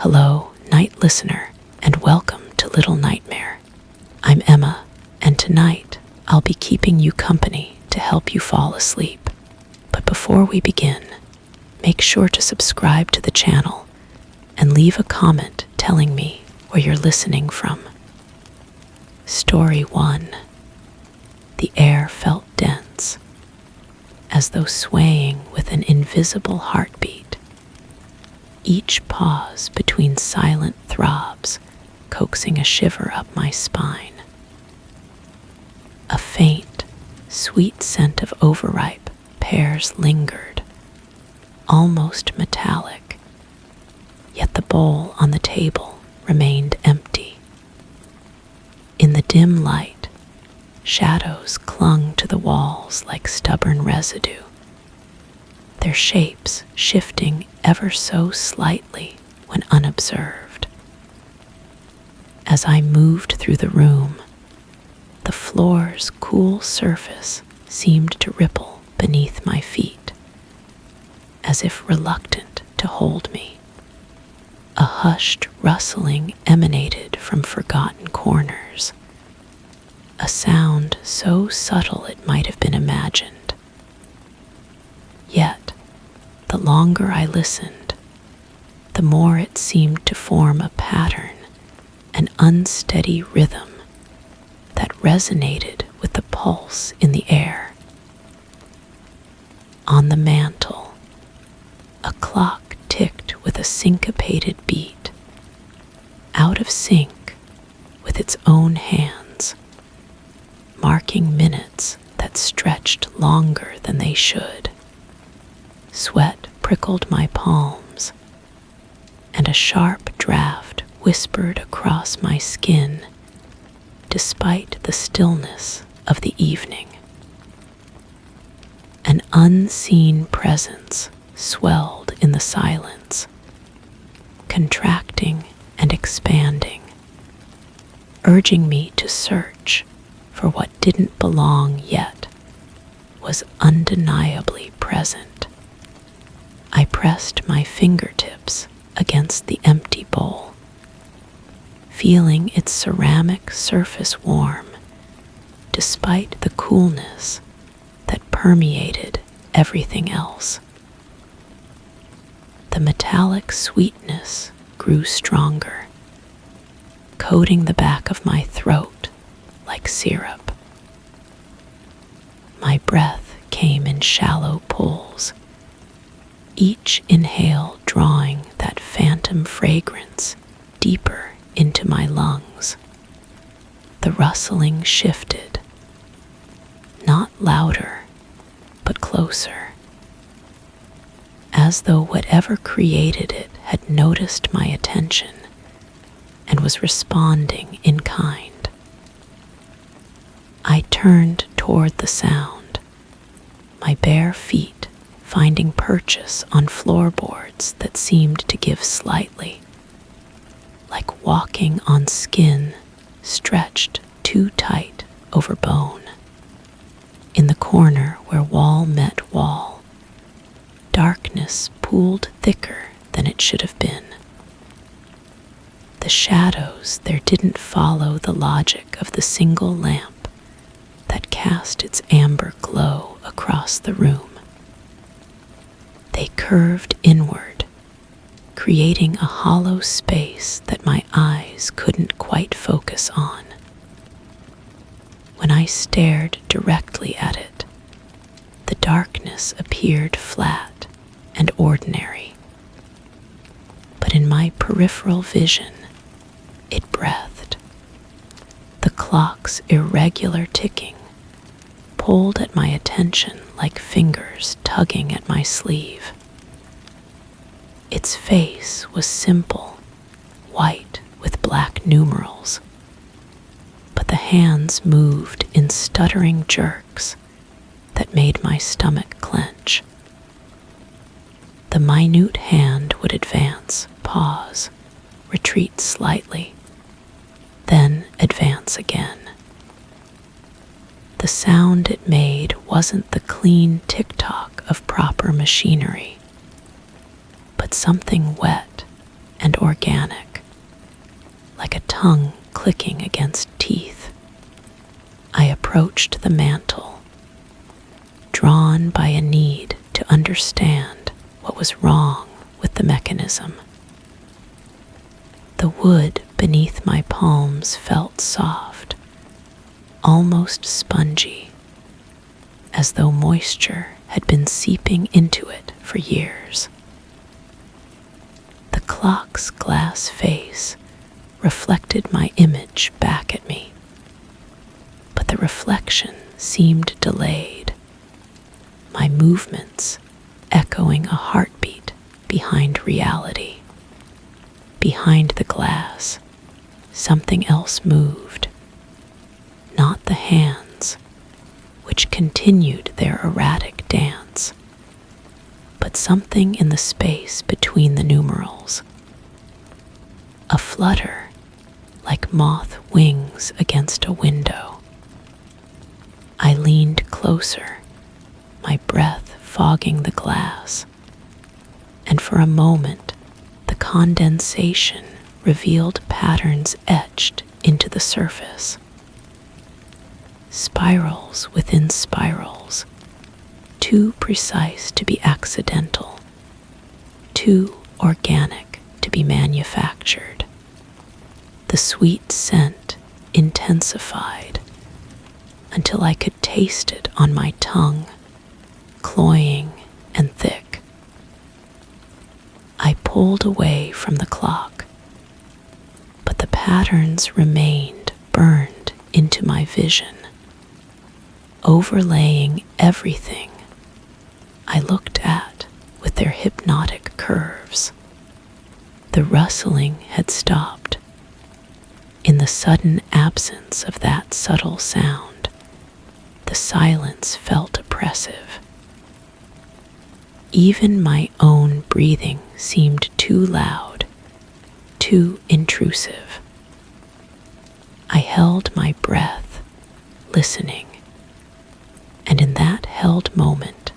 Hello, night listener, and welcome to Little Nightmare. I'm Emma, and tonight I'll be keeping you company to help you fall asleep. But before we begin, make sure to subscribe to the channel and leave a comment telling me where you're listening from. Story 1. The air felt dense, as though swaying with an invisible heartbeat. Each pause between silent throbs coaxing a shiver up my spine. A faint, sweet scent of overripe pears lingered, almost metallic, yet the bowl on the table remained empty. In the dim light, shadows clung to the walls like stubborn residue, their shapes shifting ever so slightly when unobserved. As I moved through the room, the floor's cool surface seemed to ripple beneath my feet, as if reluctant to hold me. A hushed rustling emanated from forgotten corners, a sound so subtle it might have been imagined. Yet, the longer I listened, the more it seemed to form a pattern, an unsteady rhythm that resonated with the pulse in the air. On the mantel, a clock ticked with a syncopated beat, out of sync with its own hands, marking minutes that stretched longer than they should. Sweat prickled my palms, and a sharp draft whispered across my skin despite the stillness of the evening. An unseen presence swelled in the silence, contracting and expanding, urging me to search for what didn't belong yet was undeniably present. I pressed my fingertips against the empty bowl, feeling its ceramic surface warm despite the coolness that permeated everything else. The metallic sweetness grew stronger, coating the back of my throat like syrup. My breath came in shallow pulls, each inhale drawing that phantom fragrance deeper into my lungs. The rustling shifted, not louder, but closer, as though whatever created it had noticed my attention and was responding in kind. I turned toward the sound, my bare feet finding purchase on floorboards that seemed to give slightly, like walking on skin stretched too tight over bone. In the corner where wall met wall, darkness pooled thicker than it should have been. The shadows there didn't follow the logic of the single lamp that cast its amber glow across the room. They curved inward, creating a hollow space that my eyes couldn't quite focus on. When I stared directly at it, the darkness appeared flat and ordinary. But in my peripheral vision, it breathed. The clock's irregular ticking pulled at my attention like fingers tugging at my sleeve. Its face was simple, white with black numerals, but the hands moved in stuttering jerks that made my stomach clench. The minute hand would advance, pause, retreat slightly, then advance again. The sound it made wasn't the clean tick-tock of proper machinery, but something wet and organic, like a tongue clicking against teeth. I approached the mantle, drawn by a need to understand what was wrong with the mechanism. The wood beneath my palms felt soft, almost spongy, as though moisture had been seeping into it for years. The clock's glass face reflected my image back at me, but the reflection seemed delayed, my movements echoing a heartbeat behind reality. Behind the glass, something else moved, not the hands, which continued their erratic dance, but something in the space between the numerals. A flutter, like moth wings against a window. I leaned closer, my breath fogging the glass, and for a moment the condensation revealed patterns etched into the surface. Spirals within spirals, too precise to be accidental, too organic to be manufactured. The sweet scent intensified until I could taste it on my tongue, cloying and thick. I pulled away from the clock, but the patterns remained burned into my vision, overlaying everything I looked at with their hypnotic curves. The rustling had stopped. In the sudden absence of that subtle sound, the silence felt oppressive. Even my own breathing seemed too loud, too intrusive. I held my breath, listening, and in that held moment,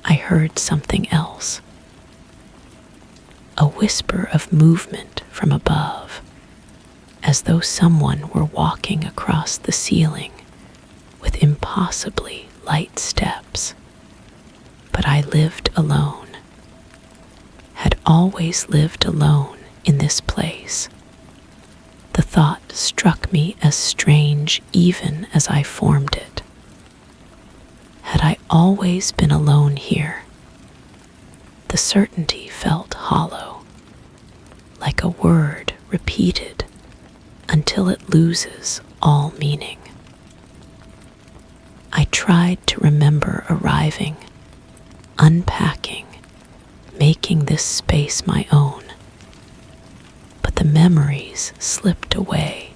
I heard something else. A whisper of movement from above, as though someone were walking across the ceiling with impossibly light steps. But I lived alone, had always lived alone in this place. The thought struck me as strange even as I formed it. Had I always been alone here? The certainty felt hollow, like a word repeated until it loses all meaning. I tried to remember arriving, unpacking, making this space my own. But the memories slipped away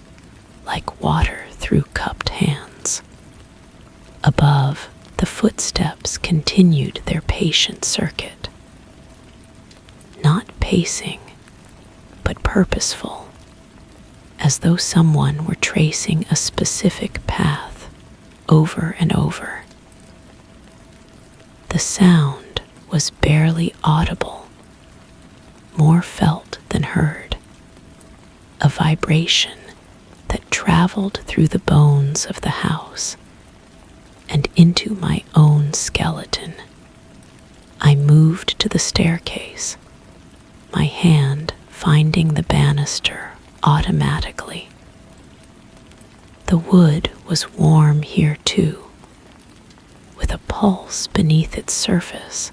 like water through cupped hands. Above, the footsteps continued their patient circuit. Not pacing, but purposeful, as though someone were tracing a specific path over and over. The sound was barely audible, more felt than heard, a vibration that traveled through the bones of the house and into my own skeleton. I moved to the staircase, my hand finding the banister automatically. The wood was warm here too, with a pulse beneath its surface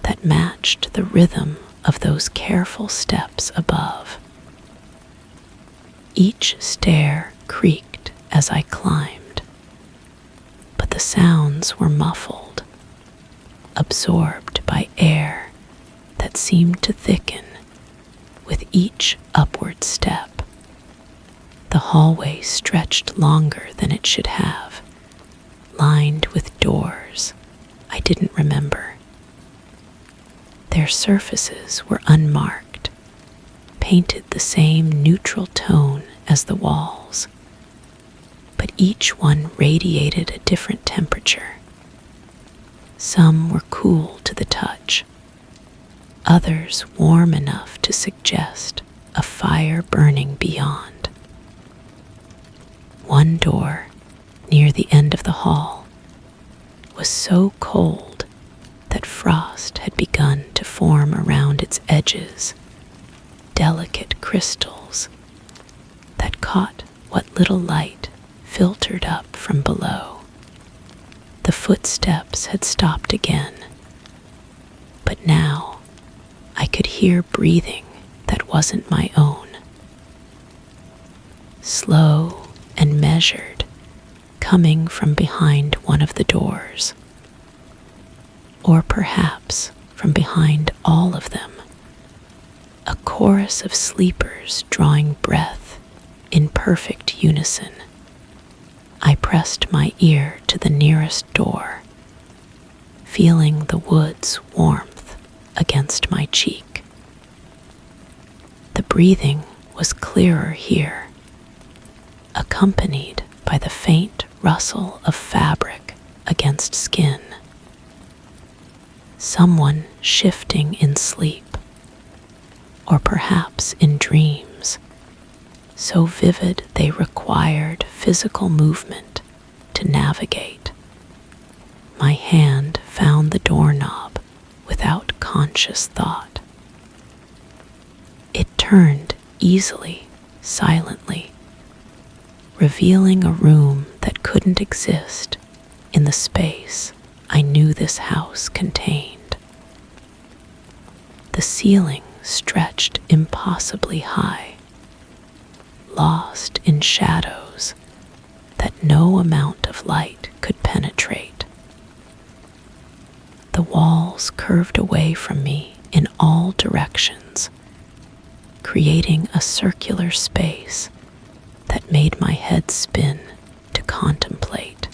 that matched the rhythm of those careful steps above. Each stair creaked as I climbed, but the sounds were muffled, absorbed by air that seemed to thicken with each upward step. The hallway stretched longer than it should have, lined with doors I didn't remember. Their surfaces were unmarked, painted the same neutral tone as the walls, but each one radiated a different temperature. Some were cool to the touch, others warm enough to suggest a fire burning beyond. One door, near the end of the hall, was so cold that frost had begun to form around its edges, delicate crystals that caught what little light filtered up from below. The footsteps had stopped again, but now I could hear breathing that wasn't my own. Slow and measured, coming from behind one of the doors, or perhaps from behind all of them, a chorus of sleepers drawing breath in perfect unison. I pressed my ear to the nearest door, feeling the wood's warmth against my cheek. The breathing was clearer here, accompanied by the faint rustle of fabric against skin. Someone shifting in sleep, or perhaps in dreams, so vivid they required physical movement to navigate. My hand found the doorknob without conscious thought. It turned easily, silently, revealing a room that couldn't exist in the space I knew this house contained. The ceiling stretched impossibly high, lost in shadows that no amount of light could penetrate. The walls curved away from me in all directions, creating a circular space that made my head spin to contemplate.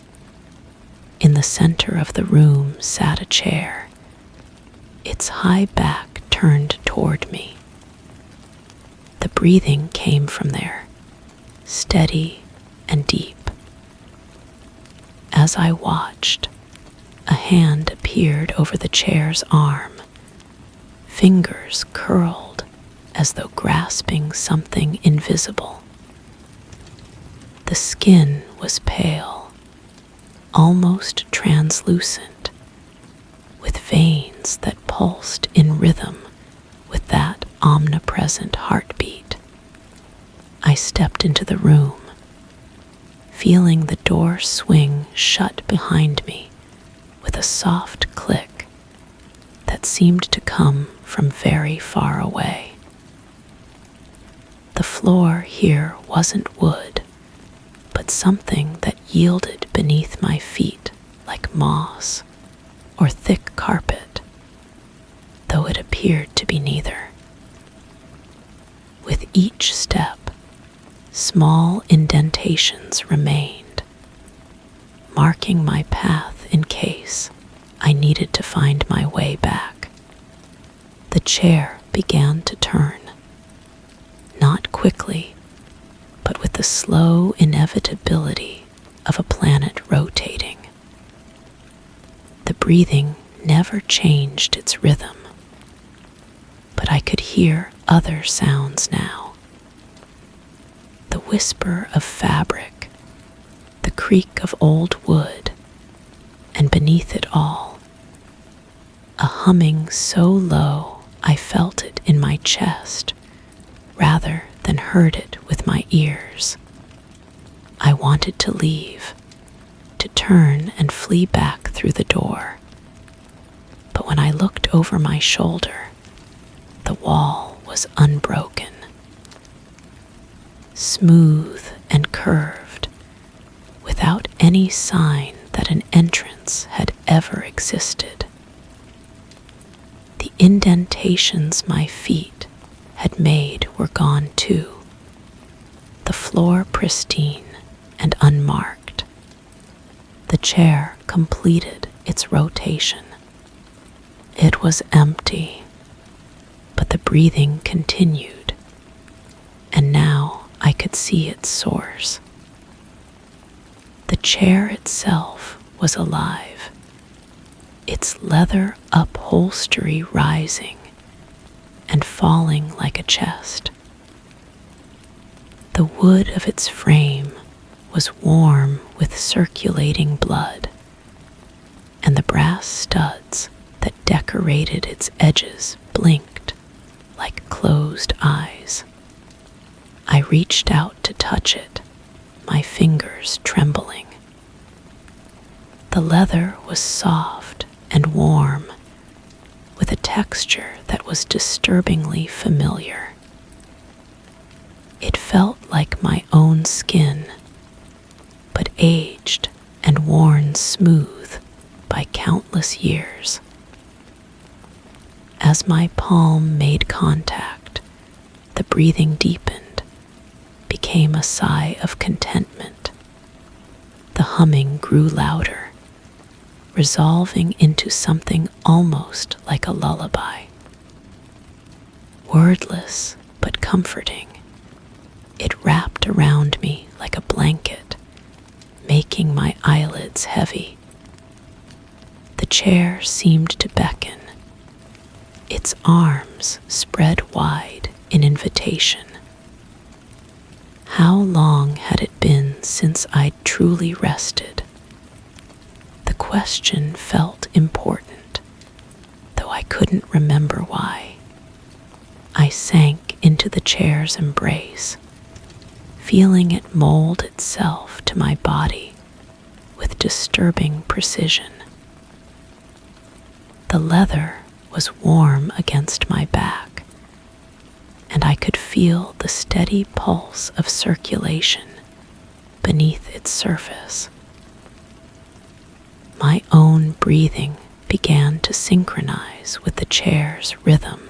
In the center of the room sat a chair, its high back turned toward me. The breathing came from there, steady and deep. As I watched, a hand appeared over the chair's arm, fingers curled as though grasping something invisible. The skin was pale, almost translucent, with veins that pulsed in rhythm with that omnipresent heartbeat. I stepped into the room, feeling the door swing shut behind me with a soft click that seemed to come from very far away. The floor here wasn't wood, but something that yielded beneath my feet like moss or thick carpet, though it appeared to be neither. With each step, small indentations remained, marking my path in case I needed to find my way back. The chair began to turn, not quickly, but with the slow inevitability of a planet rotating. The breathing never changed its rhythm, but I could hear other sounds now. The whisper of fabric, the creak of old wood, and beneath it all, a humming so low I felt it in my chest rather than heard it with my ears. I wanted to leave, to turn and flee back through the door. But when I looked over my shoulder, the wall was unbroken, smooth and curved, without any sign that an entrance had ever existed. The indentations my feet had made were gone too, the floor pristine and unmarked. The chair completed its rotation. It was empty, but the breathing continued, and now I could see its source. The chair itself was alive, its leather upholstery rising and falling like a chest, The wood of its frame was warm with circulating blood, and the brass studs that decorated its edges blinked like closed eyes. I reached out to touch it, my fingers trembling. The leather was soft and warm, with a texture that was disturbingly familiar. It felt like my own skin, but aged and worn smooth by countless years. As my palm made contact, the breathing deepened, became a sigh of contentment. The humming grew louder, resolving into something almost like a lullaby. Wordless but comforting, it wrapped around me like a blanket, making my eyelids heavy. The chair seemed to beckon, its arms spread wide in invitation. How long had it been since I'd truly rested? The question felt important, though I couldn't remember why. I sank into the chair's embrace, feeling it mold itself to my body with disturbing precision. The leather was warm against my back, and I could feel the steady pulse of circulation beneath its surface. My own breathing began to synchronize with the chair's rhythm,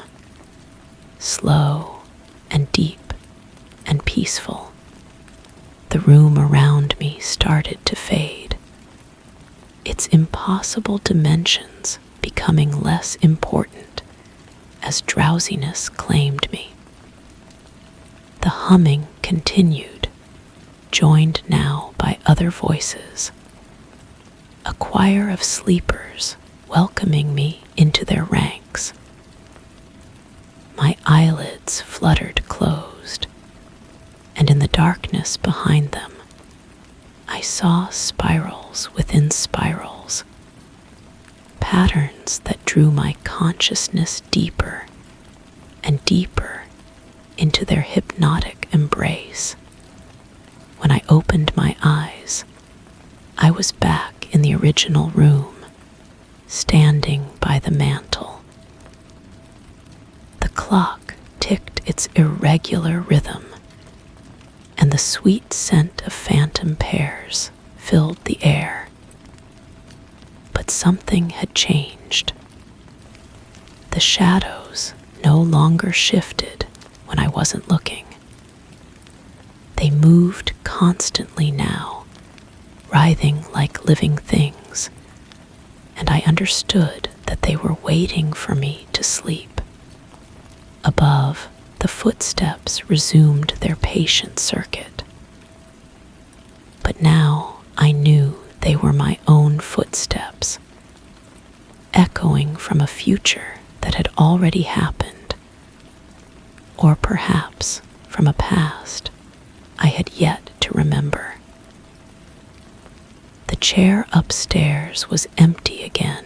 slow and deep and peaceful. The room around me started to fade, its impossible dimensions becoming less important as drowsiness claimed me. The humming continued, joined now by other voices, a choir of sleepers welcoming me into their ranks. My eyelids fluttered closed, and in the darkness behind them, I saw spirals within spirals, patterns that drew my consciousness deeper and deeper into their hypnotic embrace. When I opened my eyes, I was back in the original room, standing by the mantel. The clock ticked its irregular rhythm, and the sweet scent of phantom pears filled the air. But something had changed. The shadows no longer shifted when I wasn't looking. They moved constantly now, writhing like living things, and I understood that they were waiting for me to sleep. Above, the footsteps resumed their patient circuit. But now I knew they were my own footsteps, echoing from a future that had already happened, or perhaps from a past I had yet to remember. The chair upstairs was empty again,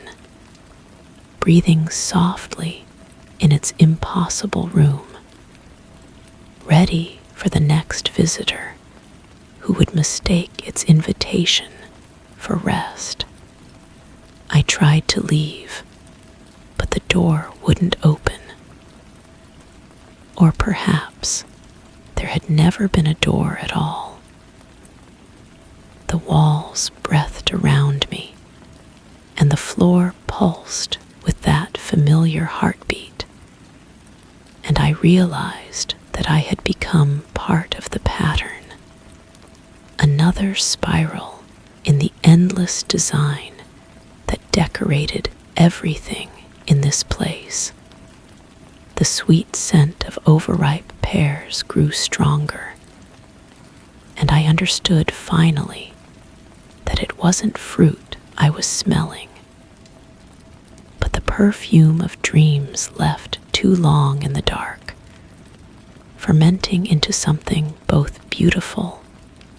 breathing softly in its impossible room, ready for the next visitor who would mistake its invitation for rest. I tried to leave, but the door wouldn't open. Or perhaps there had never been a door at all. The walls breathed around me, and the floor pulsed with that familiar heartbeat, and I realized that I had become part of the pattern, another spiral in the endless design that decorated everything in this place. The sweet scent of overripe pears grew stronger, and I understood finally that it wasn't fruit I was smelling, but the perfume of dreams left too long in the dark. fermenting into something both beautiful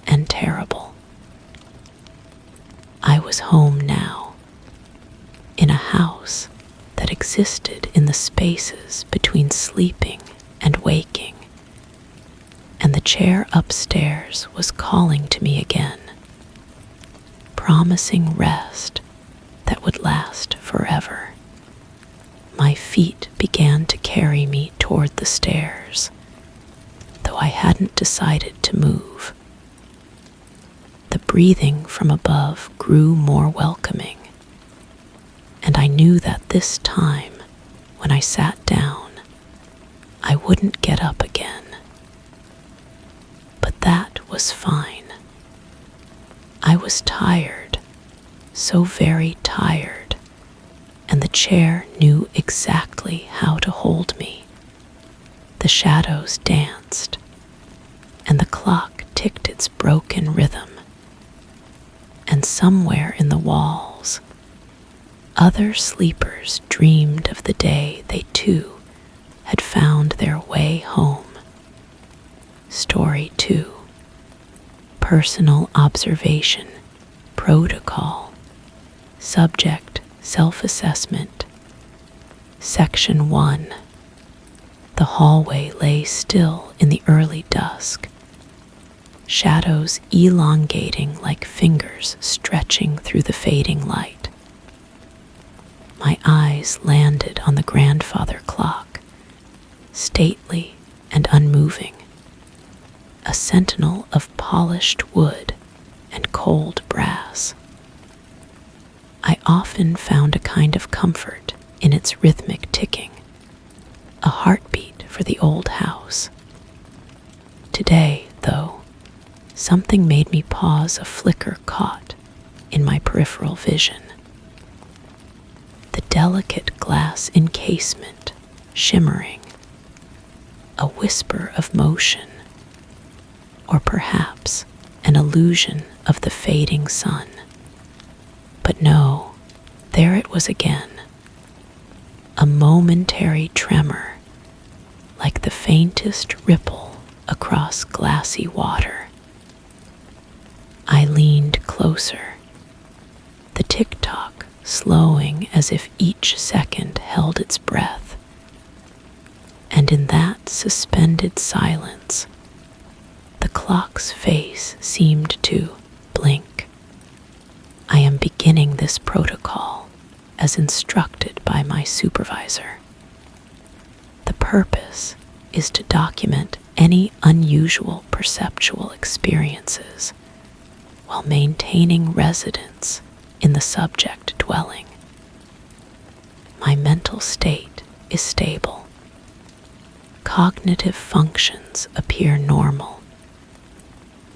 and terrible. I was home now, in a house that existed in the spaces between sleeping and waking, and the chair upstairs was calling to me again, promising rest that would last forever. My feet began to carry me toward the stairs, though I hadn't decided to move. The breathing from above grew more welcoming, and I knew that this time, when I sat down, I wouldn't get up again. But that was fine. I was tired, so very tired, and the chair knew exactly how to hold me. The shadows danced, and the clock ticked its broken rhythm. And somewhere in the walls, other sleepers dreamed of the day they too had found their way home. Story 2. Personal observation, protocol, subject, self-assessment. Section 1. The hallway lay still in the early dusk, shadows elongating like fingers stretching through the fading light. My eyes landed on the grandfather clock, stately and unmoving, a sentinel of polished wood and cold brass. I often found a kind of comfort in its rhythmic ticking, a heartbeat for the old house. Today, though, something made me pause, a flicker caught in my peripheral vision. The delicate glass encasement shimmering, a whisper of motion, or perhaps an illusion of the fading sun. But no, there it was again, a momentary tremor, like the faintest ripple across glassy water. I leaned closer, the tick-tock slowing as if each second held its breath. And in that suspended silence, the clock's face seemed to blink. I am beginning this protocol as instructed by my supervisor. The purpose is to document any unusual perceptual experiences while maintaining residence in the subject dwelling. My mental state is stable. Cognitive functions appear normal.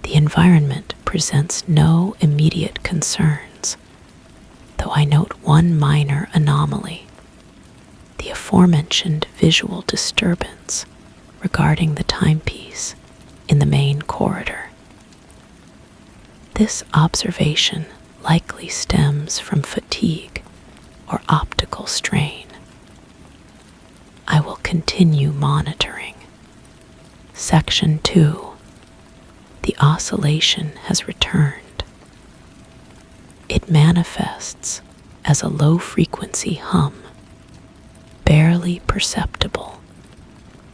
The environment presents no immediate concerns, though I note one minor anomaly, the aforementioned visual disturbance regarding the timepiece in the main corridor. This observation likely stems from fatigue or optical strain. I will continue monitoring. Section 2. The oscillation has returned. It manifests as a low-frequency hum, barely perceptible,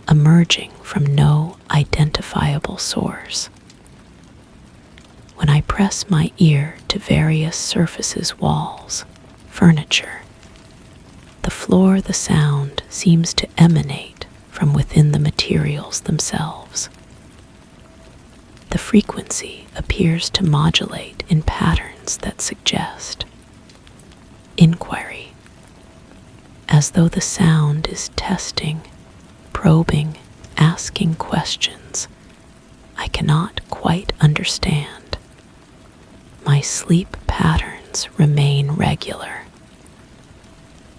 emerging from no identifiable source. When I press my ear to various surfaces, walls, furniture, the floor, the sound seems to emanate from within the materials themselves. The frequency appears to modulate in patterns that suggest inquiry, as though the sound is testing, probing, asking questions I cannot quite understand. My sleep patterns remain regular,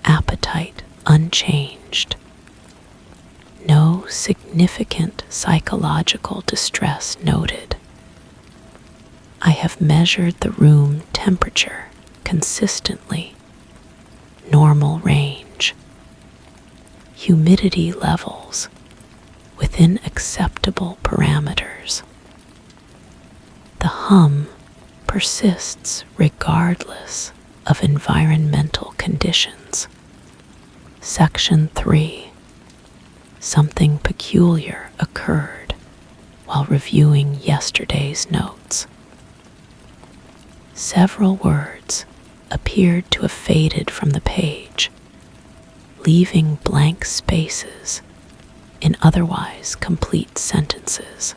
appetite unchanged. No significant psychological distress noted. I have measured the room temperature consistently, normal range. Humidity levels within acceptable parameters. The hum persists regardless of environmental conditions. Section 3. Something peculiar occurred while reviewing yesterday's notes. Several words appeared to have faded from the page, leaving blank spaces in otherwise complete sentences.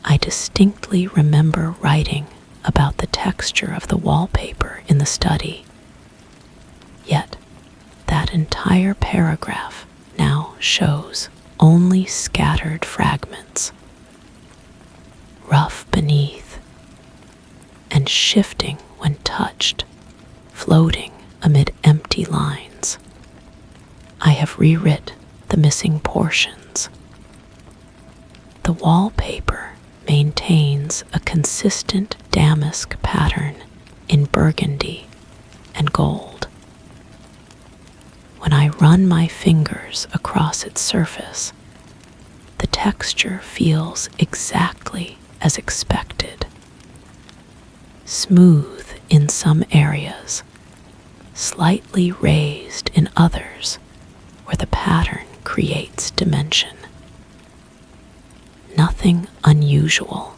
I distinctly remember writing about the texture of the wallpaper in the study, yet that entire paragraph now shows only scattered fragments, rough beneath and shifting when touched, floating amid empty lines. I have rewrit the missing portions. The wallpaper maintains a consistent damask pattern in burgundy and gold. When I run my fingers across its surface, the texture feels exactly as expected. Smooth in some areas, slightly raised in others where the pattern creates dimension. Nothing unusual.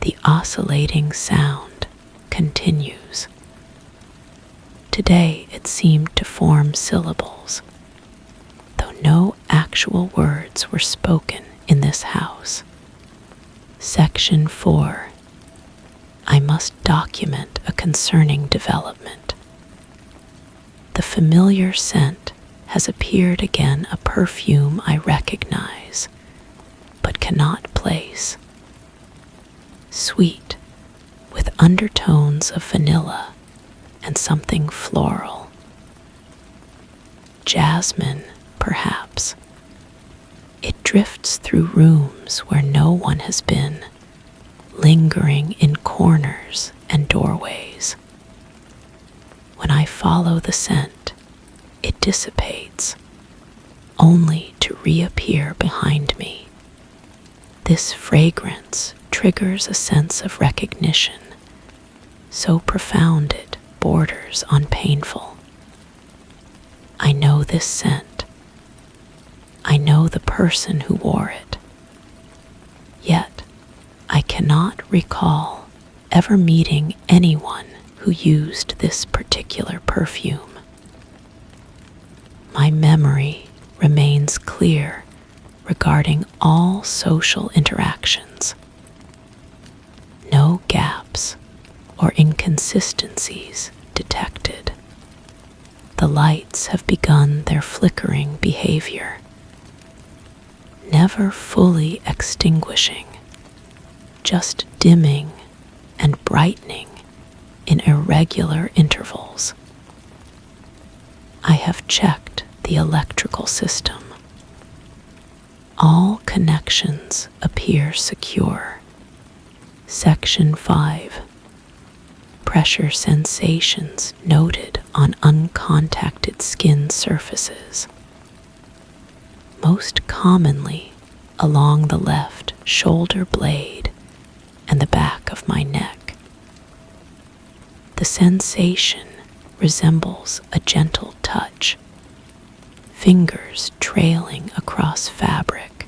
The oscillating sound continues. Today it seemed to form syllables, though no actual words were spoken in this house. Section 4. I must document a concerning development. The familiar scent has appeared again, a perfume I recognize, but cannot place. Sweet, with undertones of vanilla and something floral. Jasmine, perhaps. It drifts through rooms where no one has been, lingering in corners and doorways. When I follow the scent, it dissipates, only to reappear behind me. This fragrance triggers a sense of recognition, so profound it borders on painful. I know this scent. I know the person who wore it. Yet, I cannot recall ever meeting anyone who used this particular perfume. My memory remains clear regarding all social interactions. No gaps or inconsistencies detected. The lights have begun their flickering behavior, never fully extinguishing, just dimming and brightening in irregular intervals. I have checked the electrical system. All connections appear secure. Section 5. Pressure sensations noted on uncontacted skin surfaces. Most commonly along the left shoulder blade and the back of my neck. The sensation resembles a gentle touch, fingers trailing across fabric,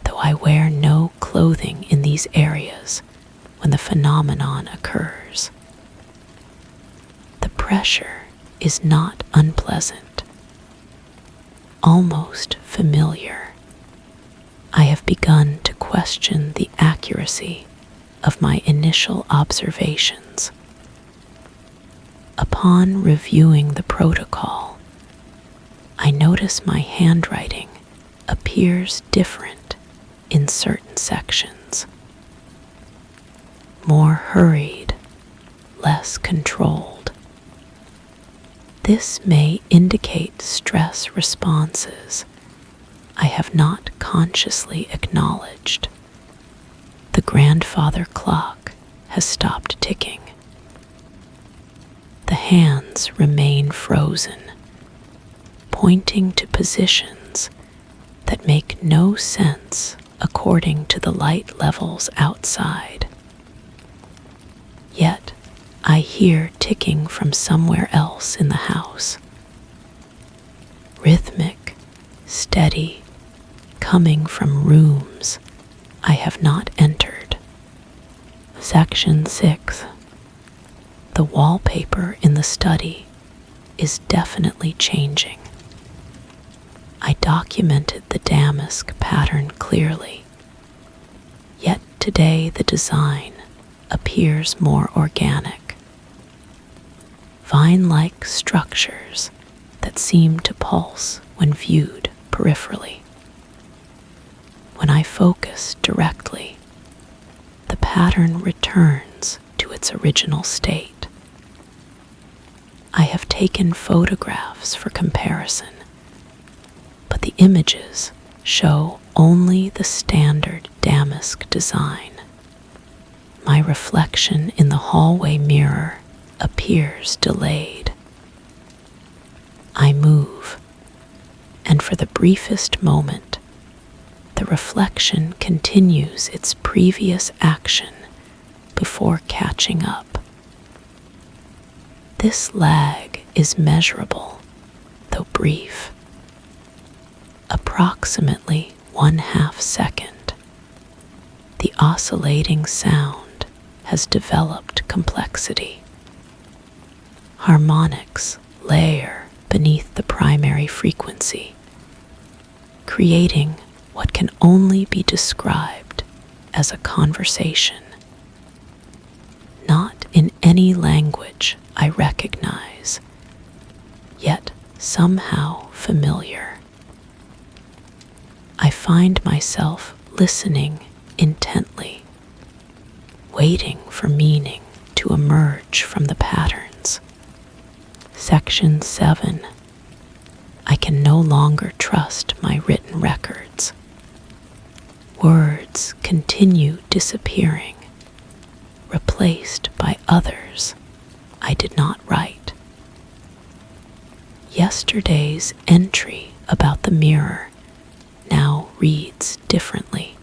though I wear no clothing in these areas when the phenomenon occurs. The pressure is not unpleasant, almost familiar. I have begun to question the accuracy of my initial observations. Upon reviewing the protocol, I notice my handwriting appears different in certain sections. More hurried, less controlled. This may indicate stress responses I have not consciously acknowledged. The grandfather clock has stopped ticking. The hands remain frozen, pointing to positions that make no sense according to the light levels outside. Yet, I hear ticking from somewhere else in the house. Rhythmic, steady, coming from rooms I have not entered. Section 6. The wallpaper in the study is definitely changing. I documented the damask pattern clearly, yet today the design appears more organic. Vine-like structures that seem to pulse when viewed peripherally. When I focus directly, the pattern returns to its original state. I have taken photographs for comparison, but the images show only the standard damask design. My reflection in the hallway mirror appears delayed. I move, and for the briefest moment, the reflection continues its previous action before catching up. This lag is measurable, though brief. Approximately 1/2 second. The oscillating sound has developed complexity. Harmonics layer beneath the primary frequency, creating what can only be described as a conversation. Not in any language I recognize, yet somehow familiar. I find myself listening intently, waiting for meaning to emerge from the patterns. Section 7. I can no longer trust my written records. Words continue disappearing, replaced by others I did not write. Yesterday's entry about the mirror now reads differently.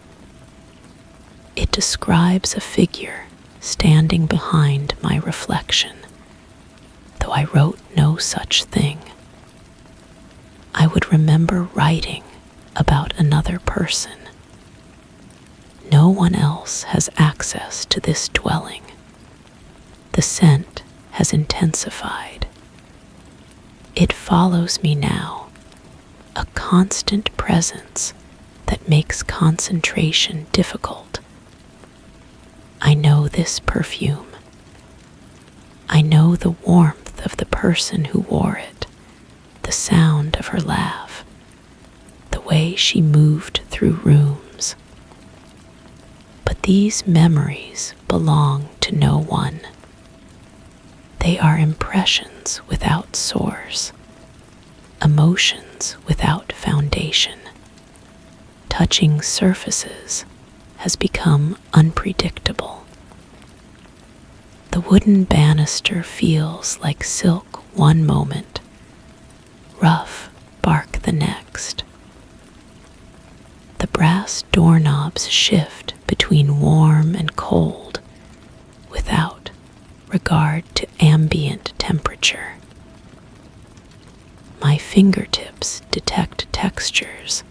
It describes a figure standing behind my reflection, though I wrote no such thing. I would remember writing about another person. No one else has access to this dwelling. The scent has intensified. It follows me now, a constant presence that makes concentration difficult. I know this perfume. I know the warmth of the person who wore it, the sound of her laugh, the way she moved through rooms. But these memories belong to no one. They are impressions without source, emotions without foundation. Touching surfaces has become unpredictable. The wooden banister feels like silk one moment, rough bark the next. The brass doorknobs shift between warm and cold without regard to ambient temperature. My fingertips detect textures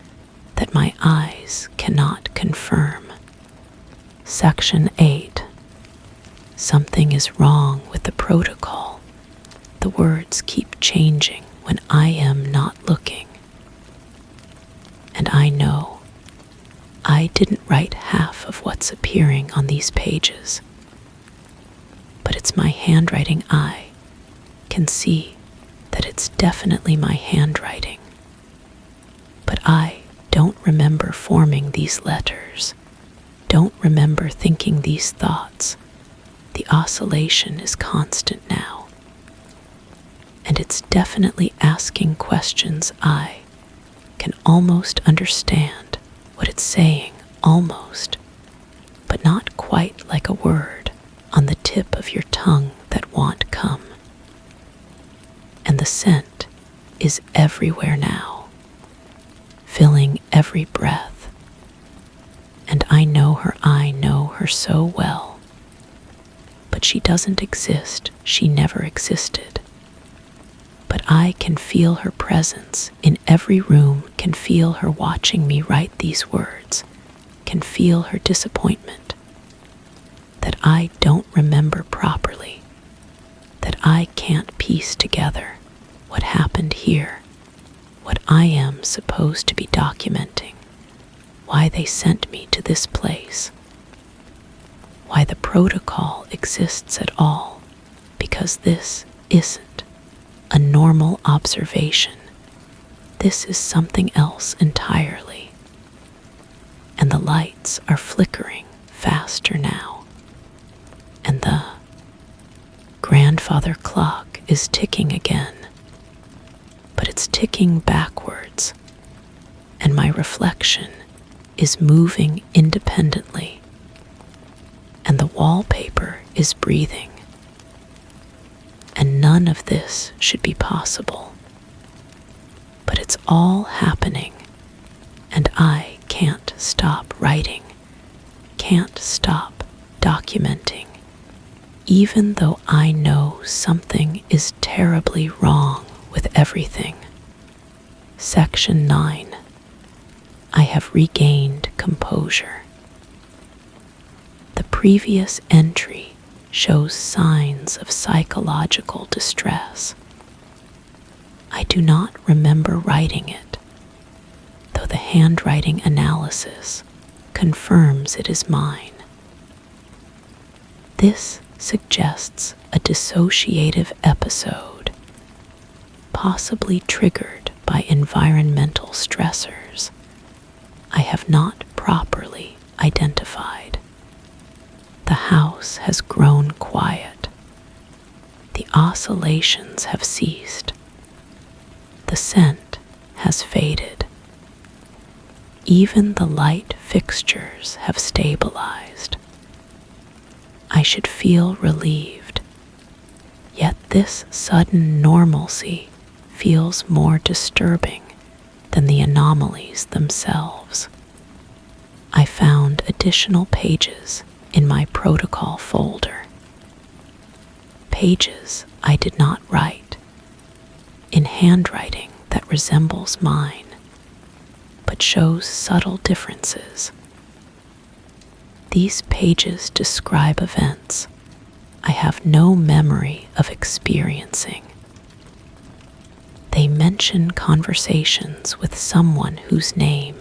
that my eyes cannot confirm. Section 8. Something is wrong with the protocol. The words keep changing when I am not looking. And I know I didn't write half of what's appearing on these pages. But it's my handwriting I can see that it's definitely my handwriting. But I don't remember forming these letters, don't remember thinking these thoughts. The oscillation is constant now. And it's definitely asking questions I can almost understand what it's saying, almost, but not quite like a word on the tip of your tongue that want come. And the scent is everywhere now. filling every breath. And I know her so well. But she doesn't exist, she never existed. But I can feel her presence in every room, can feel her watching me write these words, can feel her disappointment that I don't remember properly, that I can't piece together what happened here, what I am supposed to be documenting, why they sent me to this place, why the protocol exists at all, because this isn't a normal observation. This is something else entirely. And the lights are flickering faster now. And the grandfather clock is ticking again. But it's ticking backwards. And my reflection is moving independently. And the wallpaper is breathing. And none of this should be possible. But it's all happening, and I can't stop writing, can't stop documenting, even though I know something is terribly wrong with everything. Section 9. I have regained composure. The previous entry shows signs of psychological distress. I do not remember writing it, though the handwriting analysis confirms it is mine. This suggests a dissociative episode, possibly triggered by environmental stressors I have not properly identified. The house has grown quiet. The oscillations have ceased. The scent has faded. Even the light fixtures have stabilized. I should feel relieved, yet this sudden normalcy feels more disturbing than the anomalies themselves. I found additional pages in my protocol folder. Pages I did not write, in handwriting that resembles mine, but shows subtle differences. These pages describe events I have no memory of experiencing. They mention conversations with someone whose name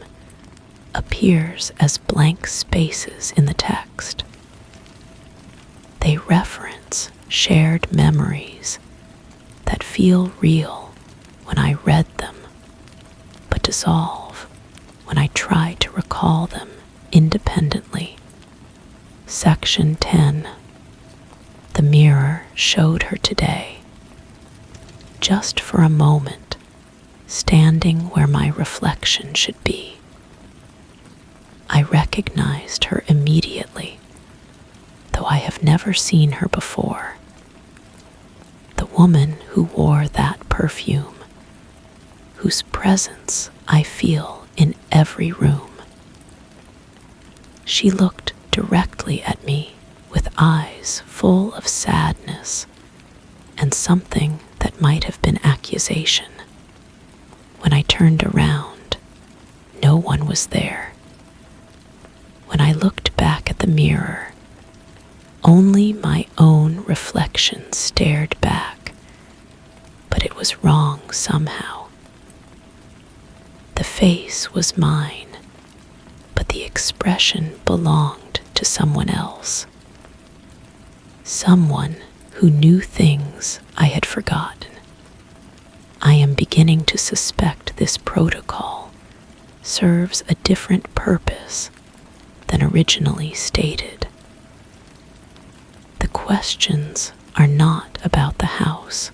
appears as blank spaces in the text. They reference shared memories that feel real when I read them, but dissolve when I try to recall them independently. Section 10. The mirror showed her today, just for a moment, standing where my reflection should be. I recognized her immediately, though I have never seen her before. The woman who wore that perfume, whose presence I feel in every room. She looked directly at me with eyes full of sadness and something that might have been accusation. When I turned around, no one was there. When I looked back at the mirror, only my own reflection stared back, but it was wrong somehow. The face was mine, but the expression belonged to someone else. Someone who knew things I had forgotten. I am beginning to suspect this protocol serves a different purpose than originally stated. The questions are not about the house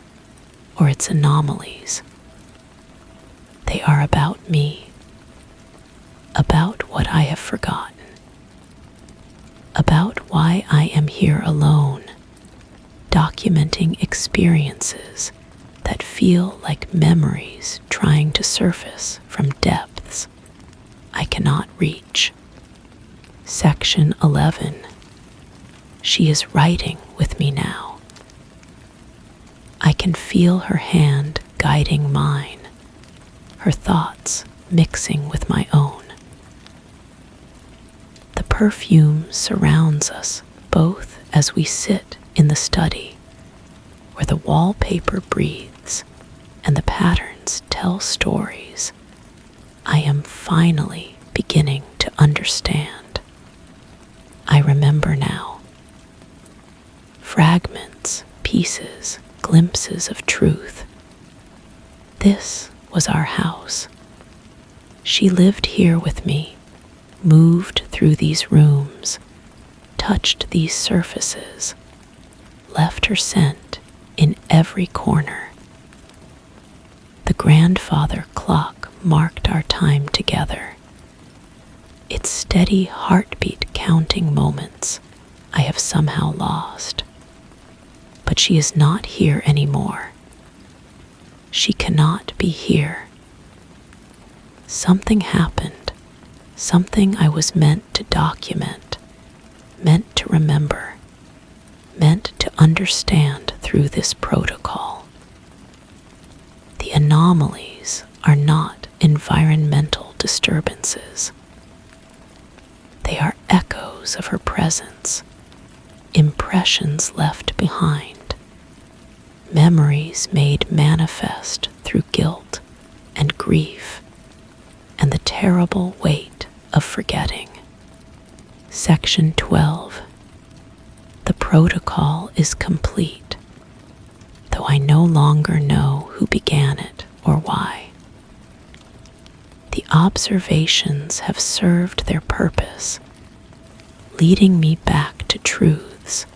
or its anomalies. They are about me, about what I have forgotten, about why I am here alone, documenting experiences that feel like memories trying to surface from depths I cannot reach. Section 11. She is writing with me now. I can feel her hand guiding mine, her thoughts mixing with my own. The perfume surrounds us both as we sit in the study, where the wallpaper breathes and the patterns tell stories. I am finally beginning to understand. I remember now. Fragments, pieces, glimpses of truth. This was our house. She lived here with me, moved through these rooms, touched these surfaces, left her scent in every corner. The grandfather clock marked our time together, its steady heartbeat counting moments I have somehow lost. But she is not here anymore. She cannot be here. Something happened, something I was meant to document, meant to remember, meant to understand through this protocol. The anomalies are not environmental disturbances. They are echoes of her presence, impressions left behind, memories made manifest through guilt and grief and the terrible weight of forgetting. Section 12. The protocol is complete, though I no longer know who began it or why. The observations have served their purpose, leading me back to truths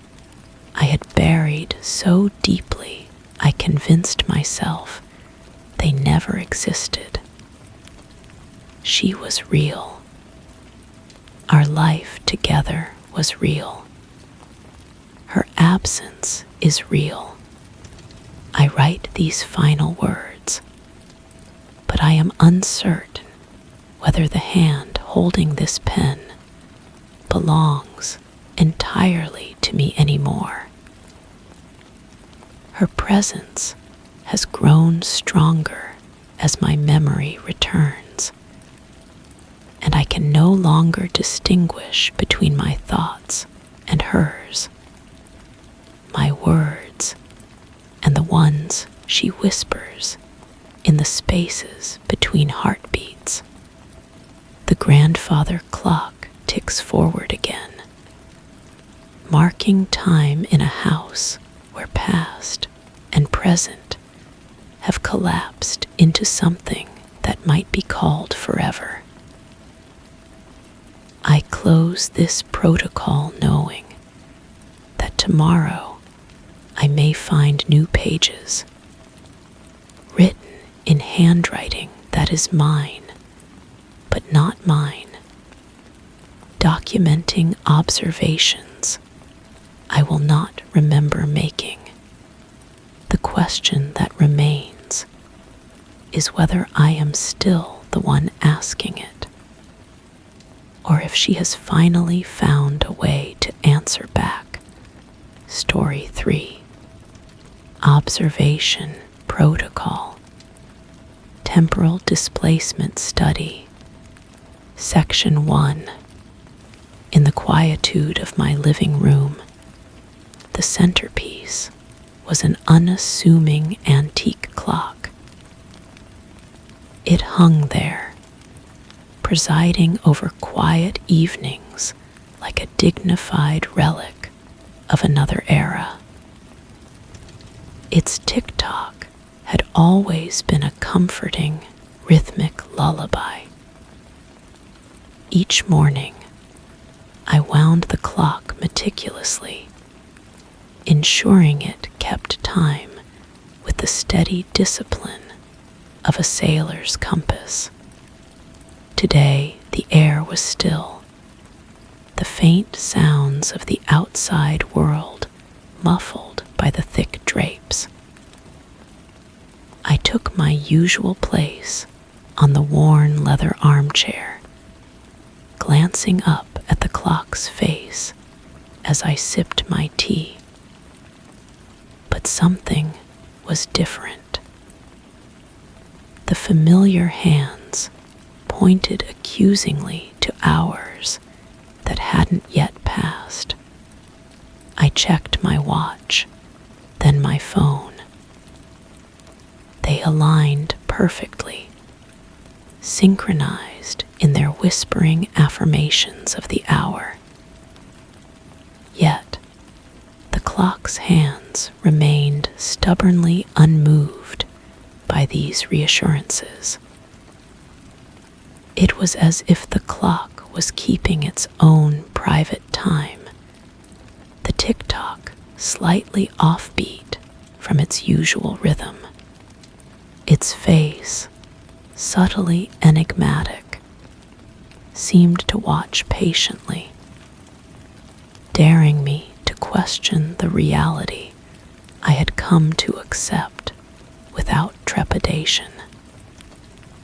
I had buried so deeply I convinced myself they never existed. She was real. Our life together was real. Her absence is real. I write these final words, but I am uncertain whether the hand holding this pen belongs entirely to me anymore. Her presence has grown stronger as my memory returns, and I can no longer distinguish between my thoughts and hers, my words and the ones she whispers in the spaces between heartbeats. The grandfather clock ticks forward again, marking time in a house where past and present have collapsed into something that might be called forever. I close this protocol knowing that tomorrow I may find new pages, written in handwriting that is mine, but not mine, documenting observations I will not remember making. The question that remains is whether I am still the one asking it, or if she has finally found a way to answer back. Story 3. Observation Protocol. Temporal Displacement Study. Section 1. In the quietude of my living room, the centerpiece was an unassuming antique clock. It hung there, presiding over quiet evenings like a dignified relic of another era. Its tick-tock had always been a comforting, rhythmic lullaby. Each morning, I wound the clock meticulously, ensuring it kept time with the steady discipline of a sailor's compass. Today, the air was still, the faint sounds of the outside world muffled by the thick drapes. I took my usual place on the worn leather armchair glancing up at the clock's face as I sipped my tea. But something was different. The familiar hands pointed accusingly to hours that hadn't yet passed. I checked my watch, then my phone. They aligned perfectly, synchronized in their whispering affirmations of the hour. Yet, the clock's hands remained stubbornly unmoved by these reassurances. It was as if the clock was keeping its own private time, the tick-tock slightly offbeat from its usual rhythm. Its face, subtly enigmatic, seemed to watch patiently, daring me to question the reality I had come to accept without trepidation.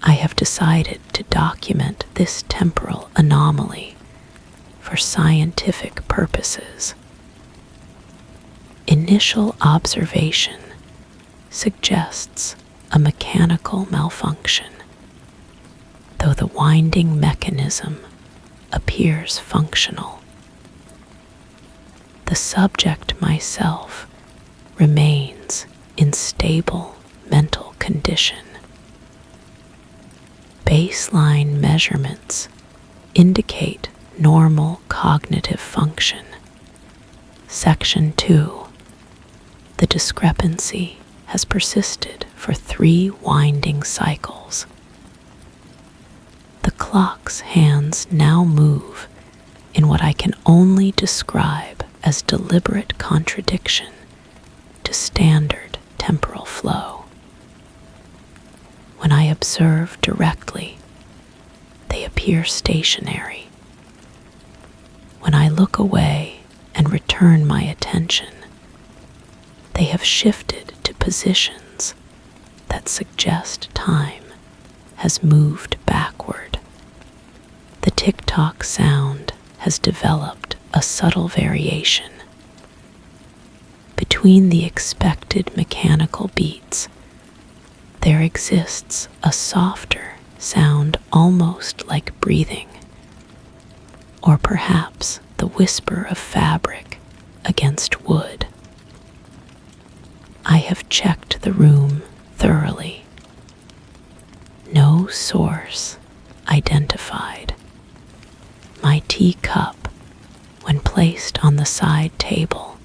I have decided to document this temporal anomaly for scientific purposes. Initial observation suggests a mechanical malfunction, though the winding mechanism appears functional. The subject myself remains in stable mental condition. Baseline measurements indicate normal cognitive function. Section 2. The discrepancy has persisted for 3 winding cycles. The clock's hands now move in what I can only describe as deliberate contradiction to standard temporal flow. When I observe directly, they appear stationary. When I look away and return my attention, they have shifted to positions that suggest time has moved backward. The tick-tock sound has developed a subtle variation. Between the expected mechanical beats, there exists a softer sound almost like breathing, or perhaps the whisper of fabric against wood. I have checked the room thoroughly. No source identified. My teacup, when placed on the side table,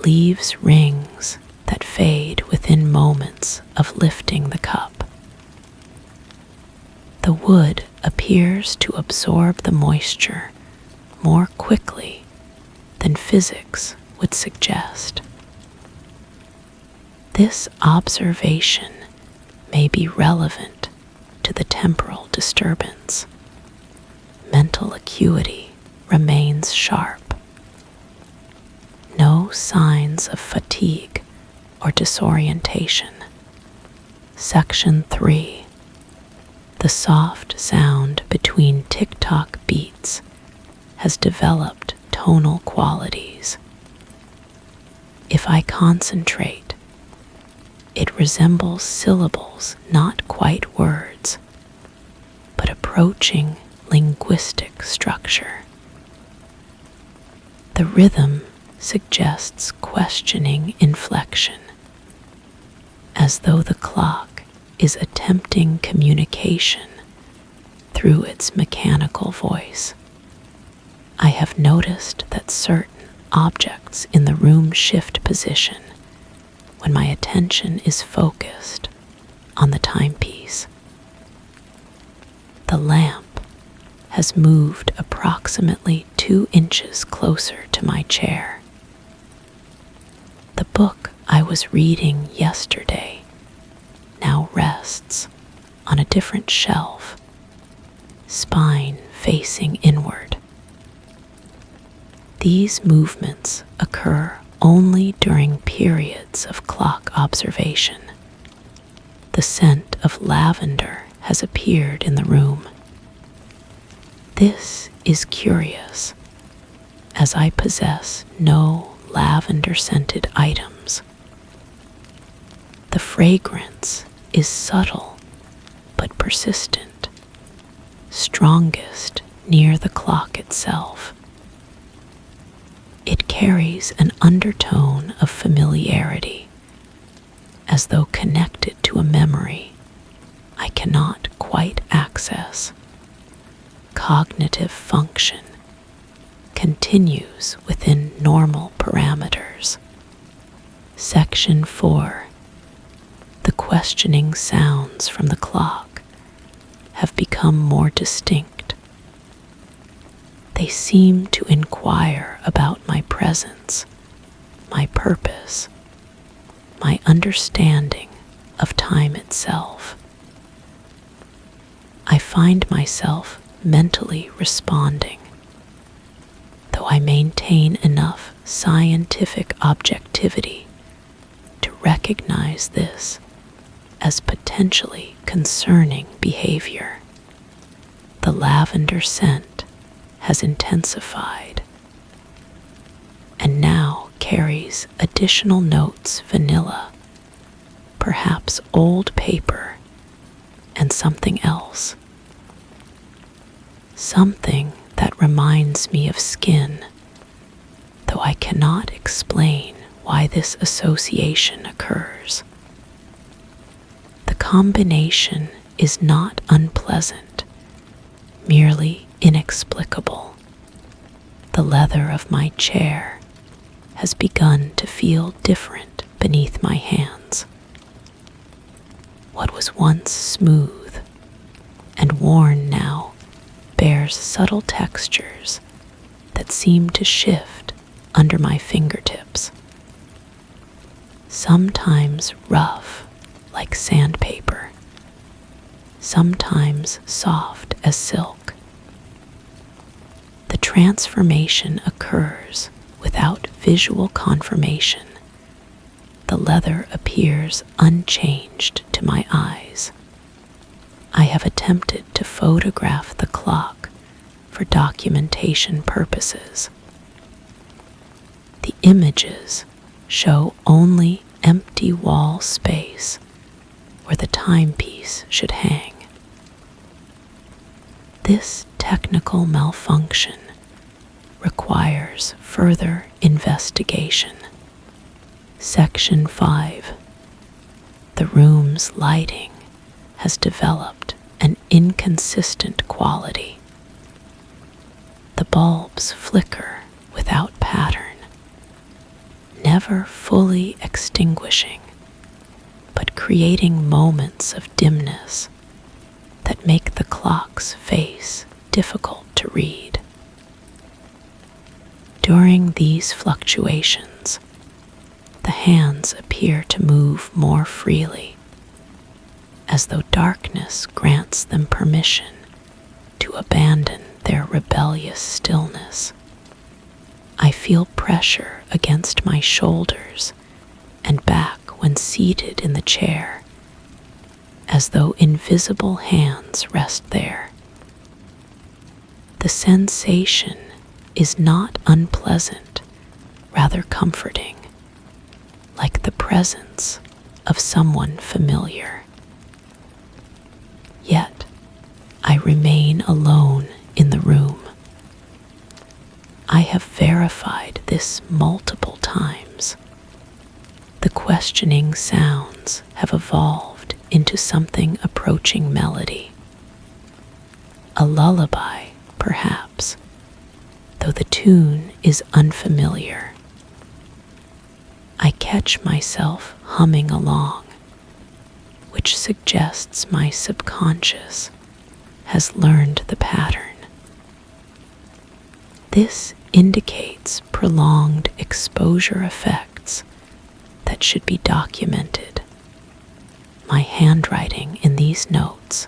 leaves rings that fade within moments of lifting the cup. The wood appears to absorb the moisture more quickly than physics would suggest. This observation may be relevant to the temporal disturbance. Mental acuity remains sharp. No signs of fatigue or disorientation. Section 3. The soft sound between tick-tock beats has developed tonal qualities. If I concentrate, it resembles syllables, not quite words, but approaching linguistic structure. The rhythm suggests questioning inflection, as though the clock is attempting communication through its mechanical voice. I have noticed that certain objects in the room shift position when my attention is focused on the timepiece. The lamp has moved approximately 2 inches closer to my chair. The book I was reading yesterday now rests on a different shelf, spine facing inward. These movements occur only during periods of clock observation. The scent of lavender has appeared in the room. This is curious, as I possess no lavender-scented items. The fragrance is subtle but persistent, strongest near the clock itself. It carries an undertone of familiarity, as though connected to a memory I cannot quite access. Cognitive function continues within normal parameters. Section 4. The questioning sounds from the clock have become more distinct. They seem to inquire about my presence, my purpose, my understanding of time itself. I find myself mentally responding, though I maintain enough scientific objectivity to recognize this as potentially concerning behavior. The lavender scent has intensified and now carries additional notes: vanilla, perhaps old paper, and something else. Something that reminds me of skin, though I cannot explain why this association occurs. The combination is not unpleasant, merely inexplicable. The leather of my chair has begun to feel different beneath my hands. What was once smooth and worn now bears subtle textures that seem to shift under my fingertips. Sometimes rough, like sandpaper, sometimes soft as silk. The transformation occurs without visual confirmation. The leather appears unchanged to my eyes. I have attempted to photograph the clock for documentation purposes. The images show only empty wall space where the timepiece should hang. This technical malfunction requires further investigation. Section 5. The room's lighting has developed an inconsistent quality. The bulbs flicker without pattern, never fully extinguishing, but creating moments of dimness that make the clock's face difficult to read. During these fluctuations, the hands appear to move more freely, as though darkness grants them permission to abandon their rebellious stillness. I feel pressure against my shoulders and back when seated in the chair, as though invisible hands rest there. The sensation is not unpleasant, rather comforting, like the presence of someone familiar. Yet, I remain alone in the room. I have verified this multiple times. The questioning sounds have evolved into something approaching melody. A lullaby, perhaps, though the tune is unfamiliar. I catch myself humming along, which suggests my subconscious has learned the pattern. This indicates prolonged exposure effects that should be documented. My handwriting in these notes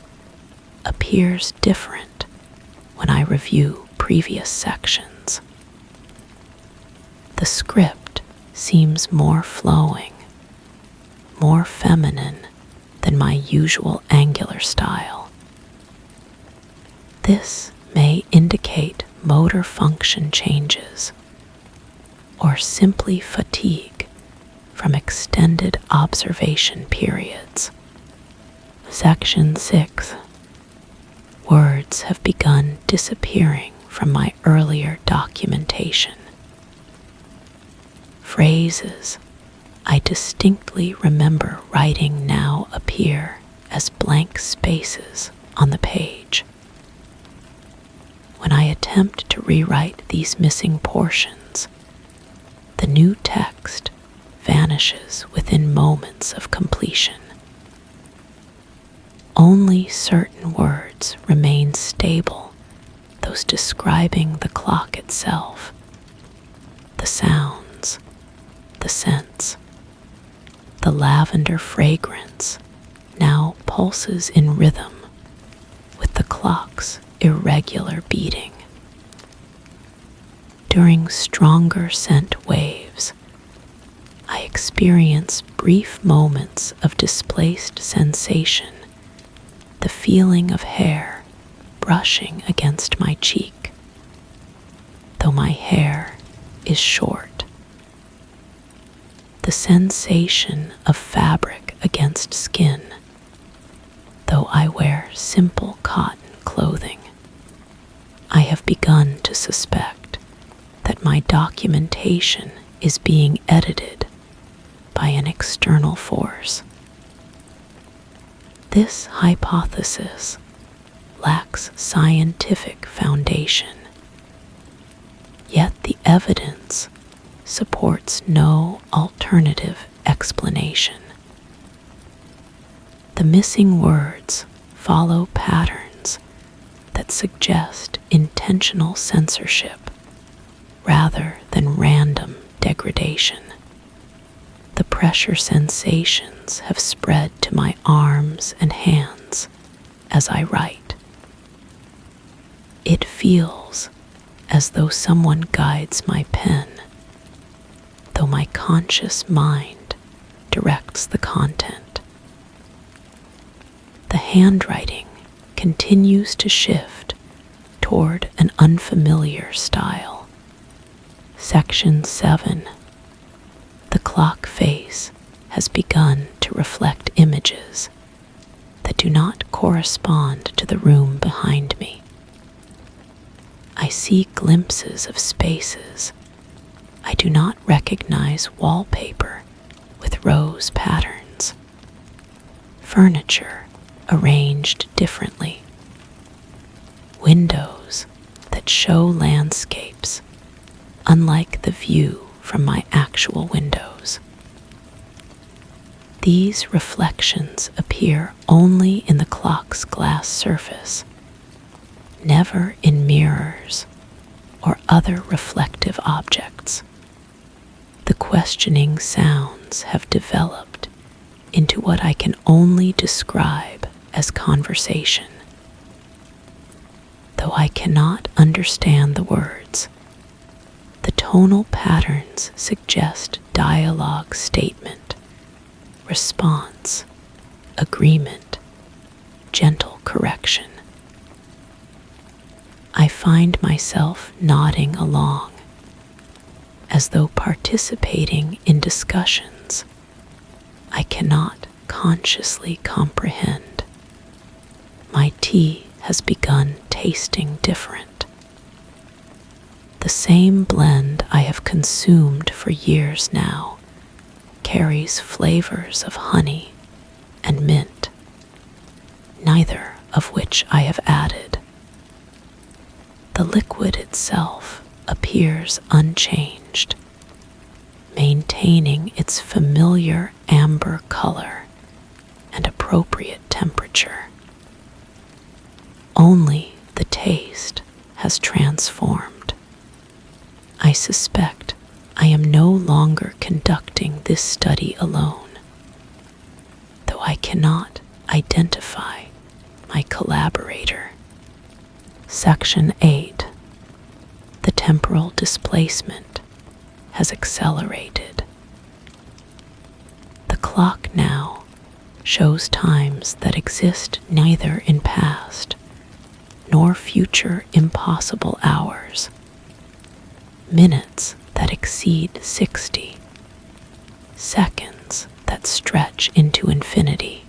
appears different when I review previous sections. The script seems more flowing, more feminine than my usual angular style. This may indicate motor function changes or simply fatigue from extended observation periods. Section 6. Words have begun disappearing from my earlier documentation. Phrases I distinctly remember writing now appear as blank spaces on the page. When I attempt to rewrite these missing portions, the new text vanishes within moments of completion. Only certain words remain stable, those describing the clock itself, the sounds, the scents. The lavender fragrance now pulses in rhythm with the clock's irregular beating. During stronger scent waves, I experience brief moments of displaced sensation, the feeling of hair brushing against my cheek, though my hair is short. The sensation of fabric against skin, though I wear simple cotton clothing. I have begun to suspect that my documentation is being edited by an external force. This hypothesis lacks scientific foundation, yet the evidence supports no alternative explanation. The missing words follow patterns that suggest intentional censorship rather than random degradation. The pressure sensations have spread to my arms and hands as I write. It feels as though someone guides my pen, though my conscious mind directs the content. The handwriting continues to shift toward an unfamiliar style. Section 7. The clock face has begun to reflect images that do not correspond to the room behind me. I see glimpses of spaces. I do not recognize wallpaper with rose patterns, furniture arranged differently, windows that show landscapes unlike the view from my actual windows. These reflections appear only in the clock's glass surface, never in mirrors or other reflective objects. The questioning sounds have developed into what I can only describe as conversation. Though I cannot understand the words, the tonal patterns suggest dialogue, statement, response, agreement, gentle correction. I find myself nodding along, as though participating in discussions I cannot consciously comprehend. My tea has begun tasting different. The same blend I have consumed for years now carries flavors of honey and mint, neither of which I have added. The liquid itself appears unchanged, maintaining its familiar amber color and appropriate temperature. Only the taste has transformed. I suspect I am no longer conducting this study alone, though I cannot identify my collaborator. Section 8. The temporal displacement has accelerated. The clock now shows times that exist neither in past nor future impossible hours. Minutes that exceed 60. Seconds that stretch into infinity.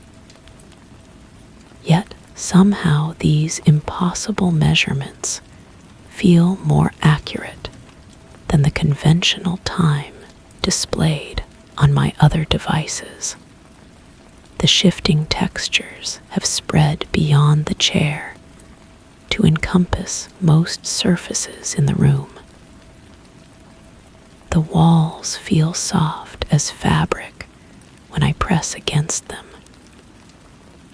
Yet somehow these impossible measurements feel more accurate than the conventional time displayed on my other devices. The shifting textures have spread beyond the chair to encompass most surfaces in the room. The walls feel soft as fabric when I press against them,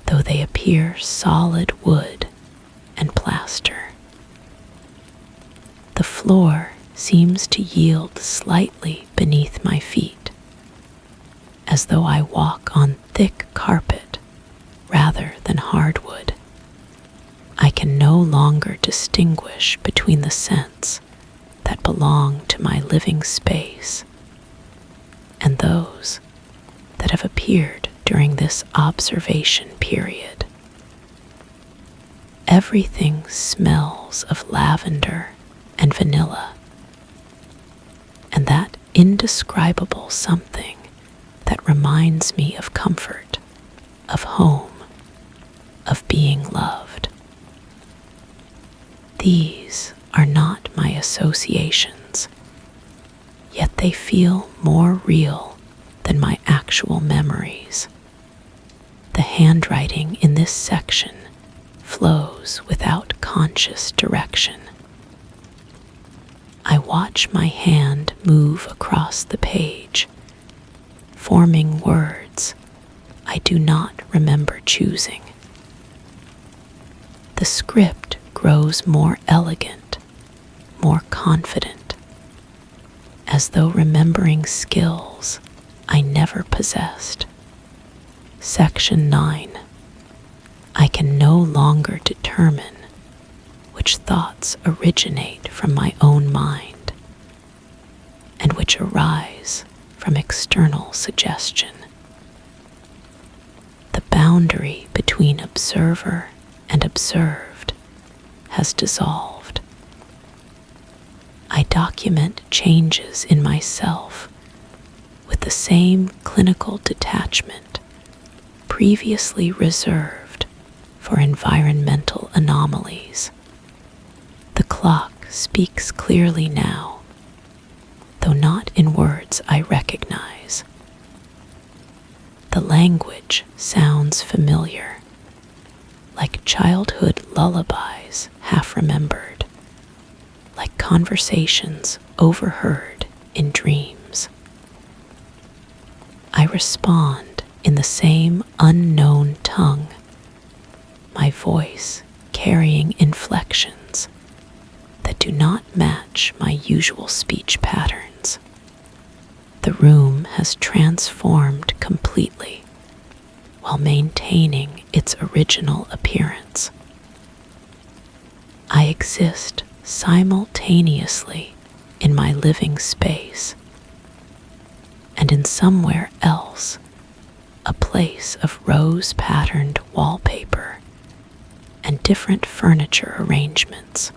though they appear solid wood and plaster. The floor seems to yield slightly beneath my feet, as though I walk on thick carpet rather than hardwood. I can no longer distinguish between the scents that belong to my living space and those that have appeared during this observation period. Everything smells of lavender and vanilla, and that indescribable something that reminds me of comfort, of home, of being loved. These are not my associations, yet they feel more real than my actual memories. The handwriting in this section flows without conscious direction. I watch my hand move across the page, forming words I do not remember choosing. The script grows more elegant, more confident, as though remembering skills I never possessed. Section 9. I can no longer determine which thoughts originate from my own mind and which arise from external suggestion. The boundary between observer and observed has dissolved. I document changes in myself with the same clinical detachment previously reserved for environmental anomalies. The clock speaks clearly now, though not in words I recognize. The language sounds familiar, like childhood lullabies half remembered, like conversations overheard in dreams. I respond in the same unknown tongue, my voice carrying inflections that do not match my usual speech patterns. The room has transformed completely while maintaining its original appearance. I exist simultaneously in my living space and in somewhere else, a place of rose-patterned wallpaper and different furniture arrangements,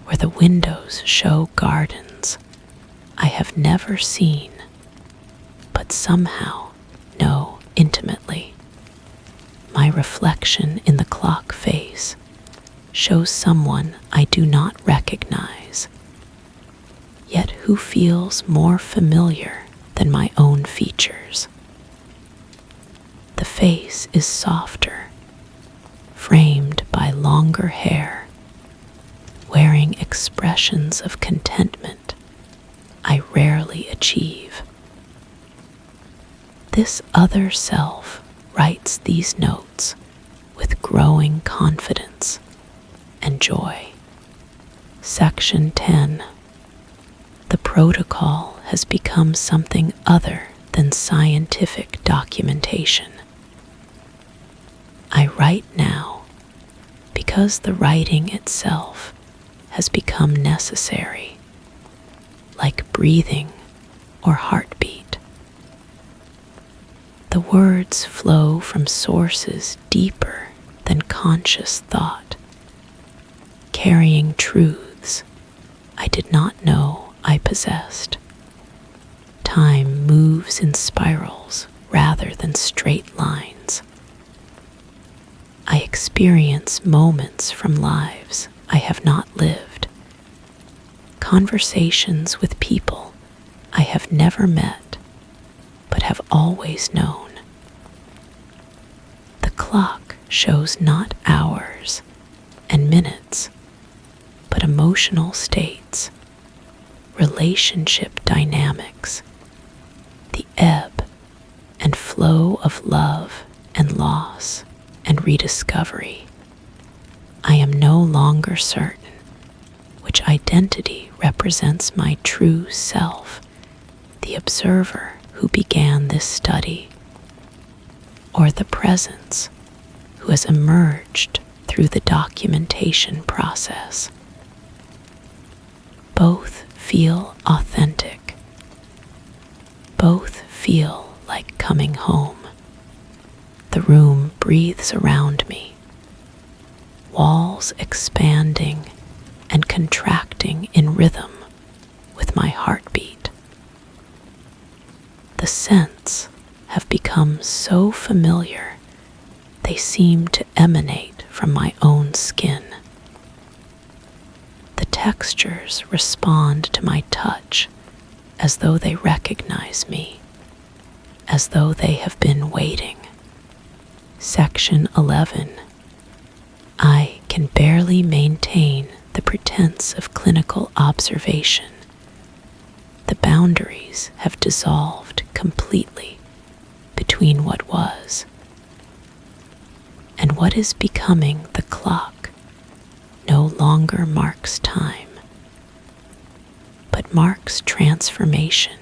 where the windows show gardens I have never seen, but somehow know intimately. My reflection in the clock face shows someone I do not recognize, yet who feels more familiar than my own features. The face is softer, framed by longer hair, wearing expressions of contentment I rarely achieve. This other self writes these notes with growing confidence and joy. Section 10. The protocol has become something other than scientific documentation. I write now because the writing itself has become necessary, like breathing or heartbeat. The words flow from sources deeper than conscious thought, carrying truths I did not know I possessed. Time moves in spirals rather than straight lines. I experience moments from lives I have not lived, conversations with people I have never met but have always known. The clock shows not hours and minutes, but emotional states, relationship dynamics, the ebb and flow of love and loss and rediscovery. I am no longer certain which identity represents my true self, the observer who began this study, or the presence who has emerged through the documentation process. Both feel authentic. Both feel like coming home. The room breathes around me, walls expanding and contracting in rhythm with my heartbeat. The scents have become so familiar they seem to emanate from my own skin. The textures respond to my touch as though they recognize me, as though they have been waiting. Section 11. I can barely maintain the pretense of clinical observation. The boundaries have dissolved completely between what was and what is becoming. The clock no longer marks time, but marks transformation,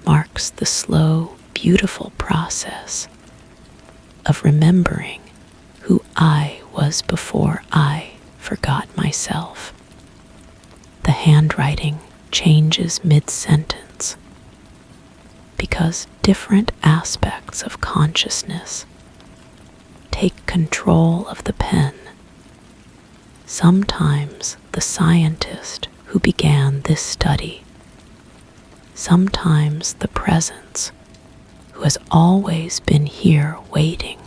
marks the slow, beautiful process of remembering who I was before I forgot myself. The handwriting changes mid-sentence because different aspects of consciousness take control of the pen. Sometimes the scientist who began this study, sometimes the presence who has always been here waiting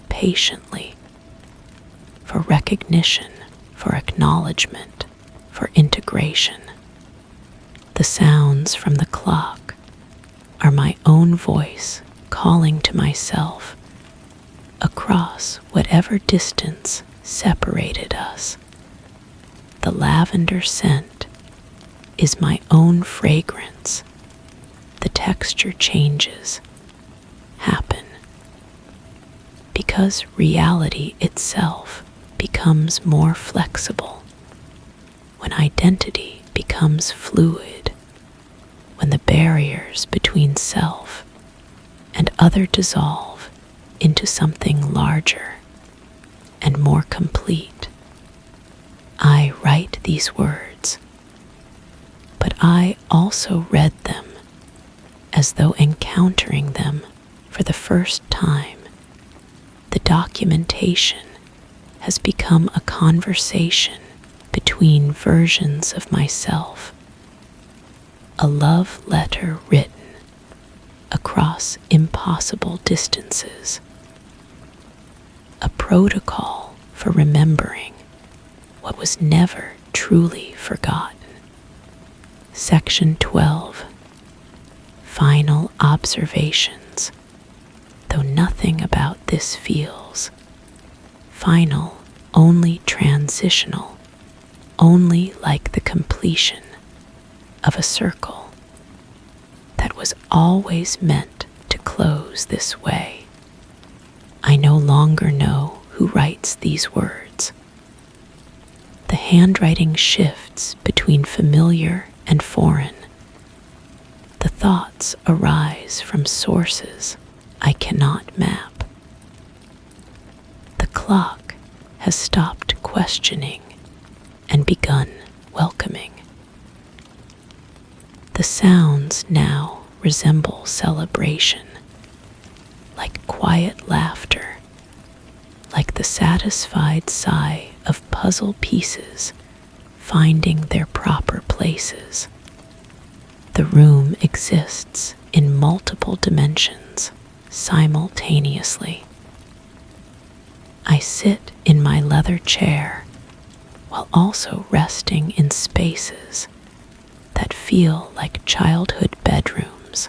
patiently for recognition, for acknowledgement, for integration. The sounds from the clock are my own voice calling to myself across whatever distance separated us. The lavender scent is my own fragrance. The texture changes happen because reality itself becomes more flexible, when identity becomes fluid, when the barriers between self and other dissolve into something larger and more complete. I write these words, but I also read them as though encountering them for the first time. The documentation has become a conversation between versions of myself, a love letter written across impossible distances, a protocol for remembering what was never truly forgotten. Section 12. Final observations. Though nothing about this feels final, only transitional, only like the completion of a circle that was always meant to close this way. I no longer know who writes these words. The handwriting shifts between familiar and foreign. The thoughts arise from sources I cannot map. The clock has stopped questioning and begun welcoming. The sounds now resemble celebration, like quiet laughter, like the satisfied sigh of puzzle pieces finding their proper places. The room exists in multiple dimensions simultaneously. I sit in my leather chair while also resting in spaces that feel like childhood bedrooms,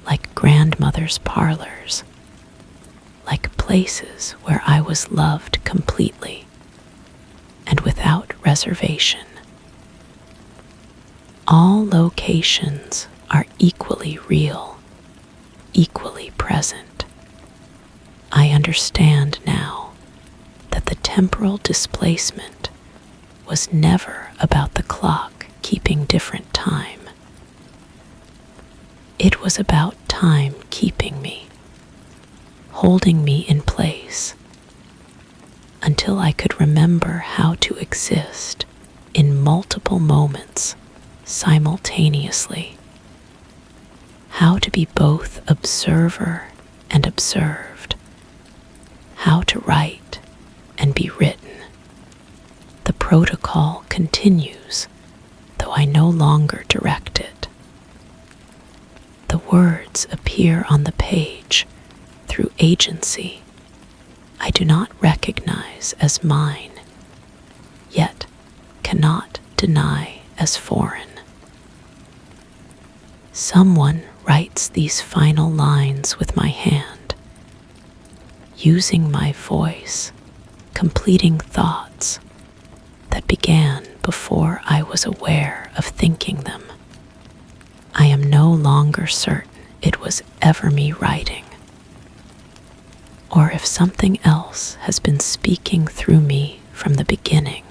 like grandmother's parlors, like places where I was loved completely and without reservation. All locations are equally real, equally present. I understand now that the temporal displacement was never about the clock keeping different time. It was about time keeping me, holding me in place until I could remember how to exist in multiple moments simultaneously, how to be both observer and observed, how to write and be written. The protocol continues, though I no longer direct it. The words appear on the page through agency I do not recognize as mine, yet cannot deny as foreign. Someone writes these final lines with my hand, using my voice, completing thoughts that began before I was aware of thinking them. I am no longer certain it was ever me writing, or if something else has been speaking through me from the beginning.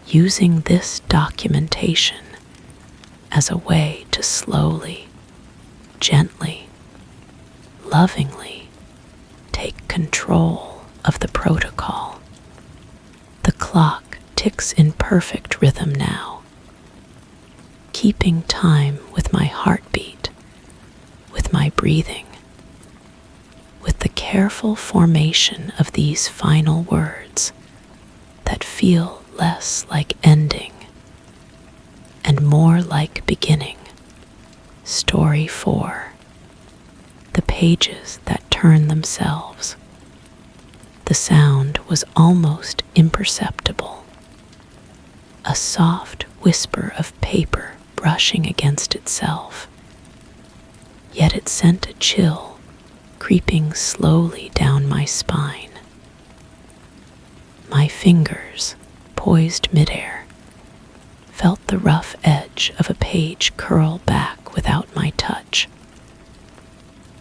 Using this documentation as a way to slowly, gently, lovingly take control of the protocol. The clock ticks in perfect rhythm now, keeping time with my heartbeat, with my breathing, with the careful formation of these final words that feel less like ending and more like beginning. Story 4. The pages that turn themselves. The sound was almost imperceptible, a soft whisper of paper brushing against itself, yet it sent a chill creeping slowly down my spine. My fingers, poised midair, felt the rough edge of a page curl back without my touch.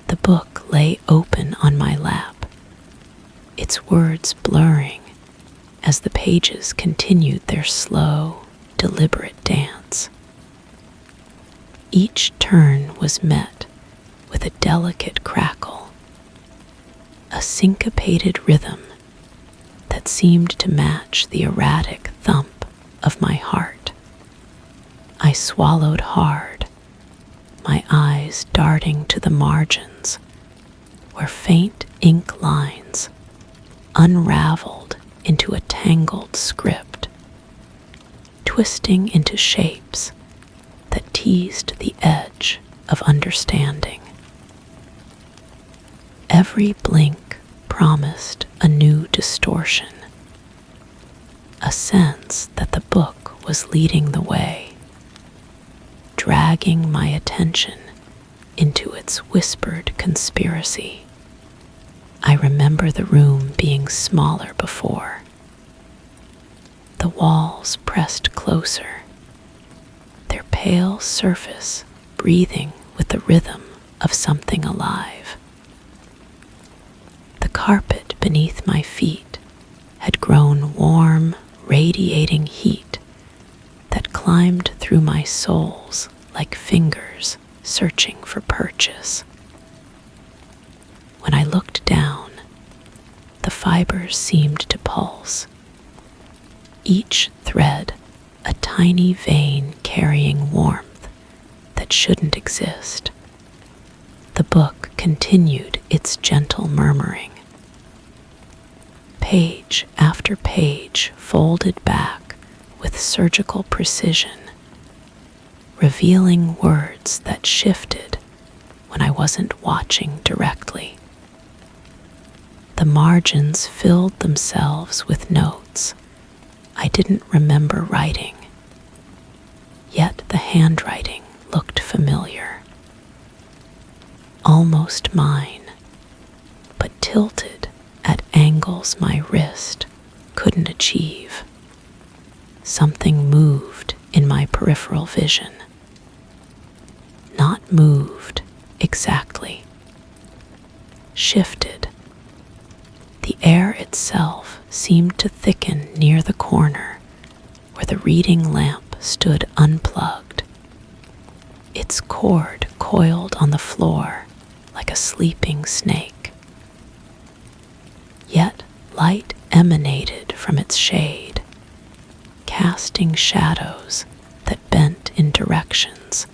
The book lay open on my lap, its words blurring as the pages continued their slow, deliberate dance. Each turn was met with a delicate crackle, a syncopated rhythm that seemed to match the erratic thump of my heart. I swallowed hard, my eyes darting to the margins, where faint ink lines unraveled into a tangled script, twisting into shapes that teased the edge of understanding. Every blink promised a new distortion, a sense that the book was leading the way, dragging my attention into its whispered conspiracy. I remember the room being smaller before, the walls pressed closer, their pale surface breathing with the rhythm of something alive. The carpet beneath my feet had grown warm, radiating heat that climbed through my soles like fingers searching for purchase. When I looked down, the fibers seemed to pulse, each thread a tiny vein carrying warmth that shouldn't exist. The book continued its gentle murmuring. Page after page folded back with surgical precision, revealing words that shifted when I wasn't watching directly. The margins filled themselves with notes I didn't remember writing, yet the handwriting looked familiar. Almost mine, but tilted at angles my wrist couldn't achieve. Something moved in my peripheral vision. Not moved exactly. Shifted. The air itself seemed to thicken near the corner where the reading lamp stood unplugged. Its cord coiled on the floor like a sleeping snake. Yet light emanated from its shade, casting shadows that bent in directions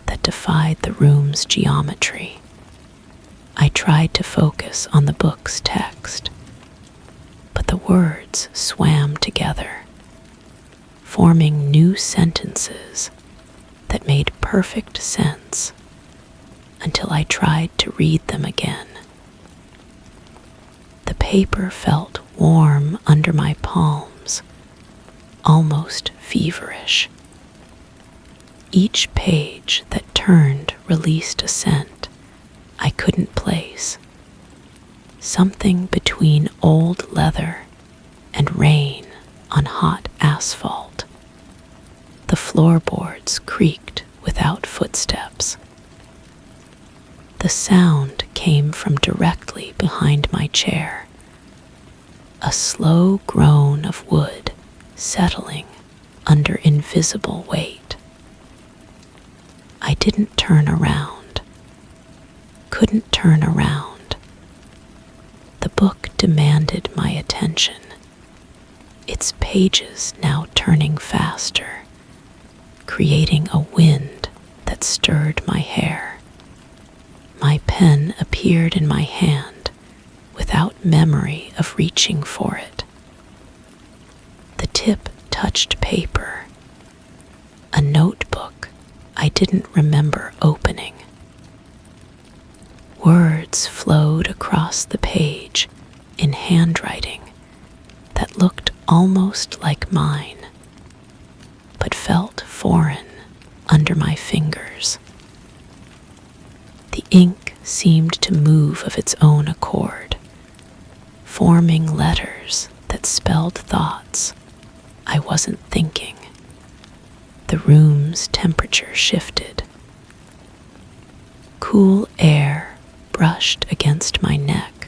that defied the room's geometry. I tried to focus on the book's text, but the words swam together, forming new sentences that made perfect sense until I tried to read them again. The paper felt warm under my palms, almost feverish. Each page that turned released a scent I couldn't place, something between old leather and rain on hot asphalt. The floorboards creaked without footsteps. The sound came from directly behind my chair, a slow groan of wood settling under invisible weight. I didn't turn around, couldn't turn around. The book demanded my attention, its pages now turning faster, creating a wind that stirred my hair. My pen appeared in my hand without memory of reaching for it. The tip touched paper, a notebook I didn't remember opening. Words flowed across the page in handwriting that looked almost like mine, but felt foreign under my fingers. The ink seemed to move of its own accord, forming letters that spelled thoughts I wasn't thinking. The room's temperature shifted. Cool air brushed against my neck,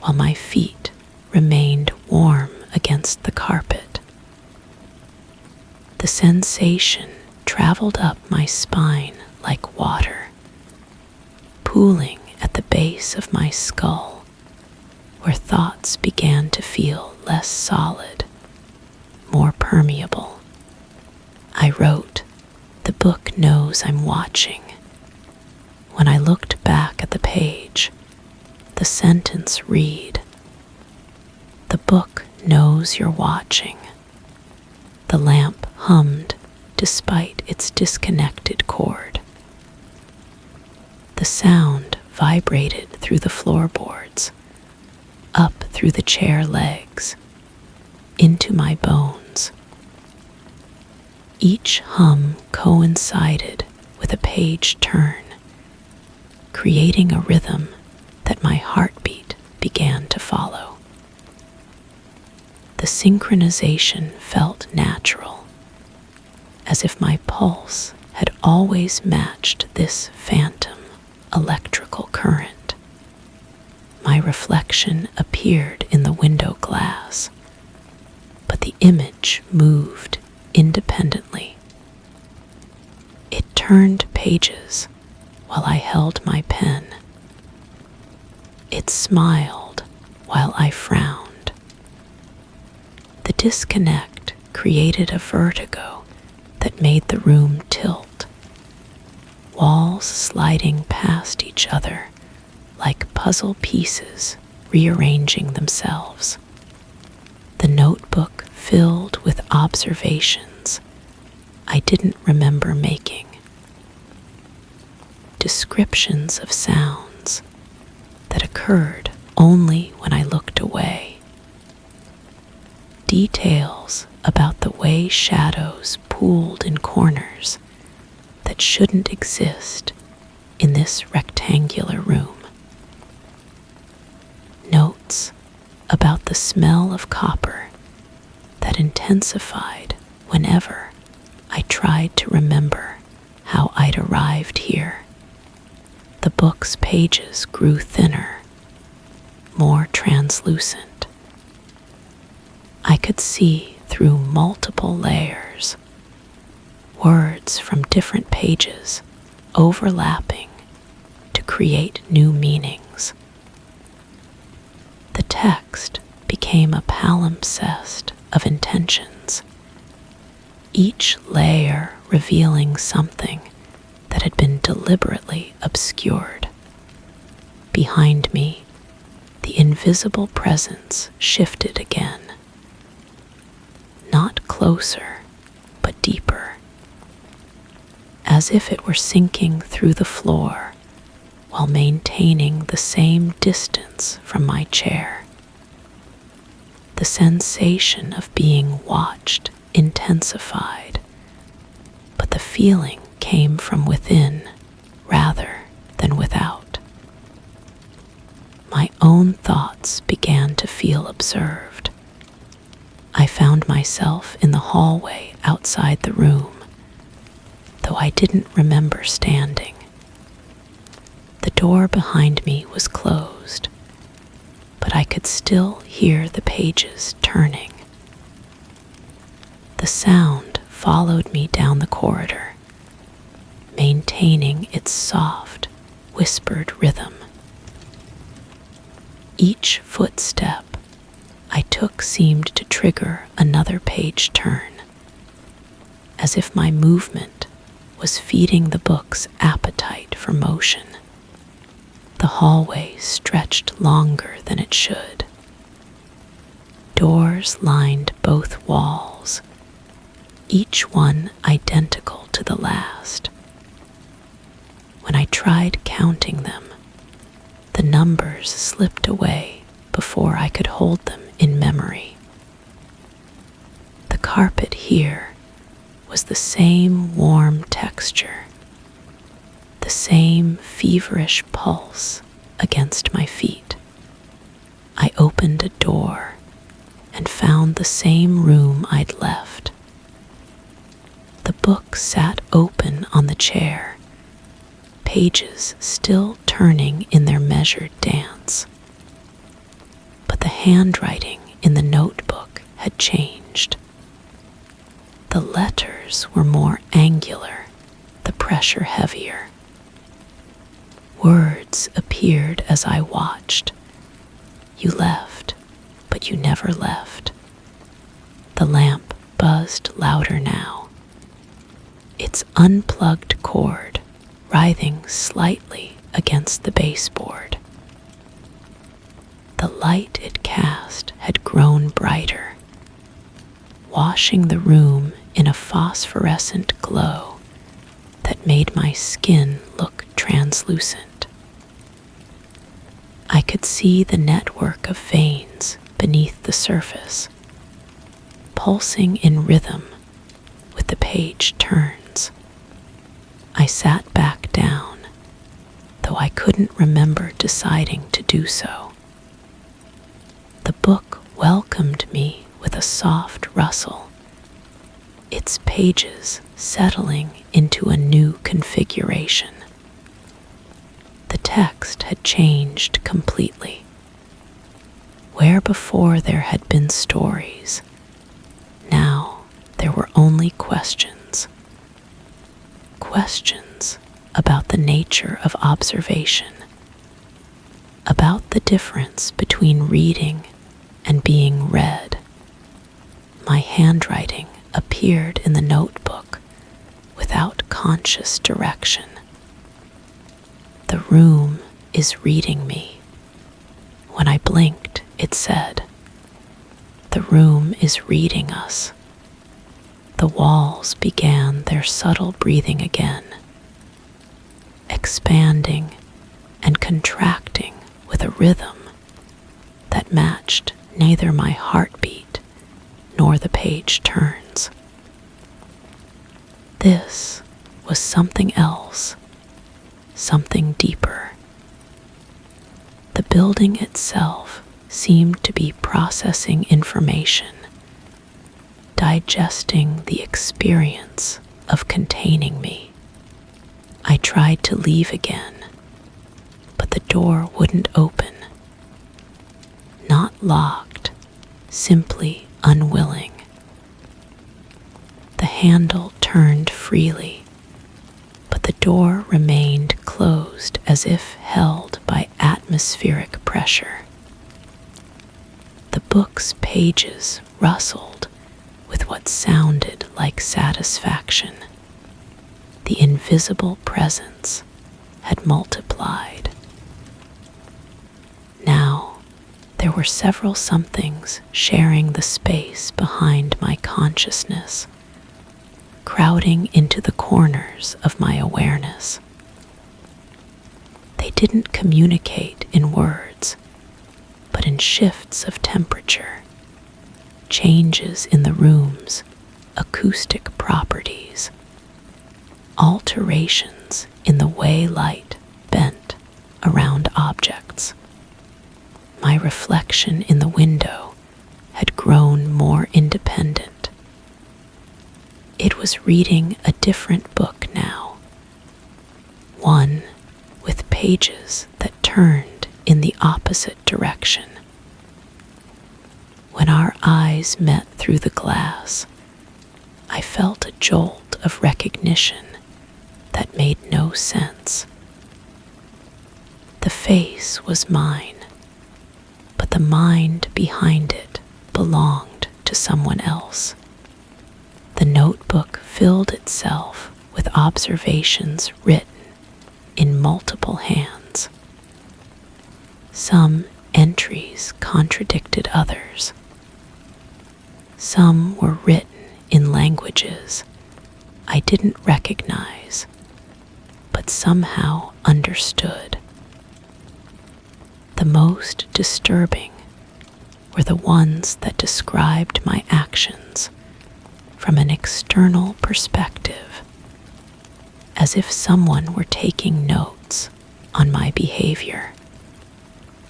while my feet remained warm against the carpet. The sensation traveled up my spine like water, pooling at the base of my skull, where thoughts began to feel less solid, more permeable. I wrote, "The book knows I'm watching." When I looked back at the page, the sentence read, "The book knows you're watching." The lamp hummed despite its disconnected cord. The sound vibrated through the floorboards, up through the chair legs, into my bones. Each hum coincided with a page turn, creating a rhythm that my heartbeat began to follow. The synchronization felt natural, as if my pulse had always matched this phantom electrical current. My reflection appeared in the window glass, but the image moved independently. It turned pages while I held my pen. It smiled while I frowned. The disconnect created a vertigo that made the room tilt, walls sliding past each other like puzzle pieces rearranging themselves. The notebook filled with observations I didn't remember making. Descriptions of sounds that occurred only when I looked away. Details about the way shadows pooled in corners that shouldn't exist in this rectangular room. Notes about the smell of copper that intensified whenever I tried to remember how I'd arrived here. The book's pages grew thinner, more translucent. I could see through multiple layers, words from different pages overlapping to create new meanings. The text became a palimpsest of intentions, each layer revealing something that had been deliberately obscured. Behind me, the invisible presence shifted again, not closer, but deeper, as if it were sinking through the floor while maintaining the same distance from my chair. The sensation of being watched intensified, but the feeling came from within rather than without. My own thoughts began to feel observed. I found myself in the hallway outside the room, though I didn't remember standing. The door behind me was closed, but I could still hear the pages turning. The sound followed me down the corridor, maintaining its soft, whispered rhythm. Each footstep I took seemed to trigger another page turn, as if my movement was feeding the book's appetite for motion. The hallway stretched longer than it should. Doors lined both walls, each one identical to the last. When I tried counting them, the numbers slipped away before I could hold them in memory. The carpet here was the same warm texture, the same feverish pulse against my feet. I opened a door and found the same room I'd left. The book sat open on the chair, pages still turning in their measured dance. But the handwriting in the notebook had changed. The letters were more angular, the pressure heavier. Words appeared as I watched. You left, but you never left. The lamp buzzed louder now, its unplugged cord writhing slightly against the baseboard. The light it cast had grown brighter, washing the room in a phosphorescent glow that made my skin look translucent. I could see the network of veins beneath the surface, pulsing in rhythm with the page turns. I sat back down, though I couldn't remember deciding to do so. The book welcomed me with a soft rustle, its pages settling into a new configuration. The text had changed completely. Where before there had been stories, now there were only questions. Questions about the nature of observation, about the difference between reading and being read. My handwriting appeared in the notebook without conscious direction. The room is reading me. When I blinked, it said, "The room is reading us." The walls began their subtle breathing again, expanding and contracting with a rhythm that matched neither my heartbeat nor the page turns. This was something else, something deeper. The building itself seemed to be processing information, digesting the experience of containing me. I tried to leave again, but the door wouldn't open. Not locked, simply unwilling. The handle turned freely, but the door remained closed as if held by atmospheric pressure. The book's pages rustled with what sounded like satisfaction. The invisible presence had multiplied. Now, there were several somethings sharing the space behind my consciousness, crowding into the corners of my awareness. They didn't communicate in words, but in shifts of temperature, changes in the room's acoustic properties, alterations in the way light bent around objects. My reflection in the window had grown more independent. It was reading a different book now, one with pages that turned in the opposite direction. When our eyes met through the glass, I felt a jolt of recognition that made no sense. The face was mine, but the mind behind it belonged to someone else. The notebook filled itself with observations written in multiple hands. Some entries contradicted others. Some were written in languages I didn't recognize, but somehow understood. The most disturbing were the ones that described my actions from an external perspective, as if someone were taking notes on my behavior.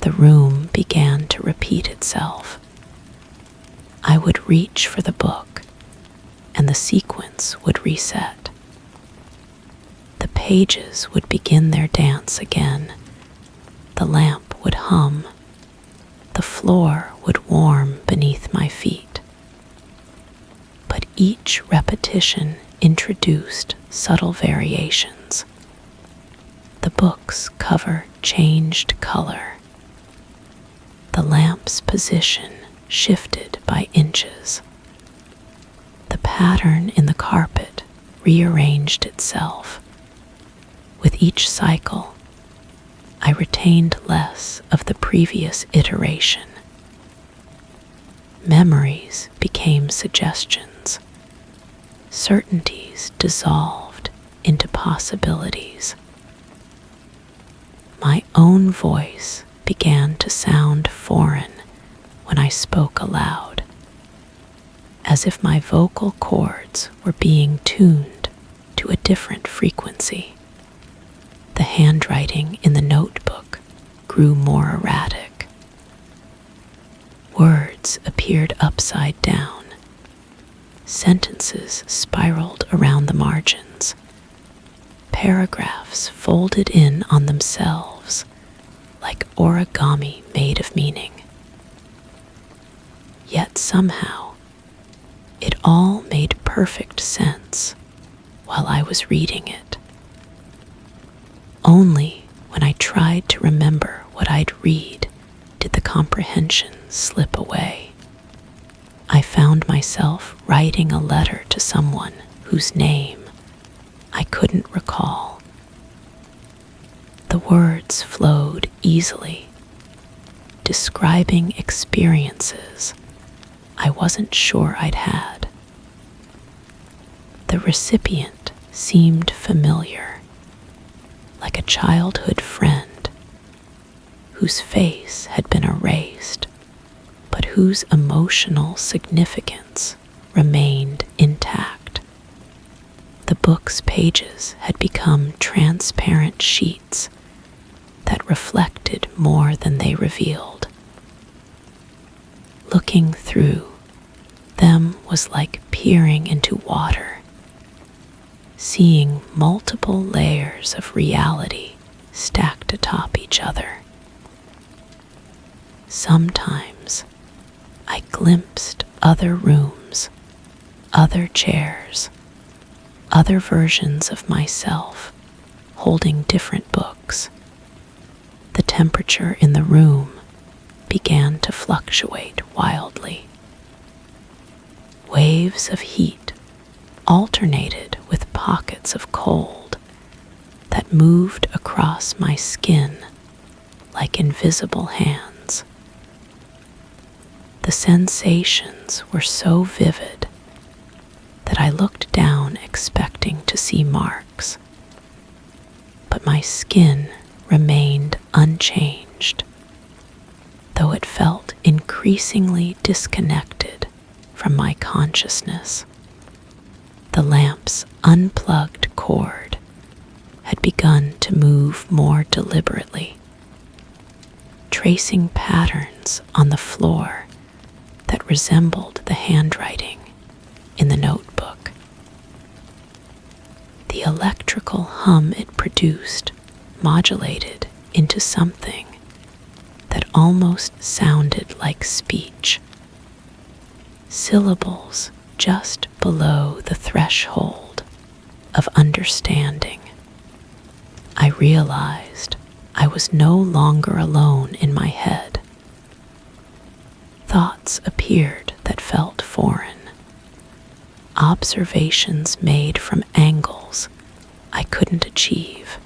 The room began to repeat itself. I would reach for the book, and the sequence would reset. The pages would begin their dance again. The lamp would hum. The floor would warm beneath my feet. But each repetition introduced subtle variations. The book's cover changed color. The lamp's position shifted by inches. The pattern in the carpet rearranged itself. With each cycle, I retained less of the previous iteration. Memories became suggestions. Certainties dissolved into possibilities. My own voice began to sound foreign when I spoke aloud, as if my vocal cords were being tuned to a different frequency. The handwriting in the notebook grew more erratic. Words appeared upside down. Sentences spiraled around the margins. Paragraphs folded in on themselves like origami made of meaning. Yet somehow, it all made perfect sense while I was reading it. Only when I tried to remember what I'd read did the comprehension slip away. I found myself writing a letter to someone whose name I couldn't recall. The words flowed easily, describing experiences I wasn't sure I'd had. The recipient seemed familiar, like a childhood friend whose face had been erased, but whose emotional significance remained intact. The book's pages had become transparent sheets that reflected more than they revealed. Looking through them was like peering into water, seeing multiple layers of reality stacked atop each other. Sometimes I glimpsed other rooms, other chairs, other versions of myself holding different books. The temperature in the room began to fluctuate wildly. Waves of heat alternated with pockets of cold that moved across my skin like invisible hands. The sensations were so vivid that I looked down expecting to see marks, but my skin remained unchanged, though it felt increasingly disconnected from my consciousness. The lamp's unplugged cord had begun to move more deliberately, tracing patterns on the floor that resembled the handwriting in the notebook. The electrical hum it produced modulated into something that almost sounded like speech, syllables just below the threshold of understanding. I realized I was no longer alone in my head. Thoughts appeared that felt foreign, observations made from angles I couldn't achieve.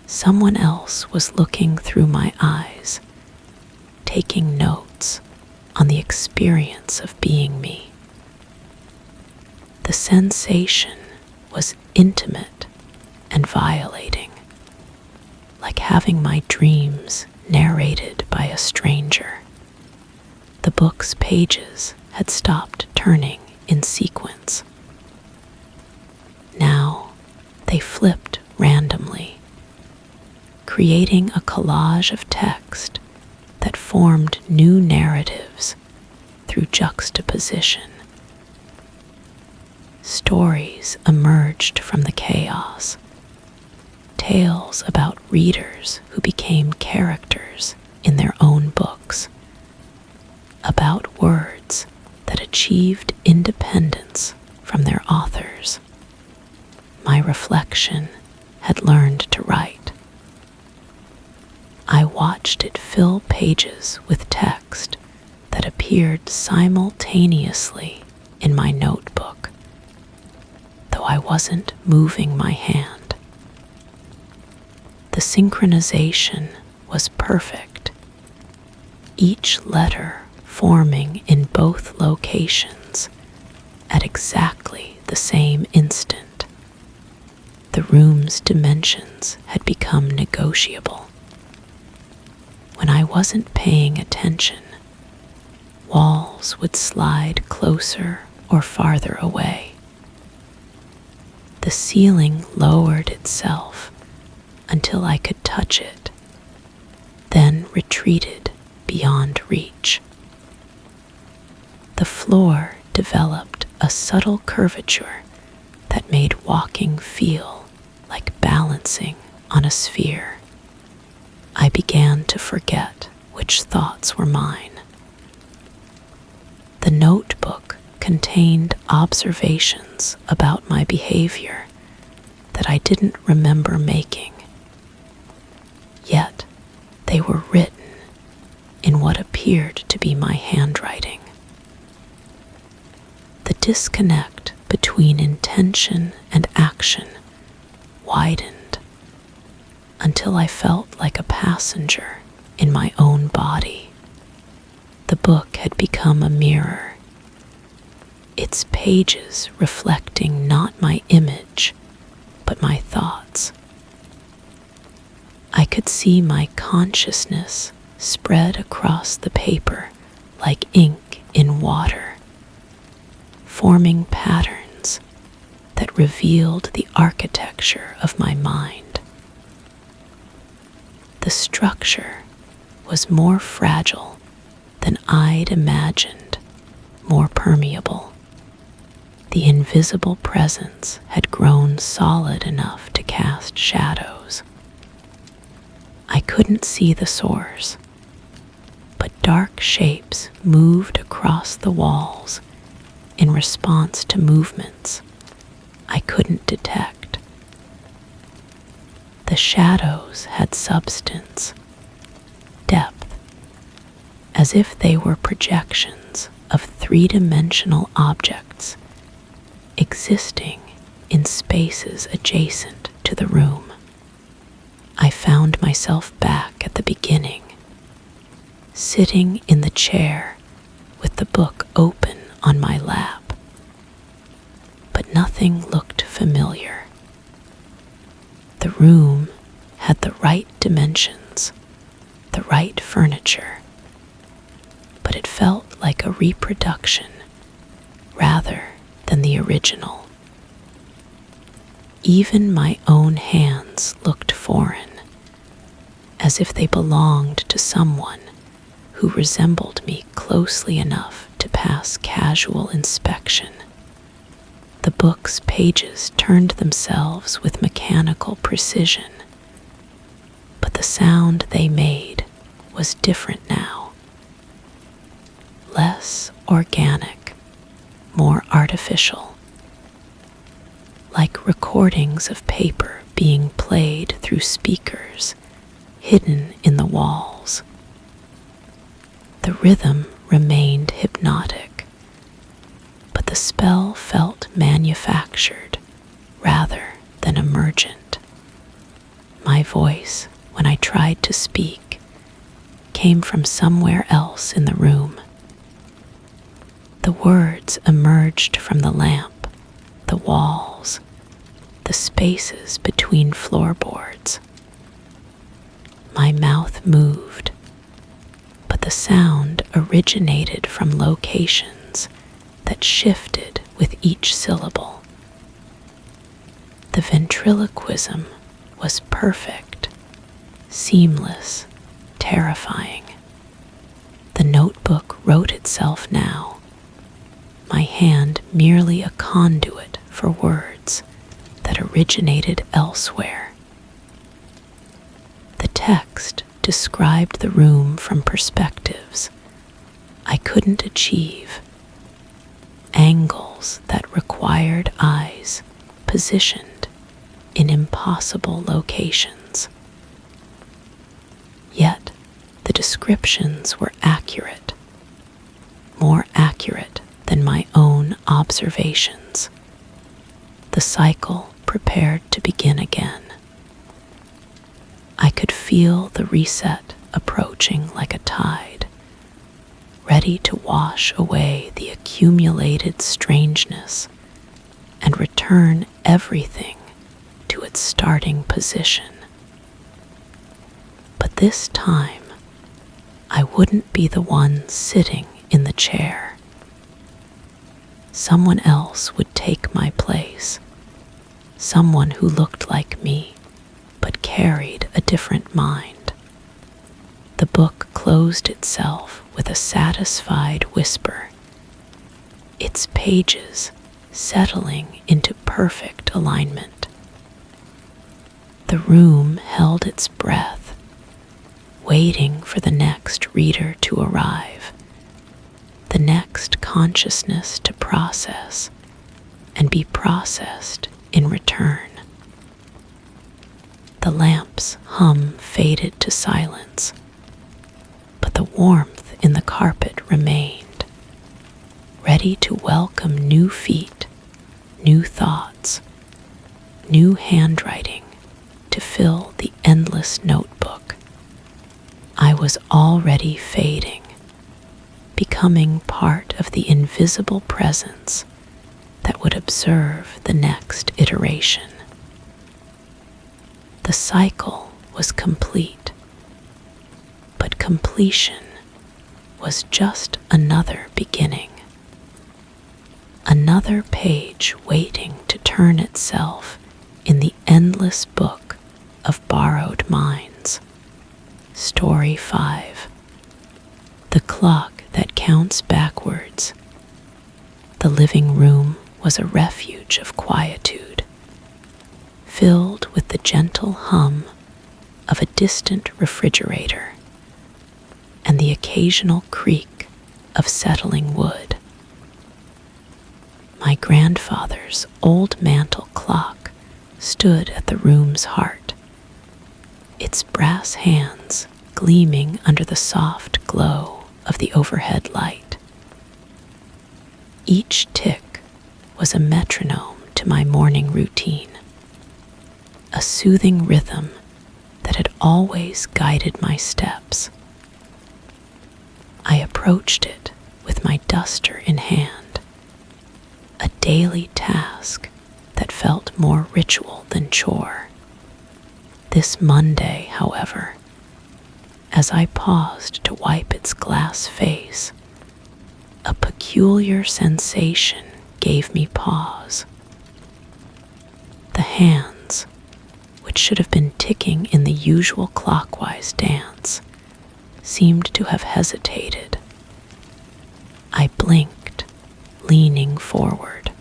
Someone else was looking through my eyes, taking notes on the experience of being me. The sensation was intimate and violating, like having my dreams narrated by a stranger. The book's pages had stopped turning in sequence. Now they flipped randomly, creating a collage of text that formed new narratives through juxtaposition. Stories emerged from the chaos, tales about readers who became characters in their own books, about words that achieved independence from their authors. My reflection had learned to write. I watched it fill pages with text that appeared simultaneously in my notebook, though I wasn't moving my hand. The synchronization was perfect, each letter forming in both locations at exactly the same instant. The room's dimensions had become negotiable. When I wasn't paying attention, walls would slide closer or farther away. The ceiling lowered itself until I could touch it, then retreated beyond reach. The floor developed a subtle curvature that made walking feel like balancing on a sphere. I began to forget which thoughts were mine. The notebook contained observations about my behavior that I didn't remember making. Yet they were written in what appeared to be my handwriting. The disconnect between intention and action widened until I felt like a passenger in my own body. The book had become a mirror, its pages reflecting not my image, but my thoughts. I could see my consciousness spread across the paper like ink in water, forming patterns that revealed the architecture of my mind. The structure was more fragile than I'd imagined, more permeable. The invisible presence had grown solid enough to cast shadows. I couldn't see the source, but dark shapes moved across the walls in response to movements I couldn't detect. The shadows had substance, depth, as if they were projections of three-dimensional objects existing in spaces adjacent to the room. I found myself back at the beginning, sitting in the chair with the book open on my lap. But nothing looked familiar. The room had the right dimensions, the right furniture, but it felt like a reproduction rather than the original. Even my own hands looked foreign, as if they belonged to someone who resembled me closely enough to pass casual inspection. The book's pages turned themselves with mechanical precision, but the sound they made was different now. Less organic, more artificial, like recordings of paper being played through speakers hidden in the walls. The rhythm remained hypnotic, but the spell felt manufactured rather than emergent. My voice, when I tried to speak, came from somewhere else in the room. The words emerged from the lamp, the walls, the spaces between floorboards. My mouth moved, but the sound originated from locations that shifted with each syllable. The ventriloquism was perfect, seamless, terrifying. The notebook wrote itself now, my hand merely a conduit for words that originated elsewhere. The text described the room from perspectives I couldn't achieve, angles that required eyes positioned in impossible locations. Yet the descriptions were accurate, more accurate than my own observations. The cycle prepared to begin again. I could feel the reset approaching like a tide, ready to wash away the accumulated strangeness and return everything to its starting position. But this time, I wouldn't be the one sitting in the chair. Someone else would take my place, someone who looked like me, but carried a different mind. The book closed itself with a satisfied whisper, its pages settling into perfect alignment. The room held its breath, waiting for the next reader to arrive, the next consciousness to process and be processed in return. The lamp's hum faded to silence, but the warmth in the carpet remained, ready to welcome new feet, new thoughts, new handwriting to fill the endless notebook. I was already fading, becoming part of the invisible presence that would observe the next iteration. The cycle was complete, but completion was just another beginning. Another page waiting to turn itself in the endless book of borrowed minds. Story 5. The clock that counts backwards. The living room was a refuge of quietude, filled with the gentle hum of a distant refrigerator and the occasional creak of settling wood. My grandfather's old mantel clock stood at the room's heart, its brass hands gleaming under the soft glow of the overhead light. Each tick was a metronome to my morning routine, a soothing rhythm that had always guided my steps. I approached it with my duster in hand, a daily task that felt more ritual than chore. This Monday, however, as I paused to wipe its glass face, a peculiar sensation gave me pause. The hands, which should have been ticking in the usual clockwise dance, seemed to have hesitated. I blinked, leaning forward.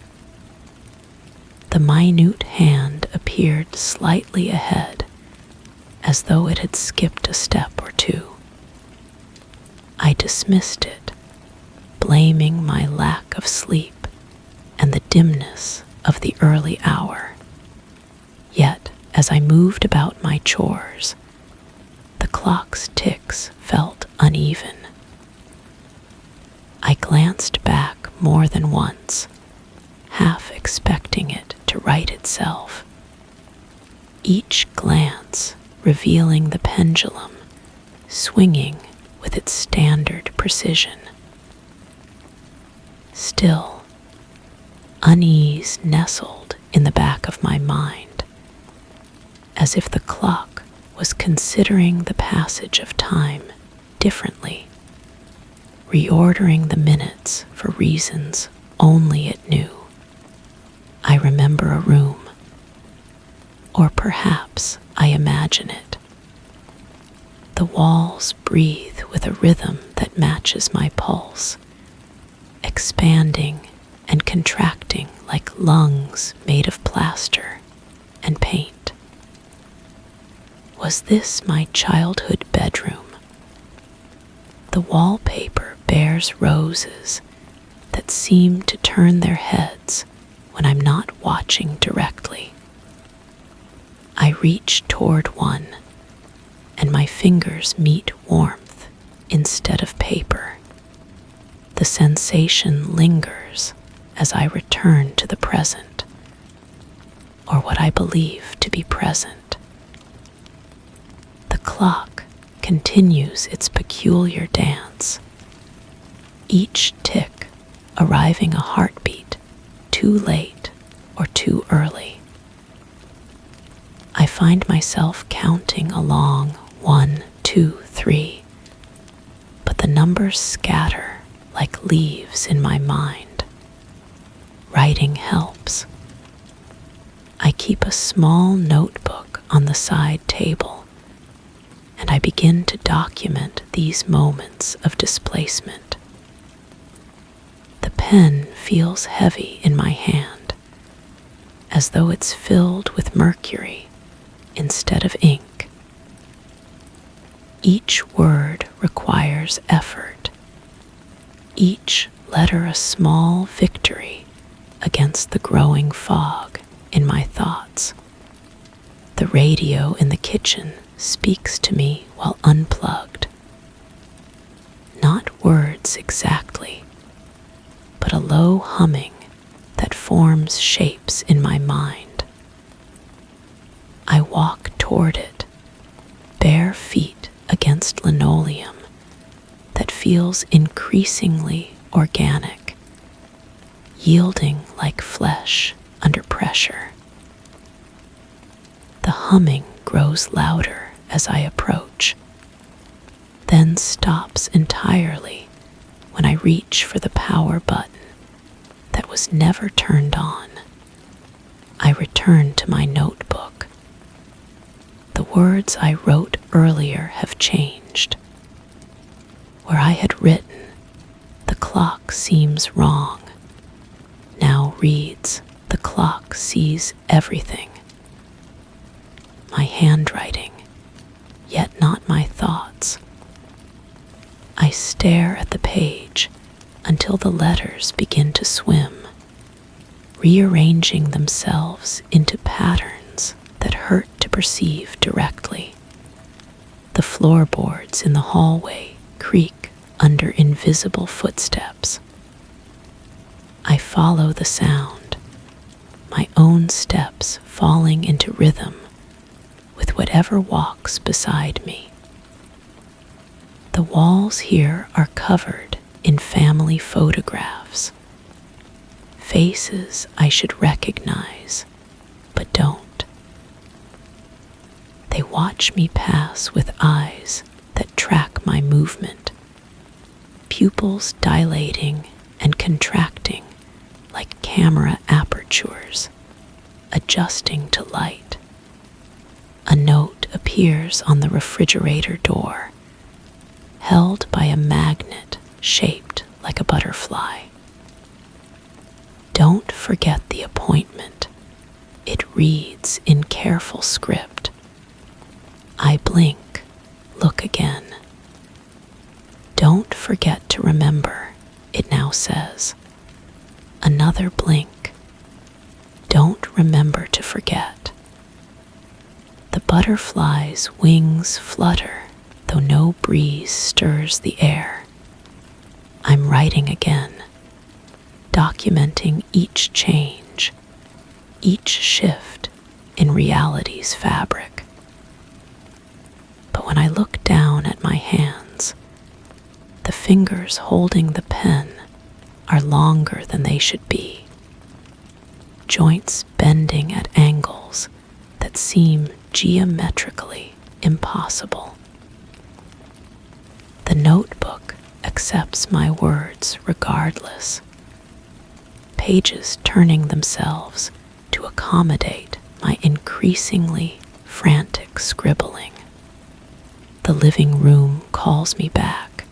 The minute hand appeared slightly ahead, as though it had skipped a step or two. I dismissed it, blaming my lack of sleep and the dimness of the early hour. Yet, as I moved about my chores, the clock's ticks felt uneven. I glanced back more than once, half expecting it to right itself. Each glance revealing the pendulum swinging with its standard precision. Still, unease nestled in the back of my mind, as if the clock was considering the passage of time differently, reordering the minutes for reasons only it knew. I remember a room, or perhaps I imagine it. The walls breathe with a rhythm that matches my pulse, expanding and contracting like lungs made of plaster and paint. Was this my childhood bedroom? The wallpaper bears roses that seem to turn their heads when I'm not watching directly. I reach toward one, and my fingers meet warmth instead of paper. The sensation lingers as I return to the present, or what I believe to be present. The clock continues its peculiar dance, each tick arriving a heartbeat too late or too early. I find myself counting along 1, 2, 3, but the numbers scatter like leaves in my mind. Writing helps. I keep a small notebook on the side table, and I begin to document these moments of displacement. The pen feels heavy in my hand, as though it's filled with mercury instead of ink. Each word requires effort, each letter a small victory against the growing fog in my thoughts. The radio in the kitchen speaks to me while unplugged. Not words exactly, but a low humming that forms shapes in my mind. I walk toward it, bare feet against against linoleum that feels increasingly organic, yielding like flesh under pressure. The humming grows louder as I approach, then stops entirely when I reach for the power button that was never turned on. I return to my notebook. The words I wrote earlier have changed. Where I had written, "The clock seems wrong," now reads, "The clock sees everything." My handwriting, yet not my thoughts. I stare at the page until the letters begin to swim, rearranging themselves into patterns that hurt to perceive directly. The floorboards in the hallway creak under invisible footsteps. I follow the sound, my own steps falling into rhythm with whatever walks beside me. The walls here are covered in family photographs, faces I should recognize, but don't. They watch me pass with eyes that track my movement, pupils dilating and contracting like camera apertures, adjusting to light. A note appears on the refrigerator door, held by a magnet shaped like a butterfly. Don't forget the appointment. It reads in careful script. I blink, look again. Don't forget to remember, it now says. Another blink. Don't remember to forget. The butterfly's wings flutter, though no breeze stirs the air. I'm writing again, documenting each change, each shift in reality's fabric. But when I look down at my hands, the fingers holding the pen are longer than they should be, joints bending at angles that seem geometrically impossible. The notebook accepts my words regardless, pages turning themselves to accommodate my increasingly frantic scribbling. The living room calls me back.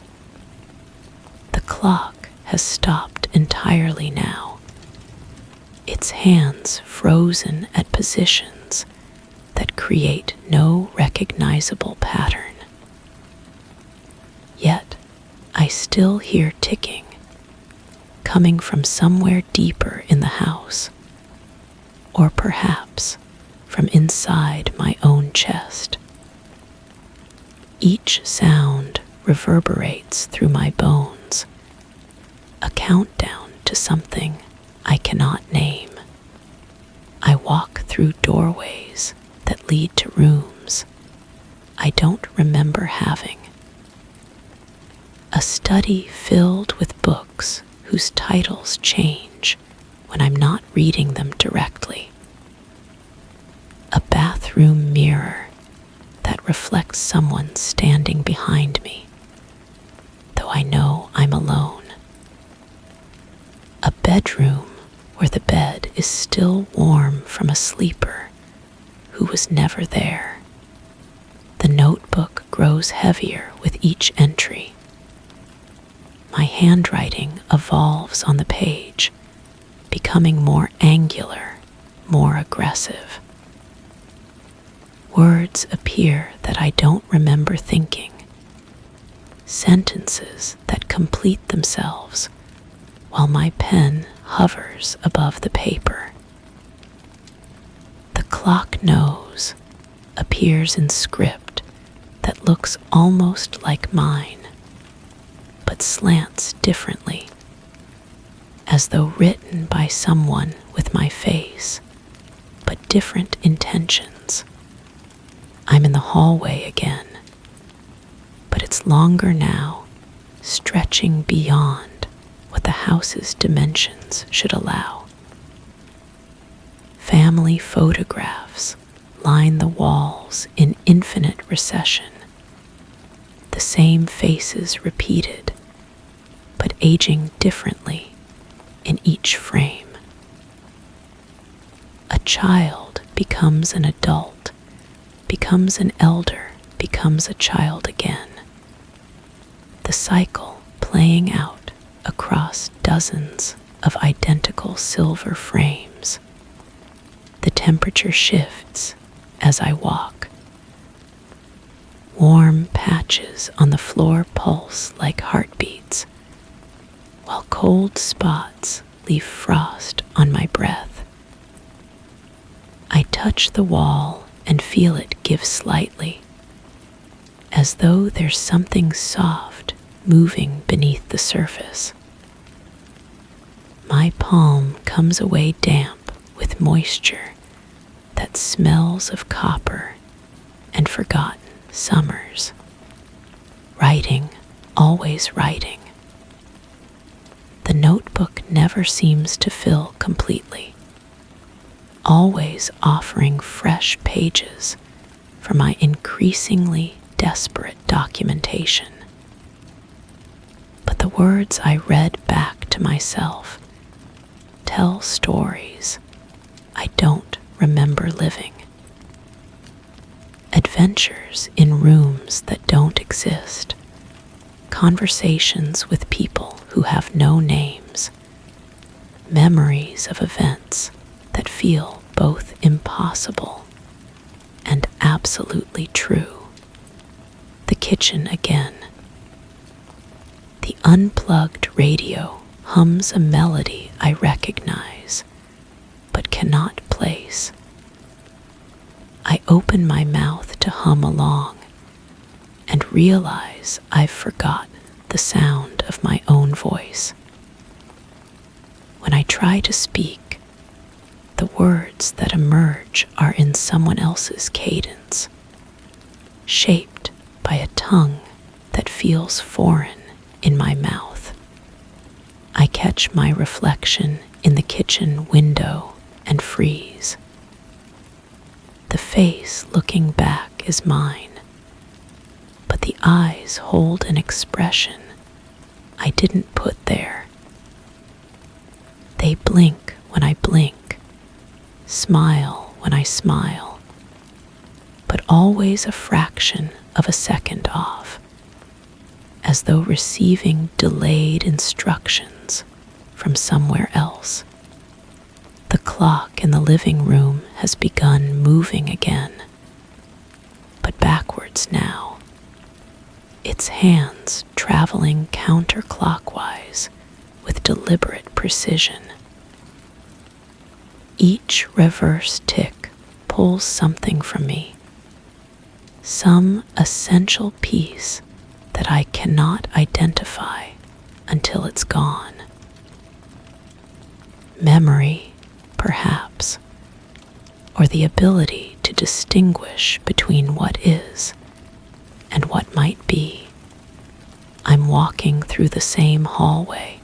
The clock has stopped entirely now, its hands frozen at positions that create no recognizable pattern. Yet, I still hear ticking, coming from somewhere deeper in the house, or perhaps from inside my own chest. Each sound reverberates through my bones, a countdown to something I cannot name. I walk through doorways that lead to rooms I don't remember having. A study filled with books whose titles change when I'm not reading them directly. A bathroom mirror that reflects someone standing behind me, though I know I'm alone. A bedroom where the bed is still warm from a sleeper who was never there. The notebook grows heavier with each entry. My handwriting evolves on the page, becoming more angular, more aggressive. Words appear that I don't remember thinking, sentences that complete themselves while my pen hovers above the paper. The clock knows appears in script that looks almost like mine, but slants differently, as though written by someone with my face, but different intentions. I'm in the hallway again. it's longer now, stretching beyond what the house's dimensions should allow. Family photographs line the walls in infinite recession, the same faces repeated, but aging differently in each frame. A child becomes an adult, becomes an elder, becomes a child again. The cycle playing out across dozens of identical silver frames. The temperature shifts as I walk. Warm patches on the floor pulse like heartbeats, while cold spots leave frost on my breath. I touch the wall and feel it give slightly, as though there's something soft moving beneath the surface. My palm comes away damp with moisture that smells of copper and forgotten summers. Writing, always writing. The notebook never seems to fill completely, always offering fresh pages for my increasingly desperate documentation. But the words I read back to myself tell stories I don't remember living. Adventures in rooms that don't exist. Conversations with people who have no names. Memories of events that feel both impossible and absolutely true. The kitchen again. The unplugged radio hums a melody I recognize, but cannot place. I open my mouth to hum along and realize I've forgotten the sound of my own voice. When I try to speak, the words that emerge are in someone else's cadence, shaped by a tongue that feels foreign in my mouth. I catch my reflection in the kitchen window and freeze. The face looking back is mine, but the eyes hold an expression I didn't put there. They blink when I blink, smile when I smile, but always a fraction of a second off, as though receiving delayed instructions from somewhere else. The clock in the living room has begun moving again, but backwards now, its hands traveling counterclockwise with deliberate precision. Each reverse tick pulls something from me, some essential piece that I cannot identify until it's gone. Memory, perhaps, or the ability to distinguish between what is and what might be. I'm walking through the same hallway,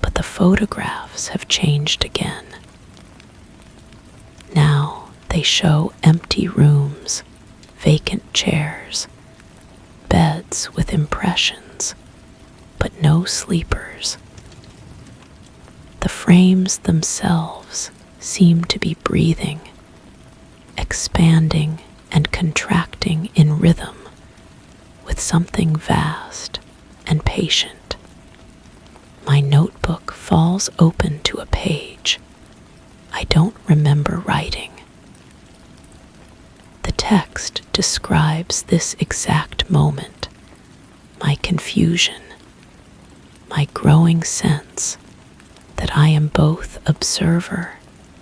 but the photographs have changed again. Now they show empty rooms, vacant chairs, beds with impressions, but no sleepers. The frames themselves seem to be breathing, expanding and contracting in rhythm with something vast and patient. My notebook falls open to a page I don't remember writing. The text describes this exact moment, my confusion, my growing sense that I am both observer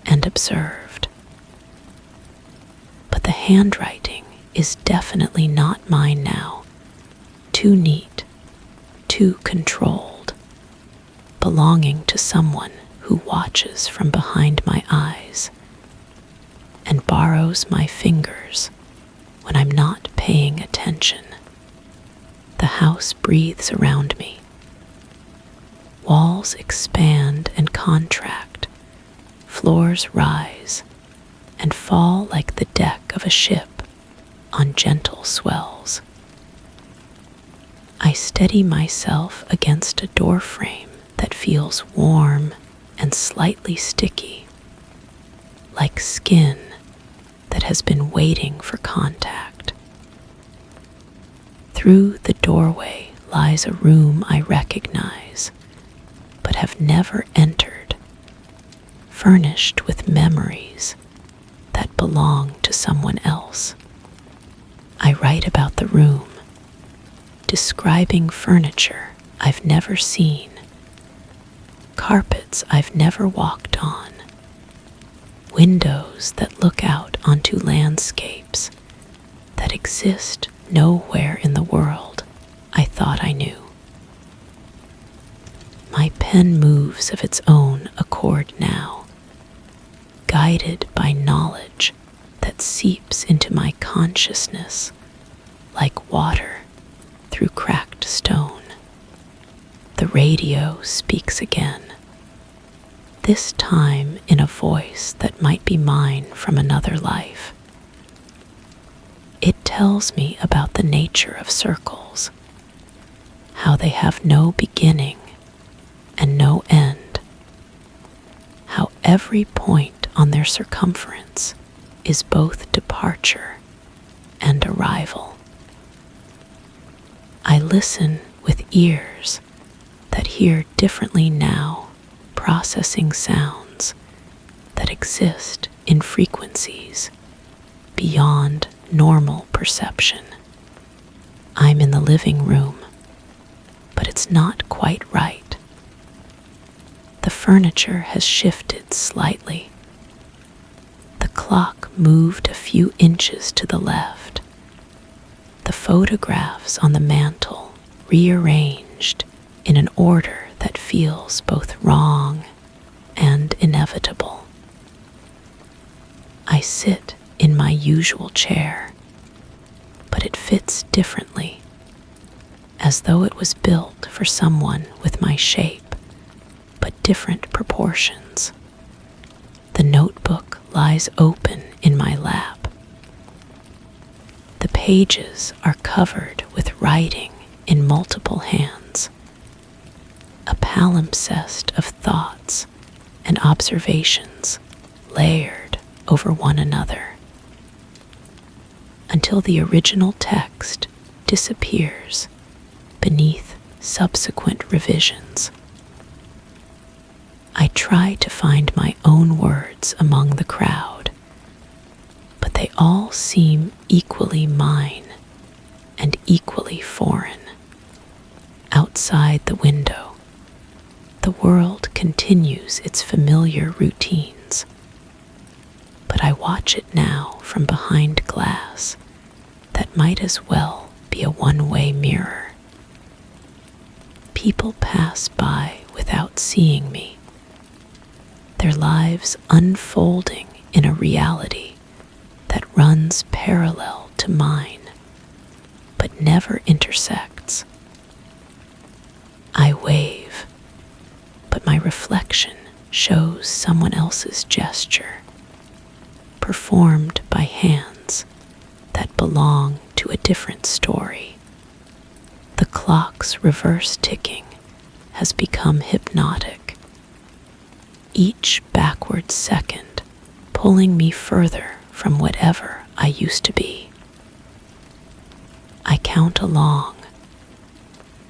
and observed. But the handwriting is definitely not mine now, too neat, too controlled, belonging to someone who watches from behind my eyes and borrows my fingers when I'm not paying attention. The house breathes around me. Walls expand and contract, floors rise and fall like the deck of a ship on gentle swells. I steady myself against a door frame that feels warm and slightly sticky, like skin that has been waiting for contact. Through the doorway lies a room I recognize, but have never entered, furnished with memories that belong to someone else. I write about the room, describing furniture I've never seen, carpets I've never walked on, windows that look out onto landscapes that exist nowhere in the world I thought I knew. My pen moves of its own accord now, guided by knowledge that seeps into my consciousness like water through cracked stone. The radio speaks again, this time in a voice that might be mine from another life. It tells me about the nature of circles, how they have no beginning and no end, how every point on their circumference is both departure and arrival. I listen with ears that hear differently now, processing sounds that exist in frequencies beyond normal perception. I'm in the living room, but it's not quite right. The furniture has shifted slightly. The clock moved a few inches to the left. The photographs on the mantel rearranged in an order that feels both wrong and inevitable. I sit in my usual chair, but it fits differently, as though it was built for someone with my shape, but different proportions. The notebook lies open in my lap. The pages are covered with writing in multiple hands, a palimpsest of thoughts and observations layered over one another, until the original text disappears beneath subsequent revisions. I try to find my own words among the crowd, but they all seem equally mine and equally foreign. Outside the window, the world continues its familiar routines, but I watch it now from behind glass that might as well be a one-way mirror. People pass by without seeing me, their lives unfolding in a reality that runs parallel to mine, but never intersects. I wave, but my reflection shows someone else's gesture, performed by hands that belong to a different story. The clock's reverse ticking has become hypnotic, each backward second pulling me further from whatever I used to be. I count along,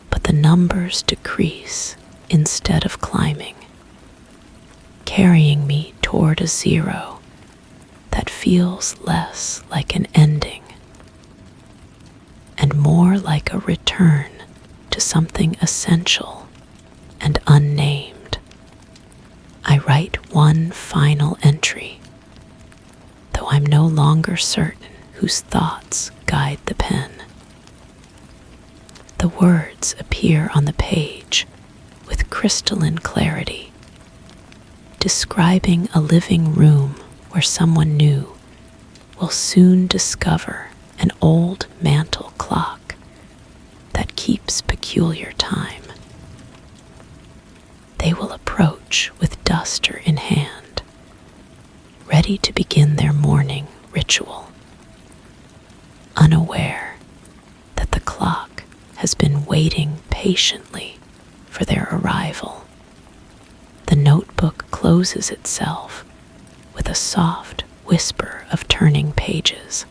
but the numbers decrease instead of climbing, carrying me toward a zero that feels less like an ending and more like a return to something essential and unnamed. I write one final entry, though I'm no longer certain whose thoughts guide the pen. The words appear on the page with crystalline clarity, describing a living room where someone new will soon discover an old mantel clock that keeps peculiar time. They will approach with duster in hand, ready to begin their morning ritual, unaware that the clock has been waiting patiently for their arrival. The notebook closes itself with a soft whisper of turning pages.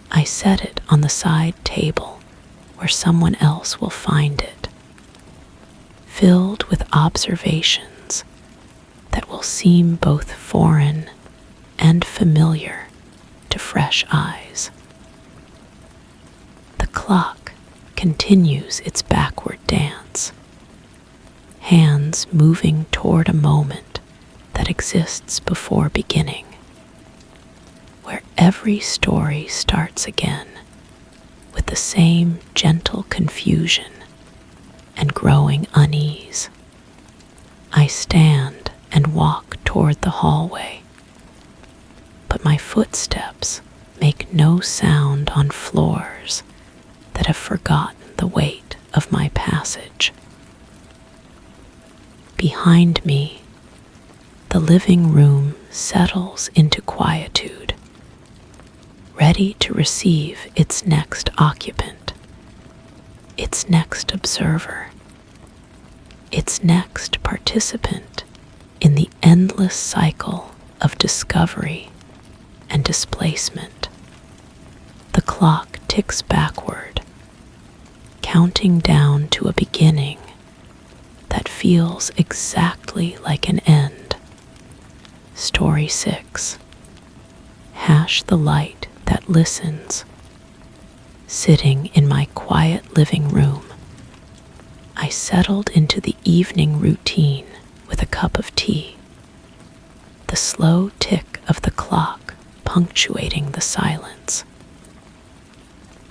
I set it on the side table where someone else will find it, filled with observations that will seem both foreign and familiar to fresh eyes. The clock continues its backward dance, hands moving toward a moment that exists before beginning, where every story starts again with the same gentle confusion and growing unease. I stand and walk toward the hallway, but my footsteps make no sound on floors that have forgotten the weight of my passage. Behind me, the living room settles into quietude, ready to receive its next occupant, its next observer, its next participant in the endless cycle of discovery and displacement. The clock ticks backward, counting down to a beginning that feels exactly like an end. Story 6. Hash the light that listens. Sitting in my quiet living room, I settled into the evening routine with a cup of tea, the slow tick of the clock punctuating the silence.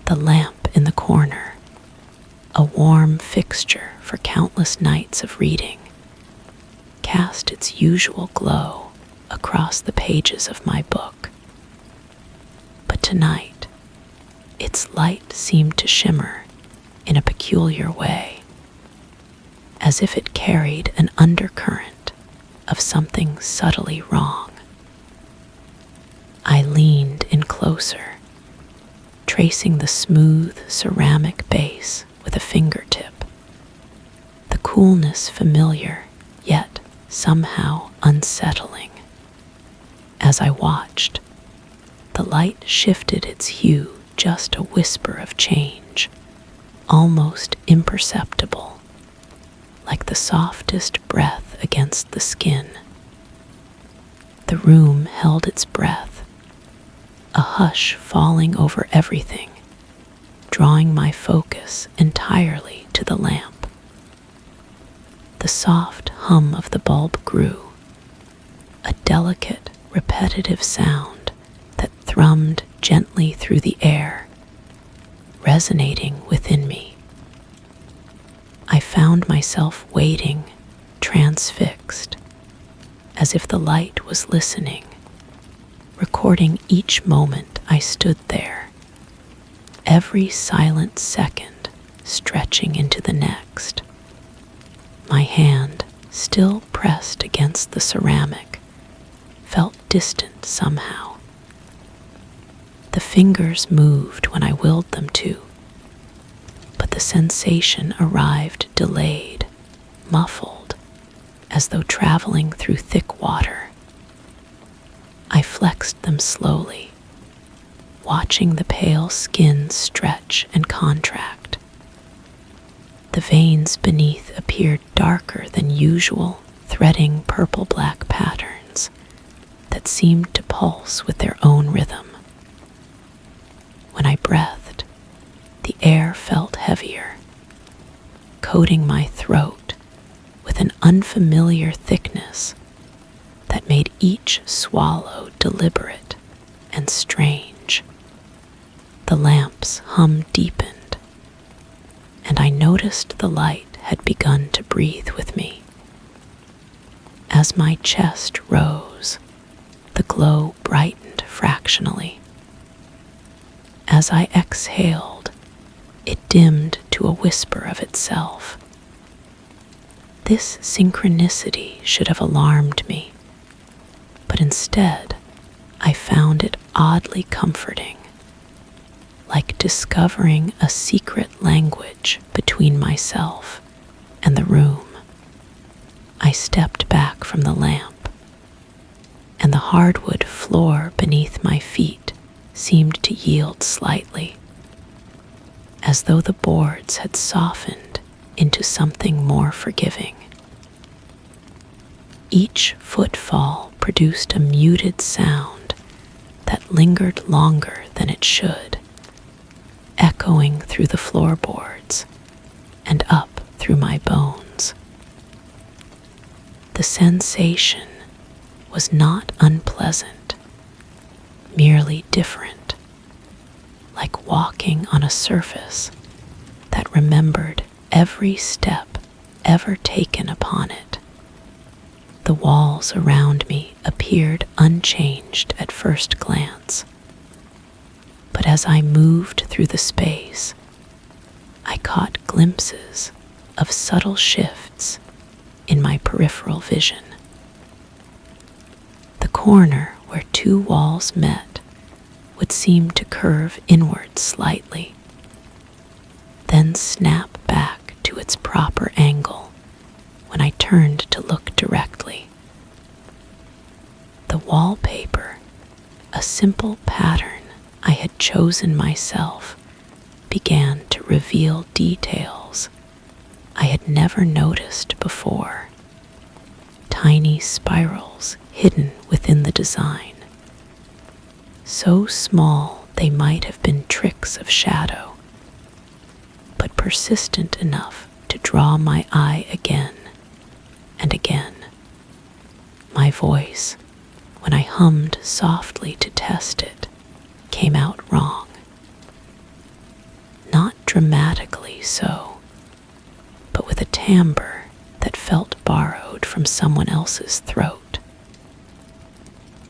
The lamp in the corner, a warm fixture for countless nights of reading, cast its usual glow across the pages of my book. But tonight, its light seemed to shimmer in a peculiar way, as if it carried an undercurrent of something subtly wrong. I leaned in closer, tracing the smooth ceramic base with a fingertip, the coolness familiar yet somehow unsettling. As I watched, the light shifted its hue just a whisper of change, almost imperceptible, like the softest breath against the skin. The room held its breath, a hush falling over everything, drawing my focus entirely to the lamp. The soft hum of the bulb grew, a delicate, repetitive sound that thrummed gently through the air, resonating within me. I found myself waiting, transfixed, as if the light was listening, recording each moment I stood there, every silent second stretching into the next. My hand, still pressed against the ceramic, felt distant somehow. The fingers moved when I willed them to, but the sensation arrived delayed, muffled, as though traveling through thick water. I flexed them slowly, watching the pale skin stretch and contract. The veins beneath appeared darker than usual, threading purple-black patterns that seemed to pulse with their own rhythm. When I breathed, the air felt heavier, coating my throat with an unfamiliar thickness that made each swallow deliberate and strange. The lamp's hum deepened, and I noticed the light had begun to breathe with me. As my chest rose, the glow brightened fractionally. As I exhaled, it dimmed to a whisper of itself. This synchronicity should have alarmed me, but instead I found it oddly comforting, like discovering a secret language between myself and the room. I stepped back from the lamp, and the hardwood floor beneath my feet seemed to yield slightly, as though the boards had softened into something more forgiving. Each footfall produced a muted sound that lingered longer than it should, echoing through the floorboards and up through my bones. The sensation was not unpleasant, merely different, like walking on a surface that remembered every step ever taken upon it. The walls around me appeared unchanged at first glance, but as I moved through the space, I caught glimpses of subtle shifts in my peripheral vision. The corner where two walls met would seem to curve inward slightly, then snap back to its proper angle when I turned to look directly. The wallpaper, a simple pattern I had chosen myself, began to reveal details I had never noticed before. Tiny spirals hidden within the design, so small they might have been tricks of shadow, but persistent enough to draw my eye again and again. My voice, when I hummed softly to test it, came out wrong. Not dramatically so, but with a timbre that felt borrowed from someone else's throat.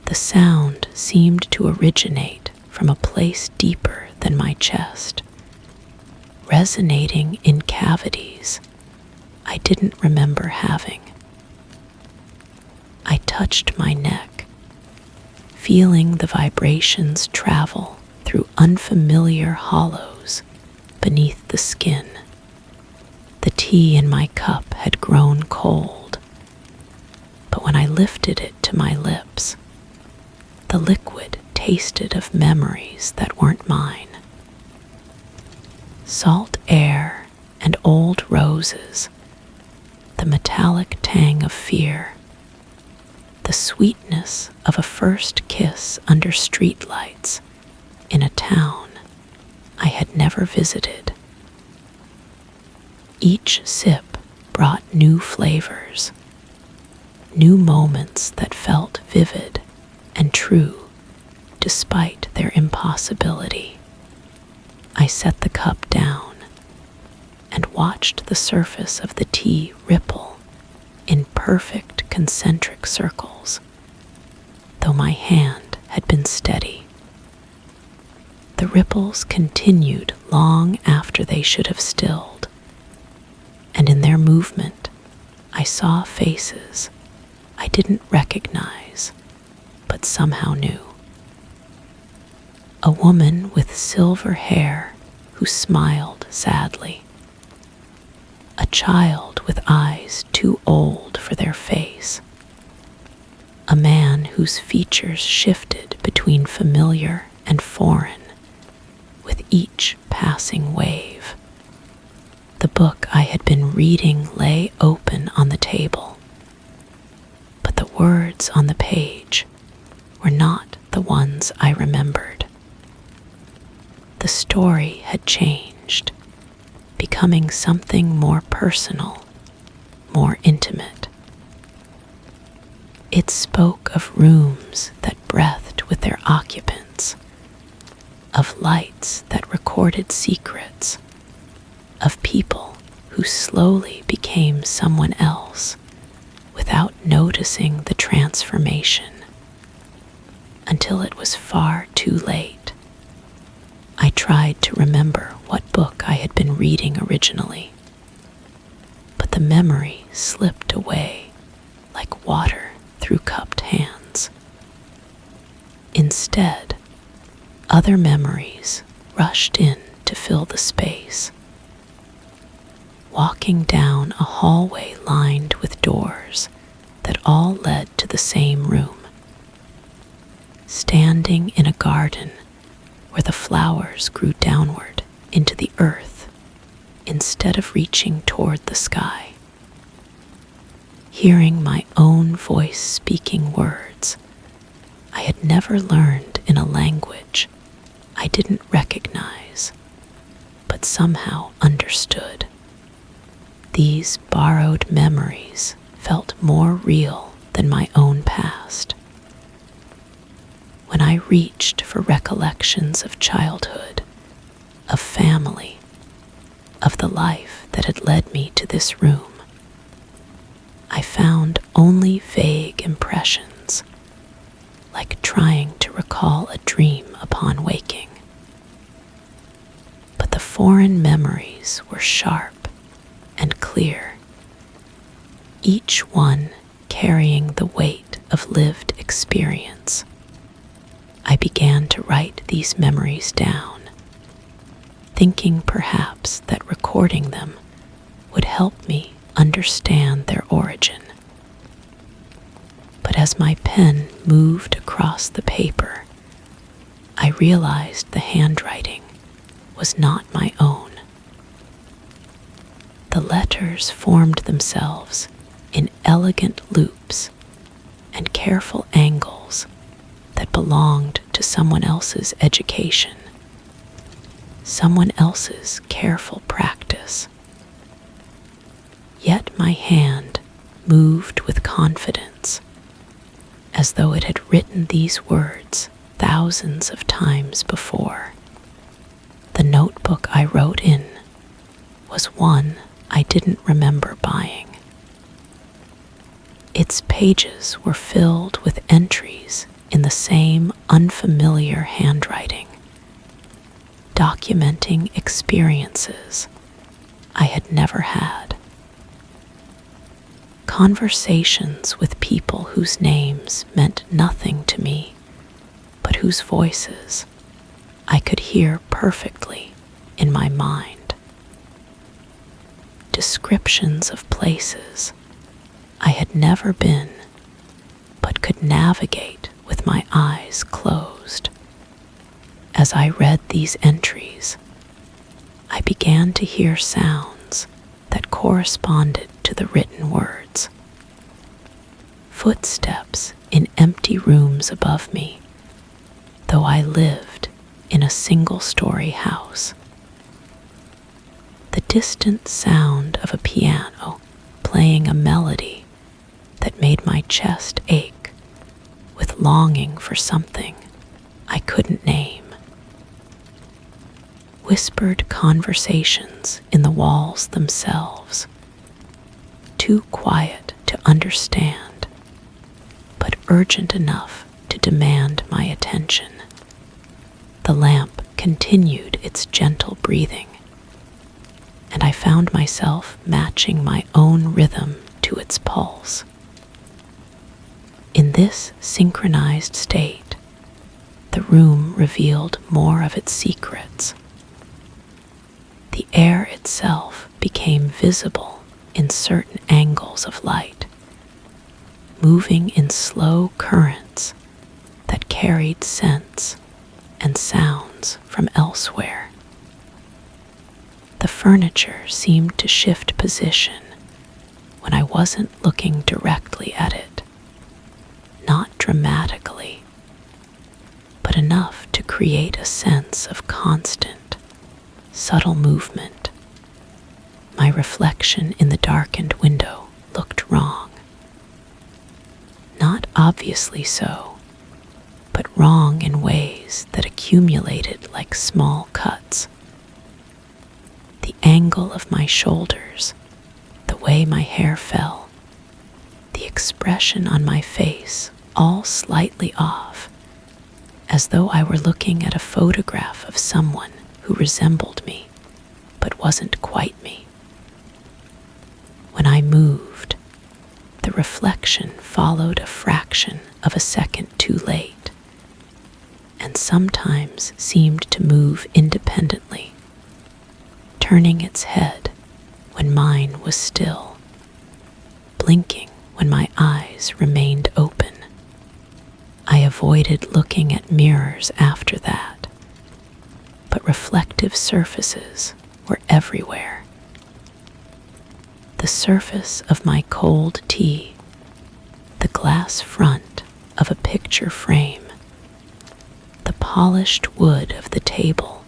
The sound seemed to originate from a place deeper than my chest, resonating in cavities I didn't remember having. I touched my neck, feeling the vibrations travel through unfamiliar hollows beneath the skin. The tea in my cup had grown cold, but when I lifted it to my lips, the liquid tasted of memories that weren't mine. Salt air and old roses, the metallic tang of fear, the sweetness of a first kiss under streetlights in a town I had never visited. Each sip brought new flavors, new moments that felt vivid and true despite their impossibility. I set the cup down and watched the surface of the tea ripple in perfect concentric circles, though my hand had been steady. The ripples continued long after they should have stilled, and in their movement I saw faces I didn't recognize, but somehow knew. A woman with silver hair who smiled sadly. A child with eyes too old for their face. A man whose features shifted between familiar and foreign with each passing wave. The book I had been reading lay open on the table, but the words on the page were not the ones I remembered. The story had changed, becoming something more personal, more intimate. It spoke of rooms that breathed with their occupants, of lights that recorded secrets, of people who slowly became someone else without noticing the transformation, until it was far too late. I tried to remember what book I had been reading originally, but the memory slipped away like water through cupped hands. Instead, other memories rushed in to fill the space. Walking down a hallway lined with doors that all led to the same room. Standing in a garden where the flowers grew downward into the earth instead of reaching toward the sky. Hearing my own voice speaking words I had never learned in a language I didn't recognize, but somehow understood. These borrowed memories felt more real than my own past. When I reached for recollections of childhood, of family, of the life that had led me to this room, I found only vague impressions, like trying to recall a dream upon waking. But the foreign memories were sharp and clear, each one carrying the weight of lived experience. I began to write these memories down, thinking perhaps that recording them would help me understand their origin. But as my pen moved across the paper, I realized the handwriting was not my own. The letters formed themselves in elegant loops and careful angles that belonged to someone else's education, someone else's careful practice. Yet my hand moved with confidence, as though it had written these words thousands of times before. The notebook I wrote in was one I didn't remember buying. Its pages were filled with entries in the same unfamiliar handwriting, documenting experiences I had never had. Conversations with people whose names meant nothing to me, but whose voices I could hear perfectly in my mind. Descriptions of places I had never been, but could navigate with my eyes closed. As I read these entries, I began to hear sounds that corresponded to the written words. Footsteps in empty rooms above me, though I lived in a single-story house. The distant sound of a piano playing a melody that made my chest ache with longing for something I couldn't name. Whispered conversations in the walls themselves, too quiet to understand, but urgent enough to demand my attention. The lamp continued its gentle breathing, and I found myself matching my own rhythm to its pulse. In this synchronized state, the room revealed more of its secrets. The air itself became visible in certain angles of light, moving in slow currents that carried scents and sounds from elsewhere. The furniture seemed to shift position when I wasn't looking directly at it, not dramatically, but enough to create a sense of constant, subtle movement. My reflection in the darkened window looked wrong. Not obviously so, but wrong in ways that accumulated like small cuts. The angle of my shoulders, the way my hair fell, the expression on my face, all slightly off, as though I were looking at a photograph of someone who resembled me, but wasn't quite me. When I moved, the reflection followed a fraction of a second too late, and sometimes seemed to move independently, turning its head when mine was still, blinking when my eyes remained open. I avoided looking at mirrors after that, but reflective surfaces were everywhere. The surface of my cold tea, the glass front of a picture frame, the polished wood of the table,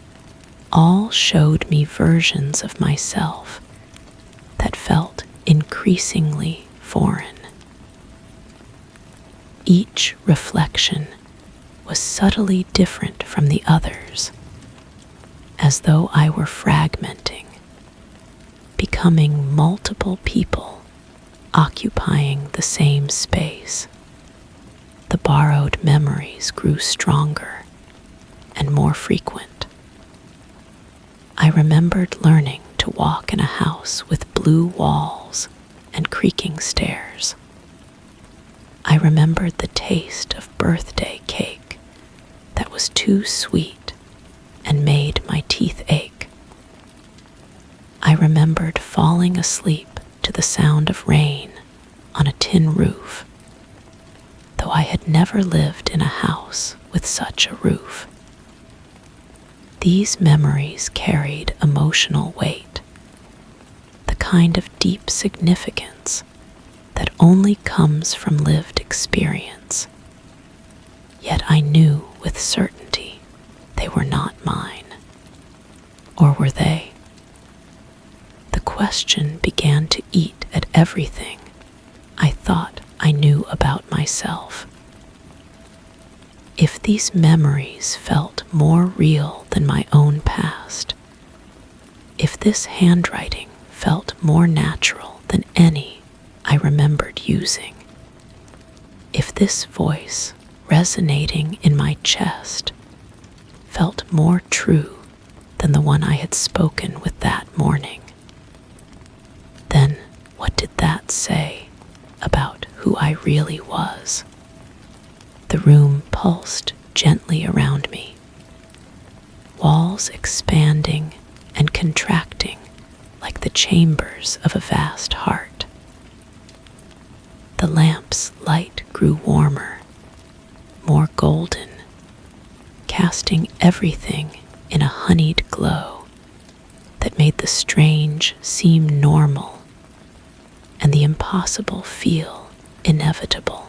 all showed me versions of myself that felt increasingly foreign. Each reflection was subtly different from the others, as though I were fragmenting, becoming multiple people occupying the same space. The borrowed memories grew stronger and more frequent. I remembered learning to walk in a house with blue walls and creaking stairs. I remembered the taste of birthday cake that was too sweet and made my teeth ache. I remembered falling asleep to the sound of rain on a tin roof, though I had never lived in a house with such a roof. These memories carried emotional weight, the kind of deep significance that only comes from lived experience. Yet I knew with certainty they were not mine. Or were they? The question began to eat at everything I thought I knew about myself. If these memories felt more real than my own past, if this handwriting felt more natural than any I remembered using, if this voice resonating in my chest felt more true than the one I had spoken with that morning, then what did that say about who I really was? The room pulsed gently around me, walls expanding and contracting like the chambers of a vast heart. The lamp's light grew warmer, more golden, casting everything in a honeyed glow that made the strange seem normal and the impossible feel inevitable.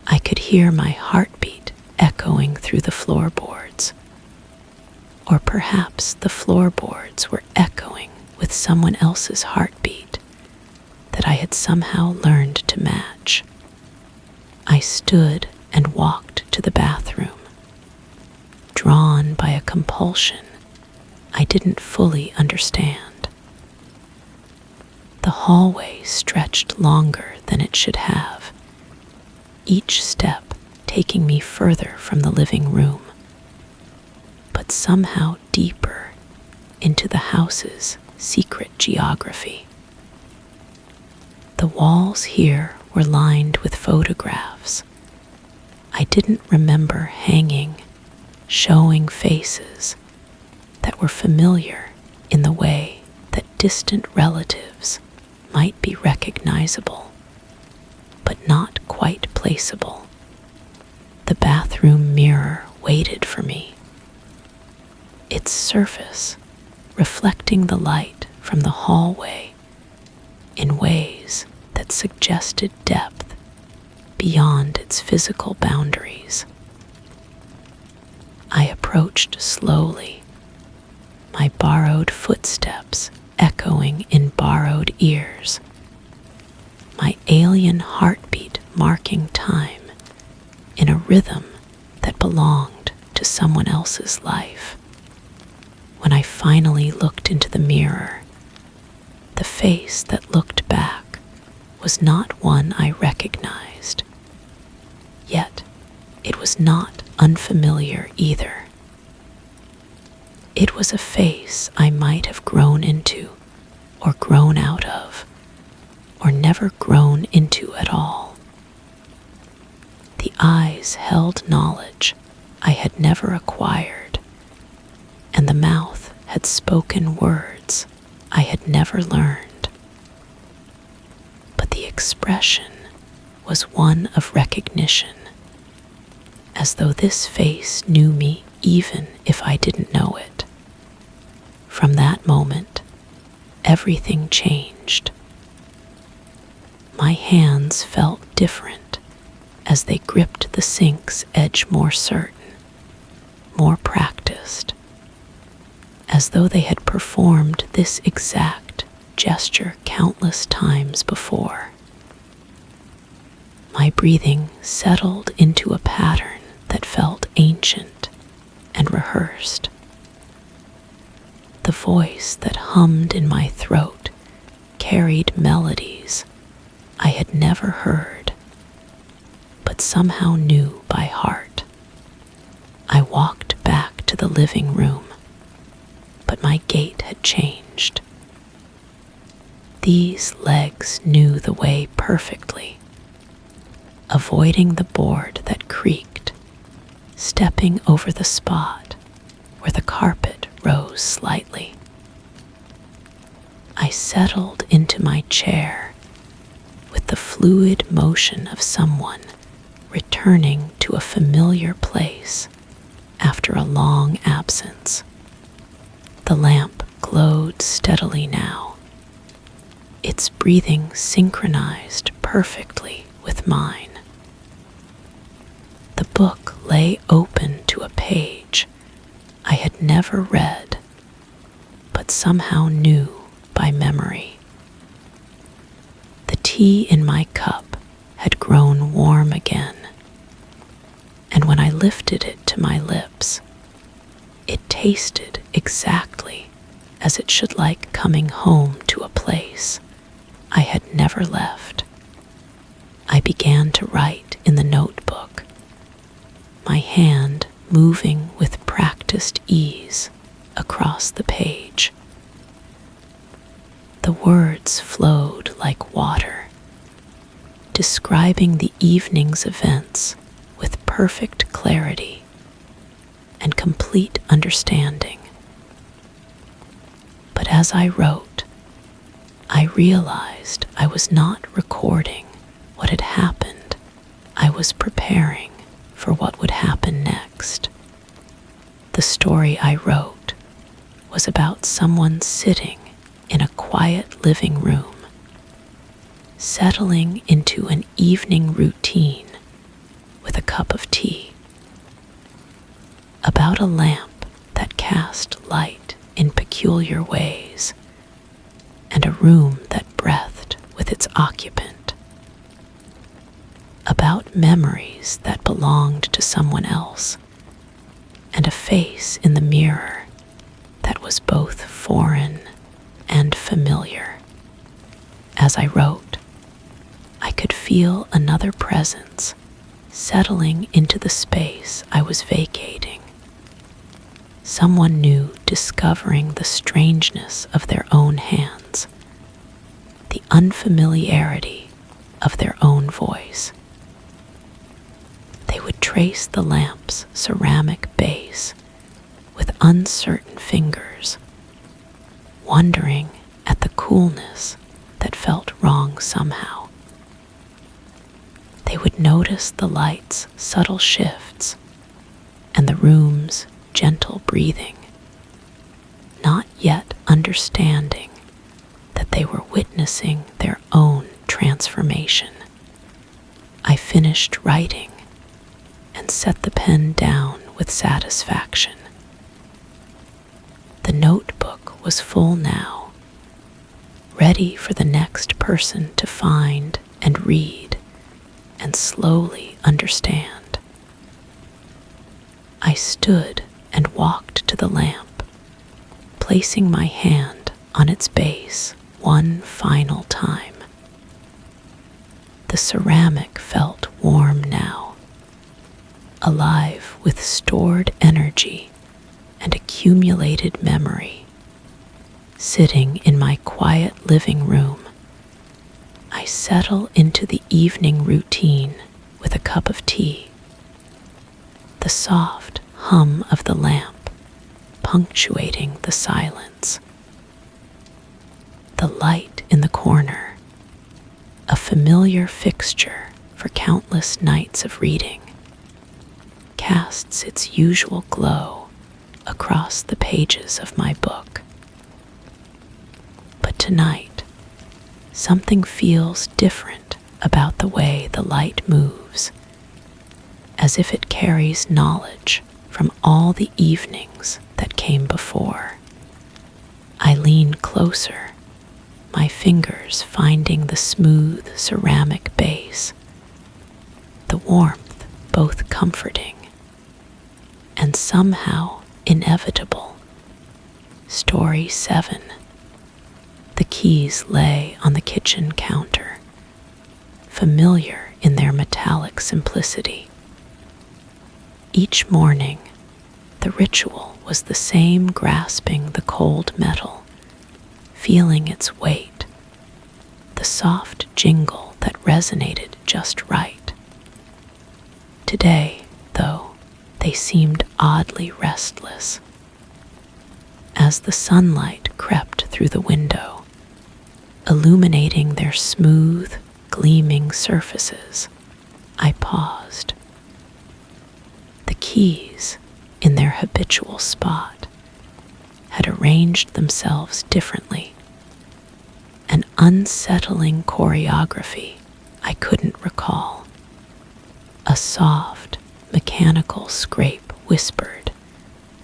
I could hear my heartbeat echoing through the floorboards, or perhaps the floorboards were echoing with someone else's heartbeat that I had somehow learned to match. I stood and walked to the bathroom, drawn by a compulsion I didn't fully understand. The hallway stretched longer than it should have, each step taking me further from the living room, but somehow deeper into the house's secret geography. The walls here were lined with photographs I didn't remember hanging, showing faces that were familiar in the way that distant relatives might be recognizable, but not quite placeable. The bathroom mirror waited for me, its surface reflecting the light from the hallway in ways that suggested depth beyond its physical boundaries. I approached slowly, my borrowed footsteps echoing in borrowed ears, my alien heartbeat marking time in a rhythm that belonged to someone else's life. When I finally looked into the mirror, the face that looked back was not one I recognized, yet it was was not unfamiliar either. It was a face I might have grown into, or grown out of, or never grown into at all. The eyes held knowledge I had never acquired, and the mouth had spoken words I had never learned. But the expression was one of recognition, as though this face knew me even if I didn't know it. From that moment, everything changed. My hands felt different as they gripped the sink's edge, more certain, more practiced, as though they had performed this exact gesture countless times before. My breathing settled into a pattern that felt ancient and rehearsed. The voice that hummed in my throat carried melodies I had never heard, but somehow knew by heart. I walked back to the living room, but my gait had changed. These legs knew the way perfectly, avoiding the board that creaked, stepping over the spot where the carpet rose slightly. I settled into my chair with the fluid motion of someone returning to a familiar place after a long absence. The lamp glowed steadily now, its breathing synchronized perfectly with mine. The book lay open to a page I had never read, but somehow knew by memory. The tea in my cup had grown warm again, and when I lifted it to my lips, it tasted exactly as it should, like coming home to a place I had never left. I began to write in the notebook, my hand moving with practiced ease across the page. The words flowed like water, describing the evening's events with perfect clarity and complete understanding. But as I wrote, I realized I was not recording what had happened. I was preparing for what would happen next. The story I wrote was about someone sitting in a quiet living room, settling into an evening routine with a cup of tea, about a lamp that cast light in peculiar ways, and a room that breathed with its occupant, about memories that belonged to someone else, and a face in the mirror that was both foreign and familiar. As I wrote, I could feel another presence settling into the space I was vacating. Someone new discovering the strangeness of their own hands, the unfamiliarity of their own voice. They would trace the lamp's ceramic base with uncertain fingers, wondering at the coolness that felt wrong somehow. They would notice the light's subtle shifts and the room's gentle breathing, not yet understanding that they were witnessing their own transformation. I finished writing and set the pen down with satisfaction. The notebook was full now, ready for the next person to find and read and slowly understand. I stood and walked to the lamp, placing my hand on its base one final time. The ceramic felt warm now, alive with stored energy and accumulated memory. Sitting in my quiet living room, I settle into the evening routine with a cup of tea. The soft hum of the lamp punctuating the silence. The light in the corner, a familiar fixture for countless nights of reading, casts its usual glow across the pages of my book. But tonight, something feels different about the way the light moves, as if it carries knowledge from all the evenings that came before. I lean closer, my fingers finding the smooth ceramic base, the warmth both comforting and somehow inevitable. Story 7. The keys lay on the kitchen counter, familiar in their metallic simplicity. Each morning, the ritual was the same, grasping the cold metal, feeling its weight, the soft jingle that resonated just right. Today, though, they seemed oddly restless. As the sunlight crept through the window, illuminating their smooth, gleaming surfaces, I paused. The keys, in their habitual spot, had arranged themselves differently, an unsettling choreography I couldn't recall. A soft, mechanical scrape whispered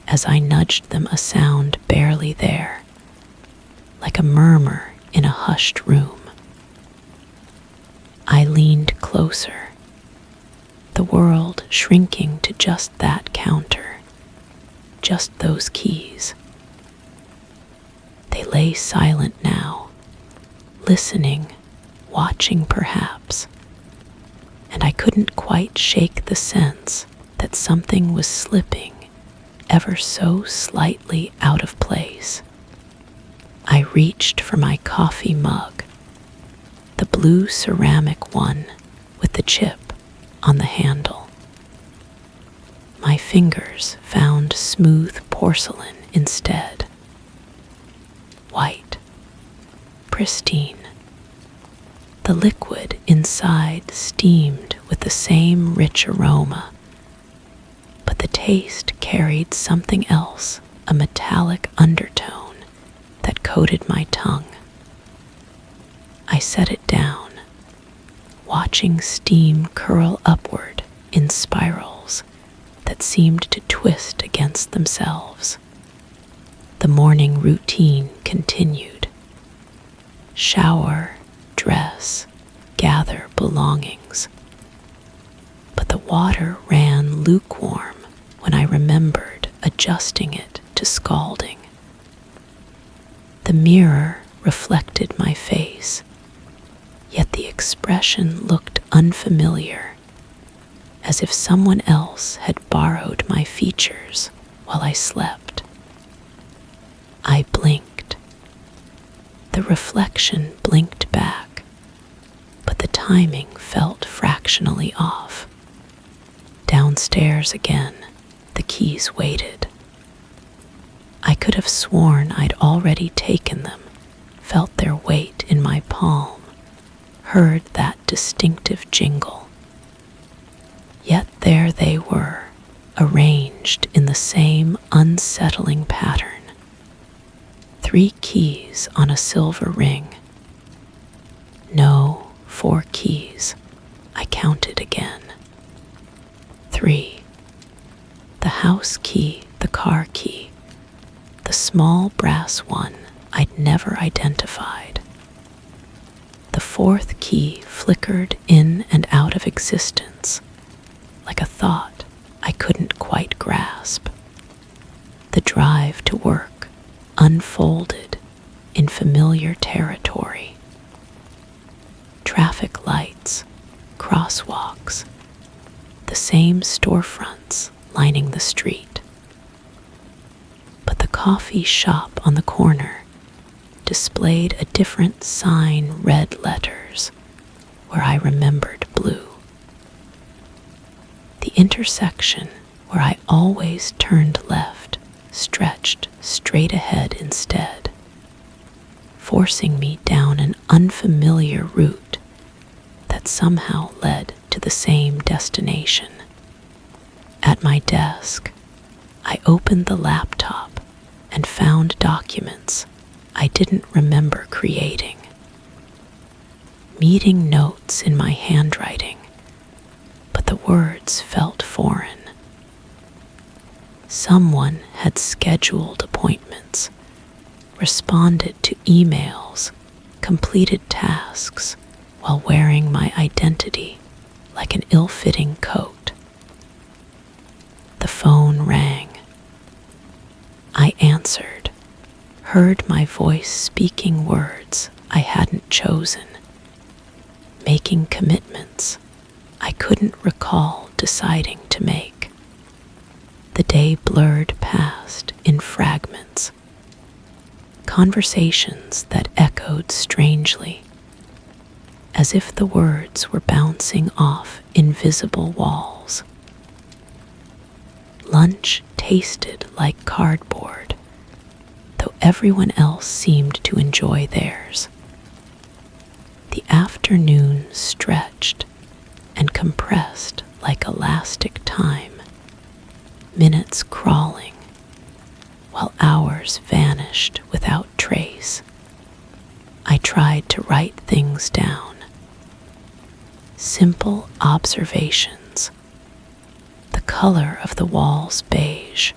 as I nudged them, a sound barely there, like a murmur in a hushed room. I leaned closer, the world shrinking to just that counter, just those keys. They lay silent now, listening, watching perhaps, and I couldn't quite shake the sense that something was slipping ever so slightly out of place. I reached for my coffee mug, the blue ceramic one with the chip on the handle. My fingers found smooth porcelain instead. White, pristine. The liquid inside steamed with the same rich aroma, but the taste carried something else, a metallic undertone that coated my tongue. I set it down, watching steam curl upward in spirals that seemed to twist against themselves. The morning routine continued. Shower, dress, gather belongings. But the water ran lukewarm when I remembered adjusting it to scalding. The mirror reflected my face, yet the expression looked unfamiliar, as if someone else had borrowed my features while I slept. I blinked. The reflection blinked back, but the timing felt fractionally off. Downstairs again, the keys waited. I could have sworn I'd already taken them, felt their weight in my palm, heard that distinctive jingle. Yet there they were, arranged in the same unsettling pattern. 3 keys on a silver ring. No, 4 keys. I counted again. 3. The house key, the car key, the small brass one I'd never identified. The 4th key flickered in and out of existence, like a thought I couldn't quite grasp. The drive to work unfolded in familiar territory. Traffic lights, crosswalks, the the same storefronts lining the street. But the coffee shop on the corner displayed a different sign, red letters, where I remembered blue. The intersection where I always turned left stretched straight ahead instead, forcing me down an unfamiliar route that somehow led to the same destination. At my desk, I opened the laptop and found documents I didn't remember creating. Meeting notes in my handwriting, but the words felt foreign. Someone had scheduled appointments, responded to emails, completed tasks while wearing my identity like an ill-fitting coat. The phone rang. I answered, heard my voice speaking words I hadn't chosen, making commitments I couldn't recall deciding to make. The day blurred past in fragments, conversations that echoed strangely, as if the words were bouncing off invisible walls. Lunch tasted like cardboard, though everyone else seemed to enjoy theirs. The afternoon stretched and compressed like elastic time, minutes crawling, while hours vanished without trace. I tried to write things down. Simple observations. The color of the walls beige,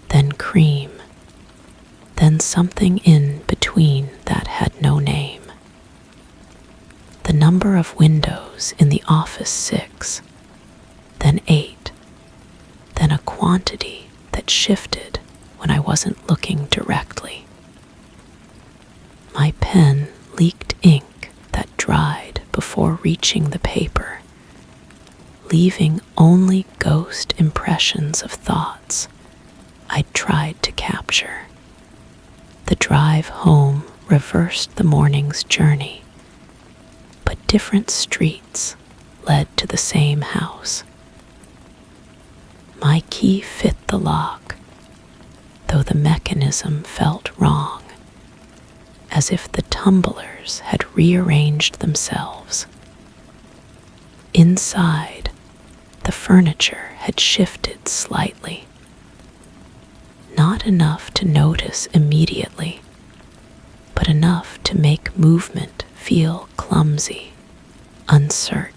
then cream, then something in between that had no name. The number of windows in the office 6, then 8, then a quantity that shifted when I wasn't looking directly. My pen leaked ink that dried before reaching the paper, leaving only ghost impressions of thoughts I'd tried to capture. The drive home reversed the morning's journey, but different streets led to the same house. My key fit the lock, though the mechanism felt wrong, as if the tumblers had rearranged themselves. Inside, the furniture had shifted slightly. Not enough to notice immediately, but enough to make movement feel clumsy, uncertain.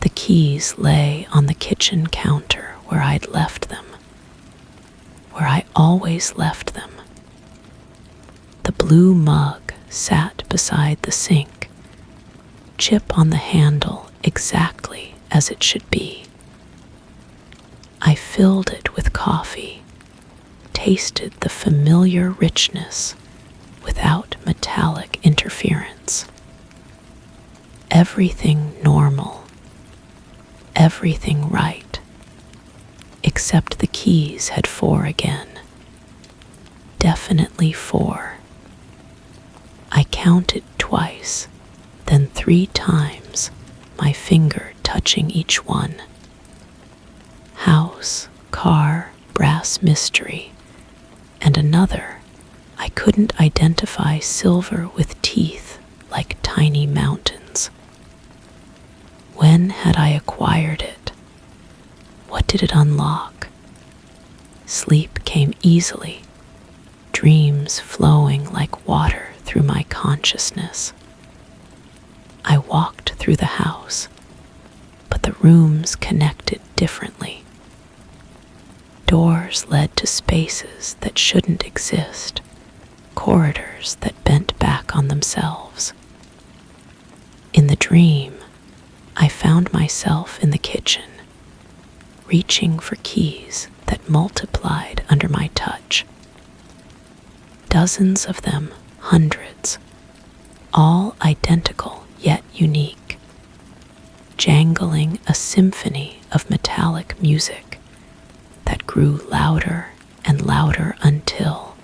The keys lay on the kitchen counter where I'd left them, where I always left them. The blue mug sat beside the sink, chip on the handle exactly as it should be. I filled it with coffee, tasted the familiar richness without metallic interference. Everything normal, everything right, except the keys had 4 again. Definitely 4. I counted twice, then 3 times, my finger touching each one. House, car, brass mystery, and another I couldn't identify, silver with teeth like tiny mountains. When had I acquired it? What did it unlock? Sleep came easily, dreams flowing like water through my consciousness. I walked through the house, but the rooms connected differently. Doors led to spaces that shouldn't exist, corridors that bent back on themselves. In the dream, I found myself in the kitchen, reaching for keys that multiplied under my touch. Dozens of them, hundreds, all identical yet unique. jangling a symphony of metallic music that grew louder and louder until,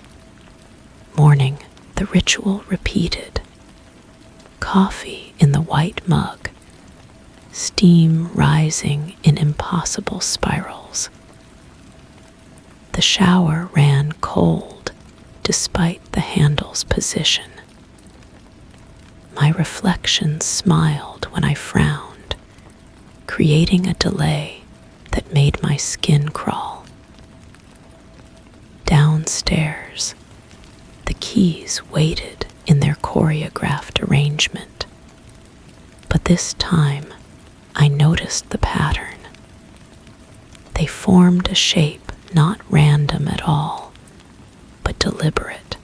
morning, the ritual repeated. Coffee in the white mug, steam rising in impossible spirals. The shower ran cold despite the handle's position. My reflection smiled when I frowned, creating a delay that made my skin crawl. Downstairs, the keys waited in their choreographed arrangement, but this time I noticed the pattern. They formed a shape not random at all, but deliberate,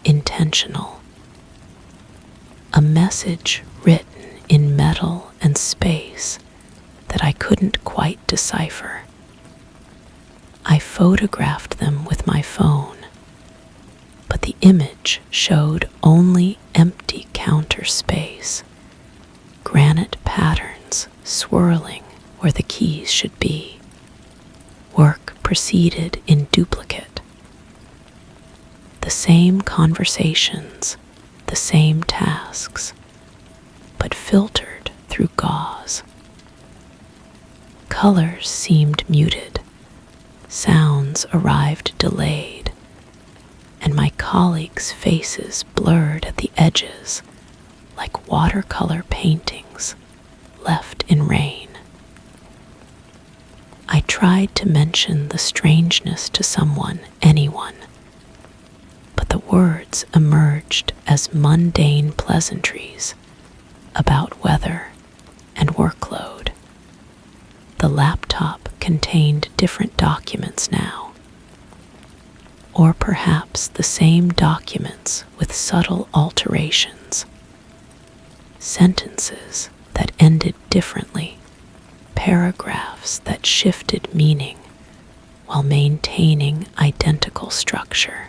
intentional. A message written in metal and space that I couldn't quite decipher. I photographed them with my phone, but the image showed only empty counter space, granite patterns swirling where the keys should be. Work proceeded in duplicate. The same conversations, the same tasks, but filtered through gauze. Colors seemed muted, sounds arrived delayed, and my colleagues' faces blurred at the edges like watercolor paintings left in rain. I tried to mention the strangeness to someone, anyone, but the words emerged as mundane pleasantries about weather and workload. The laptop contained different documents now, or perhaps the same documents with subtle alterations. Sentences that ended differently, paragraphs that shifted meaning while maintaining identical structure.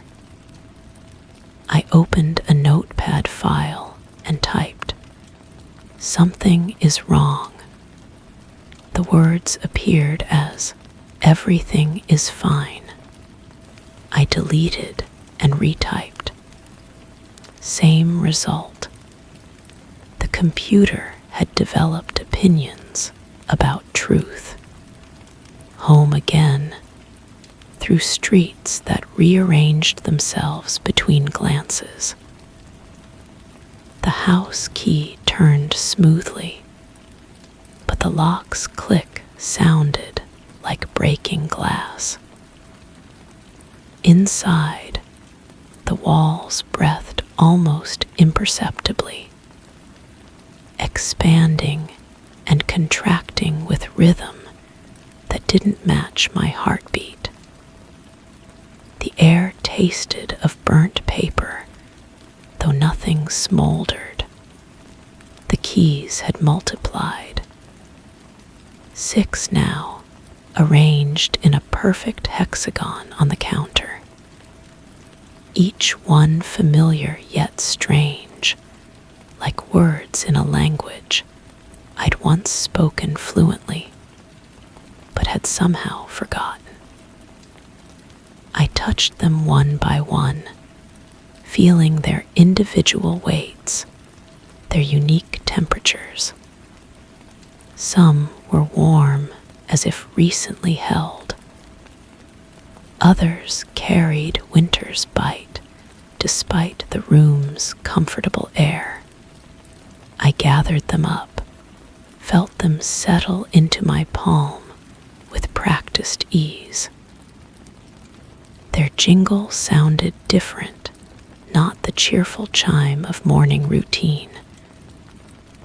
I opened a notepad file and typed, "Something is wrong." The words appeared as, "Everything is fine." I deleted and retyped. Same result. The computer had developed opinions about truth. Home again, through streets that rearranged themselves between glances. The house key turned smoothly, but the lock's click sounded like breaking glass. Inside, the walls breathed almost imperceptibly, expanding and contracting with rhythm that didn't match my heartbeat. The air tasted of burnt paper, though nothing smoldered. The keys had multiplied. 6 now, arranged in a perfect hexagon on the counter. Each one familiar yet strange, like words in a language I'd once spoken fluently, but had somehow forgotten. I touched them one by one, feeling their individual weights, their unique temperatures. Some were warm as if recently held. Others carried winter's bite despite the room's comfortable air. I gathered them up, felt them settle into my palm with practiced ease. Their jingle sounded different, not the cheerful chime of morning routine,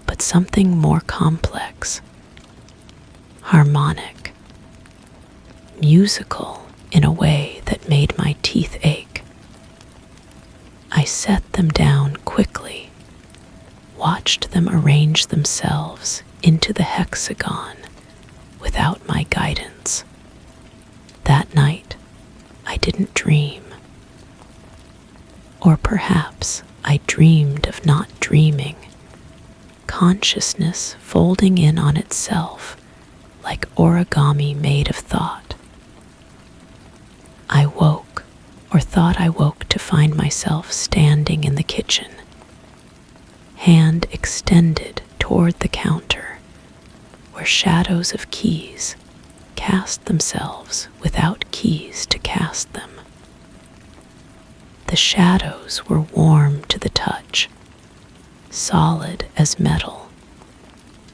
but something more complex, harmonic, musical in a way that made my teeth ache. I set them down quickly, watched them arrange themselves into the hexagon without my guidance. That night, I didn't dream. Or perhaps I dreamed of not dreaming, consciousness folding in on itself like origami made of thought. I woke, or thought I woke, to find myself standing in the kitchen, hand extended toward the counter, where shadows of keys cast themselves without keys to cast them. The shadows were warm to the touch, solid as metal,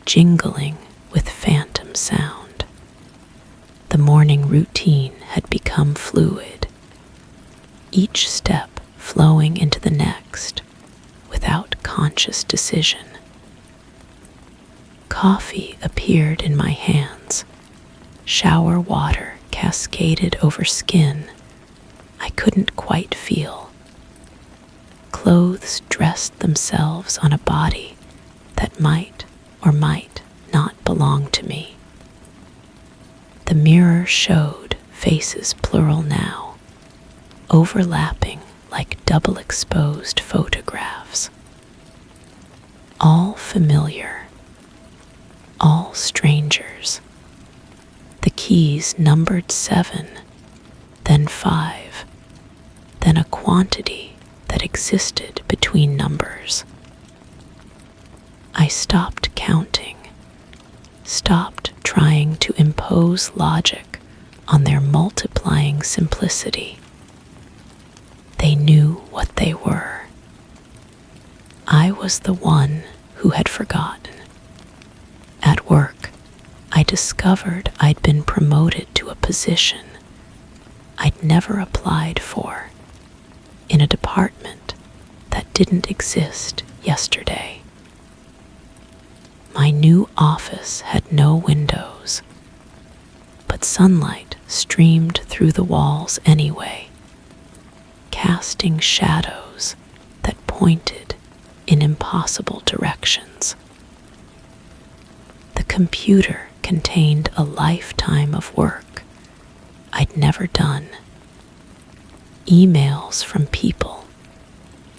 jingling with phantom sound. The morning routine had become fluid, each step flowing into the next without conscious decision. Coffee appeared in my hands. Shower water cascaded over skin I couldn't quite feel. Clothes dressed themselves on a body that might or might not belong to me. The mirror showed faces plural now, overlapping like double-exposed photographs. All familiar, all strangers. The keys numbered 7, then 5, then a quantity that existed between numbers. I stopped counting, stopped trying to impose logic on their multiplying simplicity. They knew what they were. I was the one who had forgotten. At work, I discovered I'd been promoted to a position I'd never applied for, in a department that didn't exist yesterday. My new office had no windows, but sunlight streamed through the walls anyway, casting shadows that pointed in impossible directions. The computer contained a lifetime of work I'd never done. Emails from people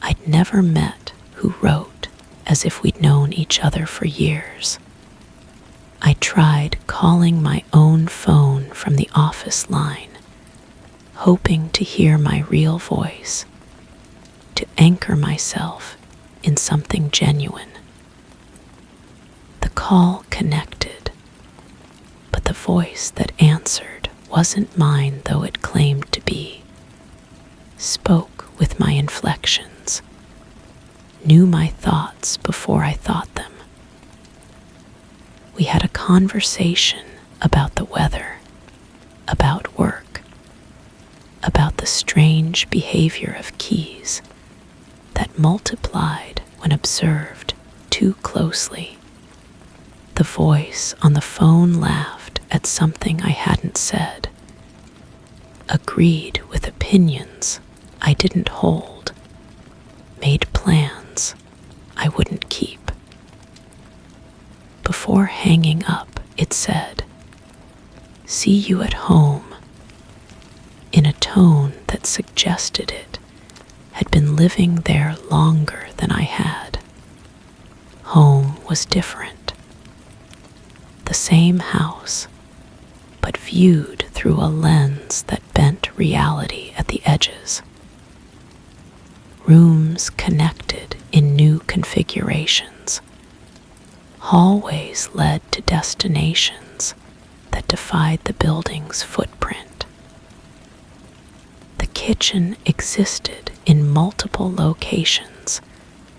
I'd never met who wrote as if we'd known each other for years. I tried calling my own phone from the office line, hoping to hear my real voice, to anchor myself in something genuine. The call connected, but the voice that answered wasn't mine, though it claimed to be. Spoke with my inflections, knew my thoughts before I thought them. We had a conversation about the weather, about work, about the strange behavior of keys that multiplied when observed too closely. The voice on the phone laughed at something I hadn't said, agreed with opinions I didn't hold, made plans I wouldn't keep. Before hanging up, it said, "See you at home," in a tone that suggested it had been living there longer than I had. Home was different. The same house, but viewed through a lens that bent reality at the edges. Rooms connected in new configurations. Hallways led to destinations that defied the building's footprint. The kitchen existed in multiple locations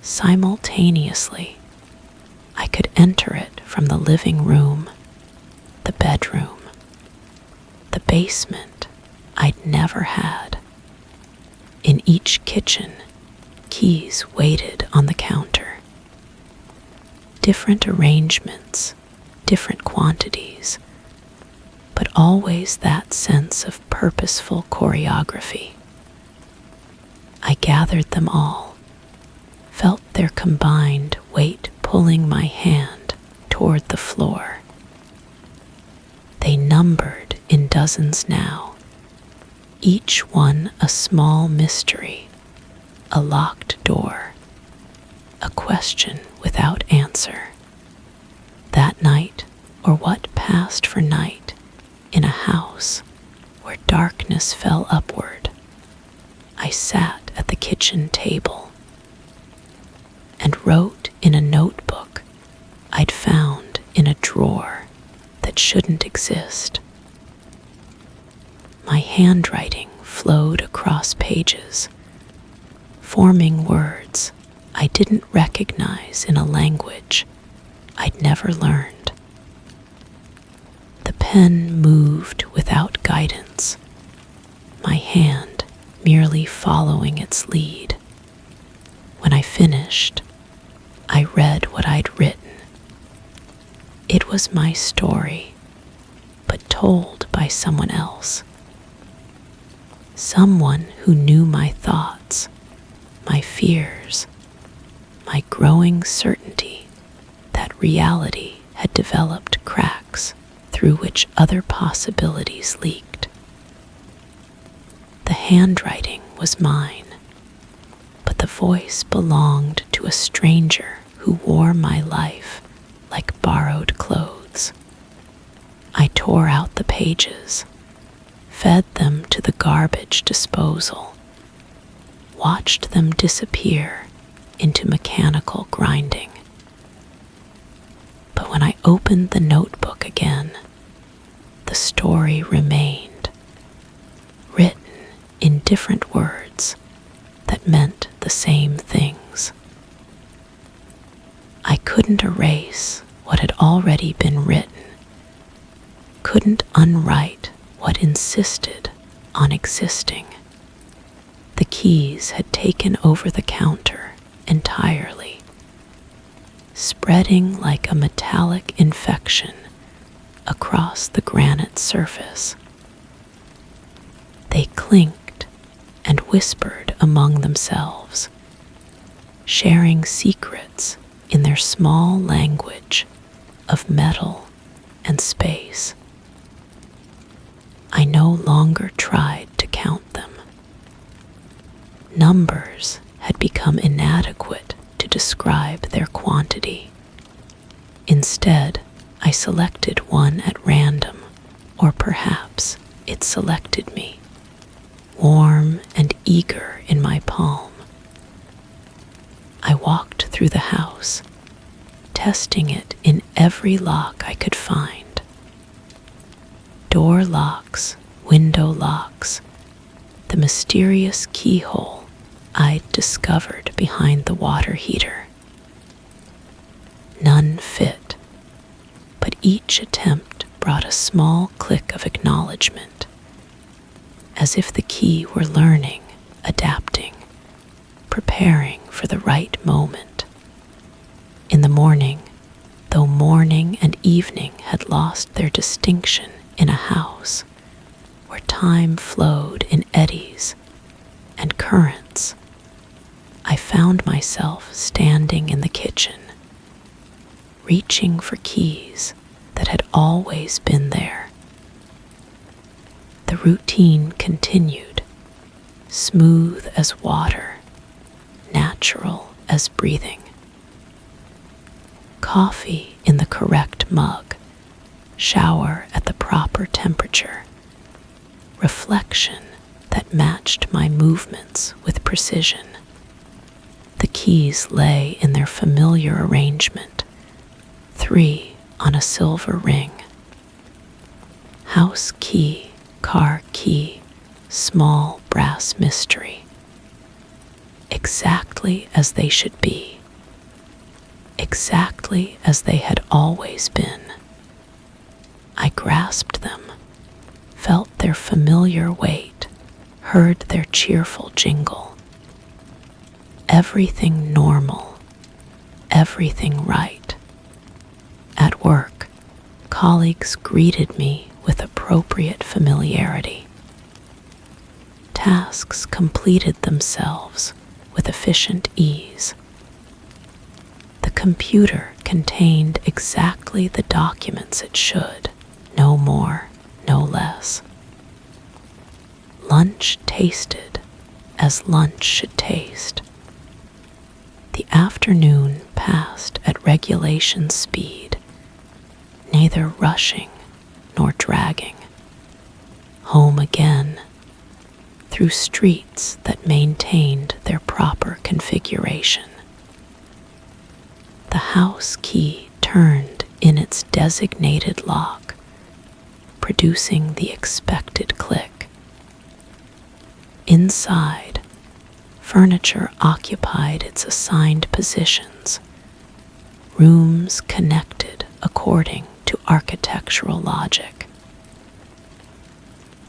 simultaneously. I could enter it from the living room, the bedroom, the basement I'd never had. In each kitchen, keys waited on the counter. Different arrangements, different quantities, but always that sense of purposeful choreography. I gathered them all, felt their combined weight pulling my hand toward the floor. They numbered in dozens now, each one a small mystery, a locked door, a question without answer. That night, or what passed for night, in a house where darkness fell upward, I sat at the kitchen table and wrote in a notebook I'd found in a drawer that shouldn't exist. My handwriting flowed across pages, forming words I didn't recognize in a language I'd never learned. The pen moved without guidance, my hand merely following its lead. When I finished, I read what I'd written. It was my story, but told by someone else. Someone who knew my thoughts, my fears, my growing certainty that reality had developed cracks through which other possibilities leaked. The handwriting was mine, but the voice belonged to a stranger who wore my life like borrowed clothes. I tore out the pages, fed them to the garbage disposal, watched them disappear into mechanical grinding. But when I opened the notebook again, the story remained, written in different words that meant the same things. I couldn't erase what had already been written, couldn't unwrite what insisted on existing. The keys had taken over the counter entirely, spreading like a metallic infection across the granite surface. They clinked and whispered among themselves, sharing secrets in their small language of metal and space. I no longer tried to count them. Numbers had become inadequate to describe their quantity. Instead, I selected one at random, or perhaps it selected me, warm and eager in my palm. I walked through the house, testing it in every lock I could find. Door locks, window locks, the mysterious keyhole I'd discovered behind the water heater. None fit, but each attempt brought a small click of acknowledgement, as if the key were learning, adapting, preparing for the right moment. In the morning, though morning and evening had lost their distinction in a house where time flowed in eddies and currents, I found myself standing in the kitchen, reaching for keys that had always been there. The routine continued, smooth as water, natural as breathing. Coffee in the correct mug, shower at the proper temperature, reflection that matched my movements with precision. The keys lay in their familiar arrangement, 3 on a silver ring. House key, car key, small brass mystery. Exactly as they should be. Exactly as they had always been. I grasped them, felt their familiar weight, heard their cheerful jingle. Everything normal, everything right. At work, colleagues greeted me with appropriate familiarity. Tasks completed themselves with efficient ease. The computer contained exactly the documents it should, no more, no less. Lunch tasted as lunch should taste. The afternoon passed at regulation speed, neither rushing nor dragging. Home again, through streets that maintained their proper configuration. The house key turned in its designated lock, producing the expected click. Inside, furniture occupied its assigned positions, rooms connected according to architectural logic.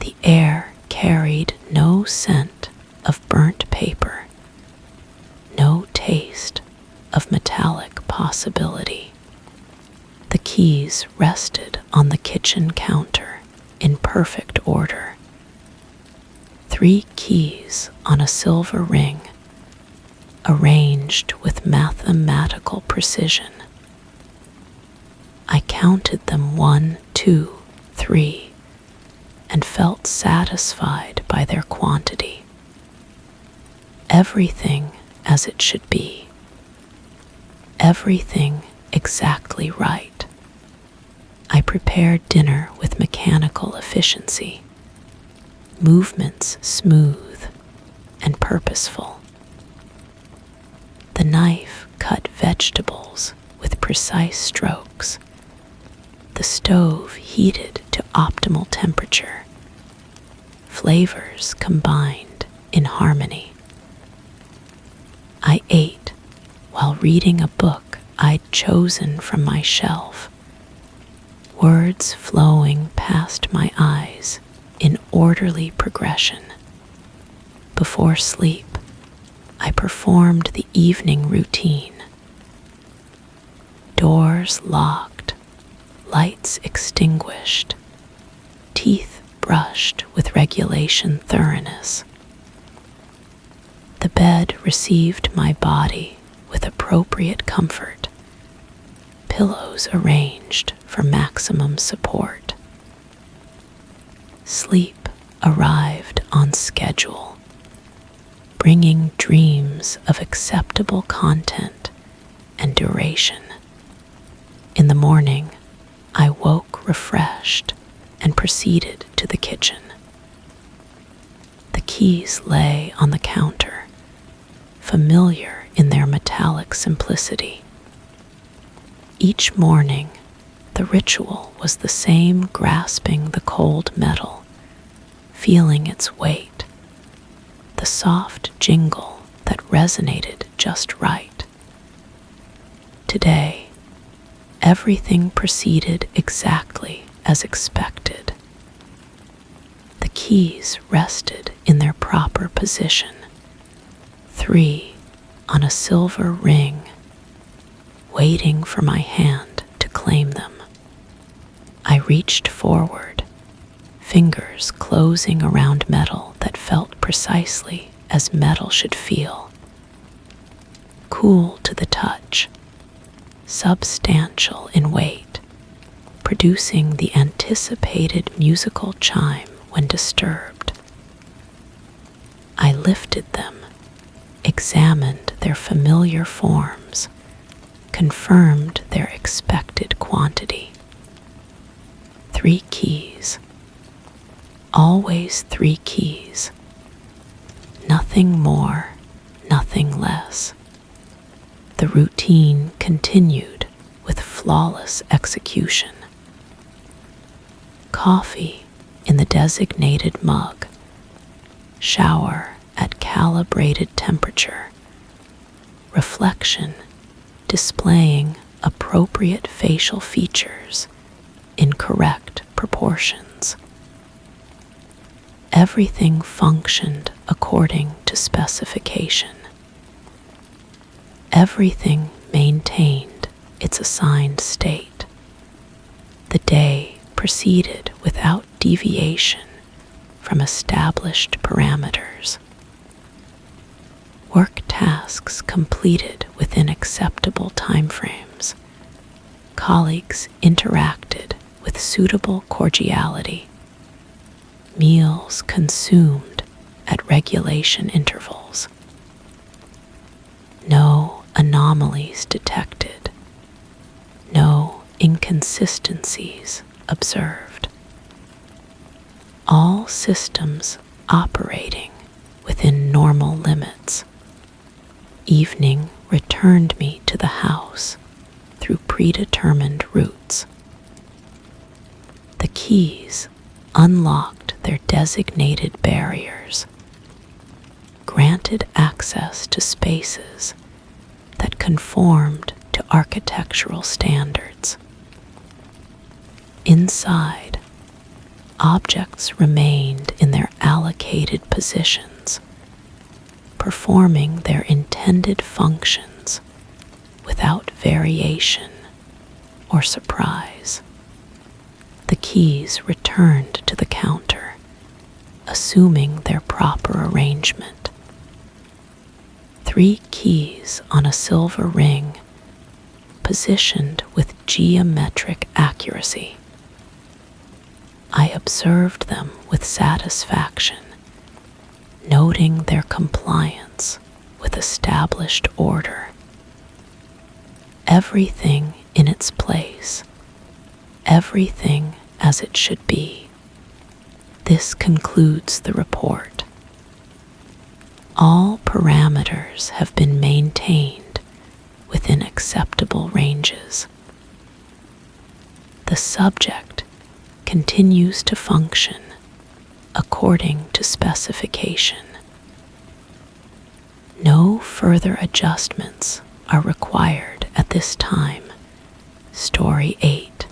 The air carried no scent of burnt paper, no taste of metallic possibility. The keys rested on the kitchen counter in perfect order. 3 keys on a silver ring, arranged with mathematical precision. I counted them 1, 2, 3, and felt satisfied by their quantity. Everything as it should be. Everything exactly right. I prepared dinner with mechanical efficiency, movements smooth and purposeful. The knife cut vegetables with precise strokes. The stove heated to optimal temperature. Flavors combined in harmony. I ate while reading a book I'd chosen from my shelf, words flowing past my eyes in orderly progression. Before sleep, I performed the evening routine. Doors locked, lights extinguished, teeth brushed with regulation thoroughness. The bed received my body with appropriate comfort, pillows arranged for maximum support. Sleep arrived on schedule, bringing dreams of acceptable content and duration. In the morning, I woke refreshed and proceeded to the kitchen. The keys lay on the counter, familiar in their metallic simplicity. Each morning, the ritual was the same, grasping the cold metal, feeling its weight, the soft jingle that resonated just right. Today, everything proceeded exactly as expected. The keys rested in their proper position, 3 on a silver ring, waiting for my hand to claim them. I reached forward, fingers closing around metal that felt precisely as metal should feel. Cool to the touch, substantial in weight, producing the anticipated musical chime when disturbed. I lifted them, examined their familiar forms, confirmed their expected quantity. 3 keys. Always 3 keys. Nothing more, nothing less. The routine continued with flawless execution. Coffee in the designated mug. Shower at calibrated temperature. Reflection displaying appropriate facial features in correct proportions. Everything functioned according to specification. Everything maintained its assigned state. The day proceeded without deviation from established parameters. Work tasks completed within acceptable timeframes. Colleagues interacted with suitable cordiality. Meals consumed at regulation intervals. No anomalies detected, no inconsistencies observed. All systems operating within normal limits. Evening returned me to the house through predetermined routes. The keys unlocked their designated barriers, granted access to spaces that conformed to architectural standards. Inside, objects remained in their allocated positions, performing their intended functions without variation or surprise. The keys returned to the counter, assuming their proper arrangement. 3 keys on a silver ring, positioned with geometric accuracy. I observed them with satisfaction, noting their compliance with established order. Everything in its place, everything as it should be. This concludes the report. All parameters have been maintained within acceptable ranges. The subject continues to function according to specification. No further adjustments are required at this time. Story 8.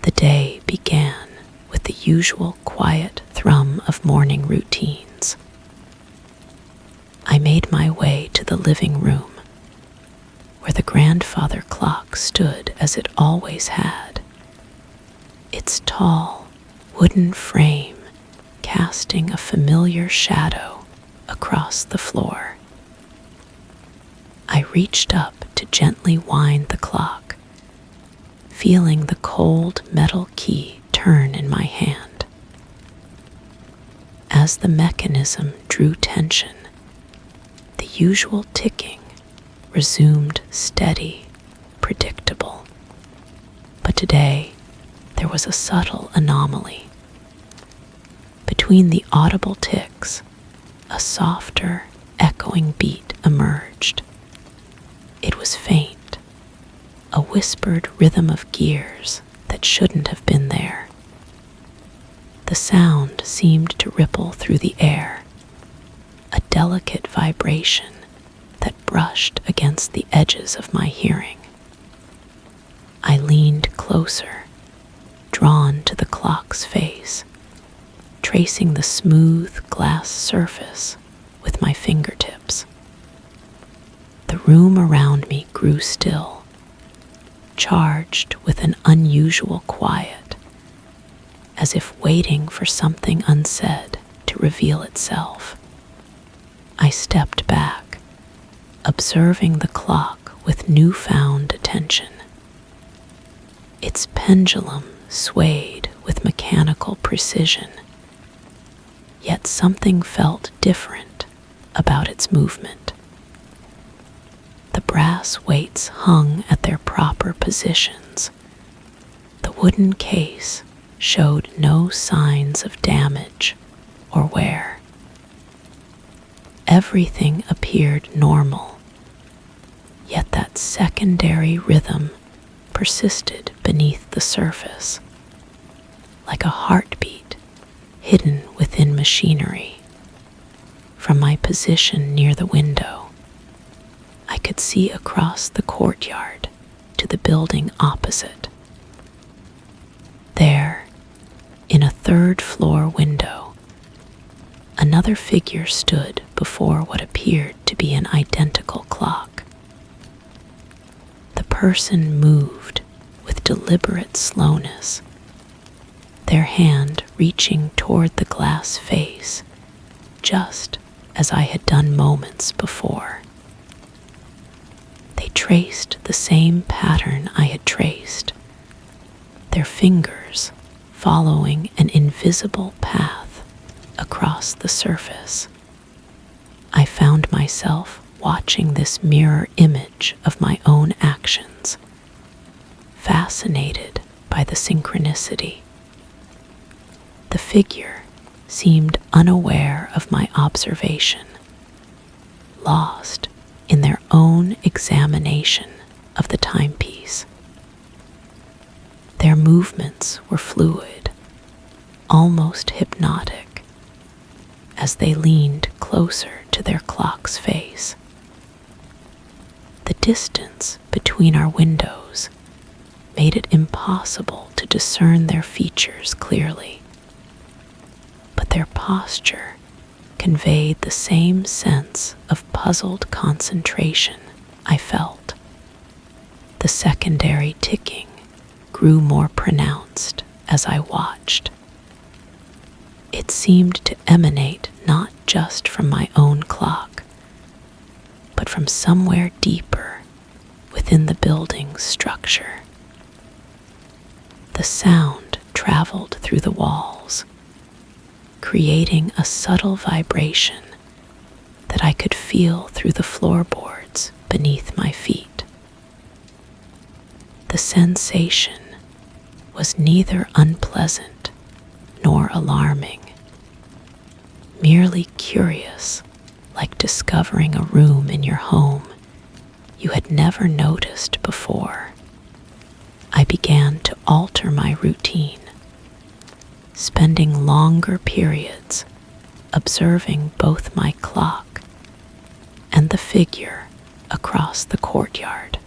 The day began with the usual quiet thrum of morning routines. I made my way to the living room, where the grandfather clock stood as it always had, its tall wooden frame casting a familiar shadow across the floor. I reached up to gently wind the clock, feeling the cold metal key turn in my hand. As the mechanism drew tension, the usual ticking resumed steady, predictable. But today, there was a subtle anomaly. Between the audible ticks, a softer, echoing beat emerged. It was faint, a whispered rhythm of gears that shouldn't have been there. The sound seemed to ripple through the air, a delicate vibration that brushed against the edges of my hearing. I leaned closer, drawn to the clock's face, tracing the smooth glass surface with my fingertips. The room around me grew still, charged with an unusual quiet, as if waiting for something unsaid to reveal itself. I stepped back, observing the clock with newfound attention. Its pendulum swayed with mechanical precision, yet something felt different about its movement. The brass weights hung at their proper positions. The wooden case showed no signs of damage or wear. Everything appeared normal, yet that secondary rhythm persisted beneath the surface, like a heartbeat hidden within machinery. From my position near the window, I could see across the courtyard to the building opposite. There, in a third-floor window, another figure stood before what appeared to be an identical clock. The person moved with deliberate slowness, their hand reaching toward the glass face, just as I had done moments before. They traced the same pattern I had traced, their fingers following an invisible path across the surface. I found myself watching this mirror image of my own actions, fascinated by the synchronicity. The figure seemed unaware of my observation, lost in their own examination of the timepiece. Their movements were fluid, almost hypnotic, as they leaned closer to their clock's face. The distance between our windows made it impossible to discern their features clearly, but their posture conveyed the same sense of puzzled concentration I felt. The secondary ticking grew more pronounced as I watched. It seemed to emanate not just from my own clock, but from somewhere deeper within the building's structure. The sound traveled through the walls, creating a subtle vibration that I could feel through the floorboards beneath my feet. The sensation was neither unpleasant nor alarming, merely curious, like discovering a room in your home you had never noticed before. I began to alter my routine, spending longer periods observing both my clock and the figure across the courtyard.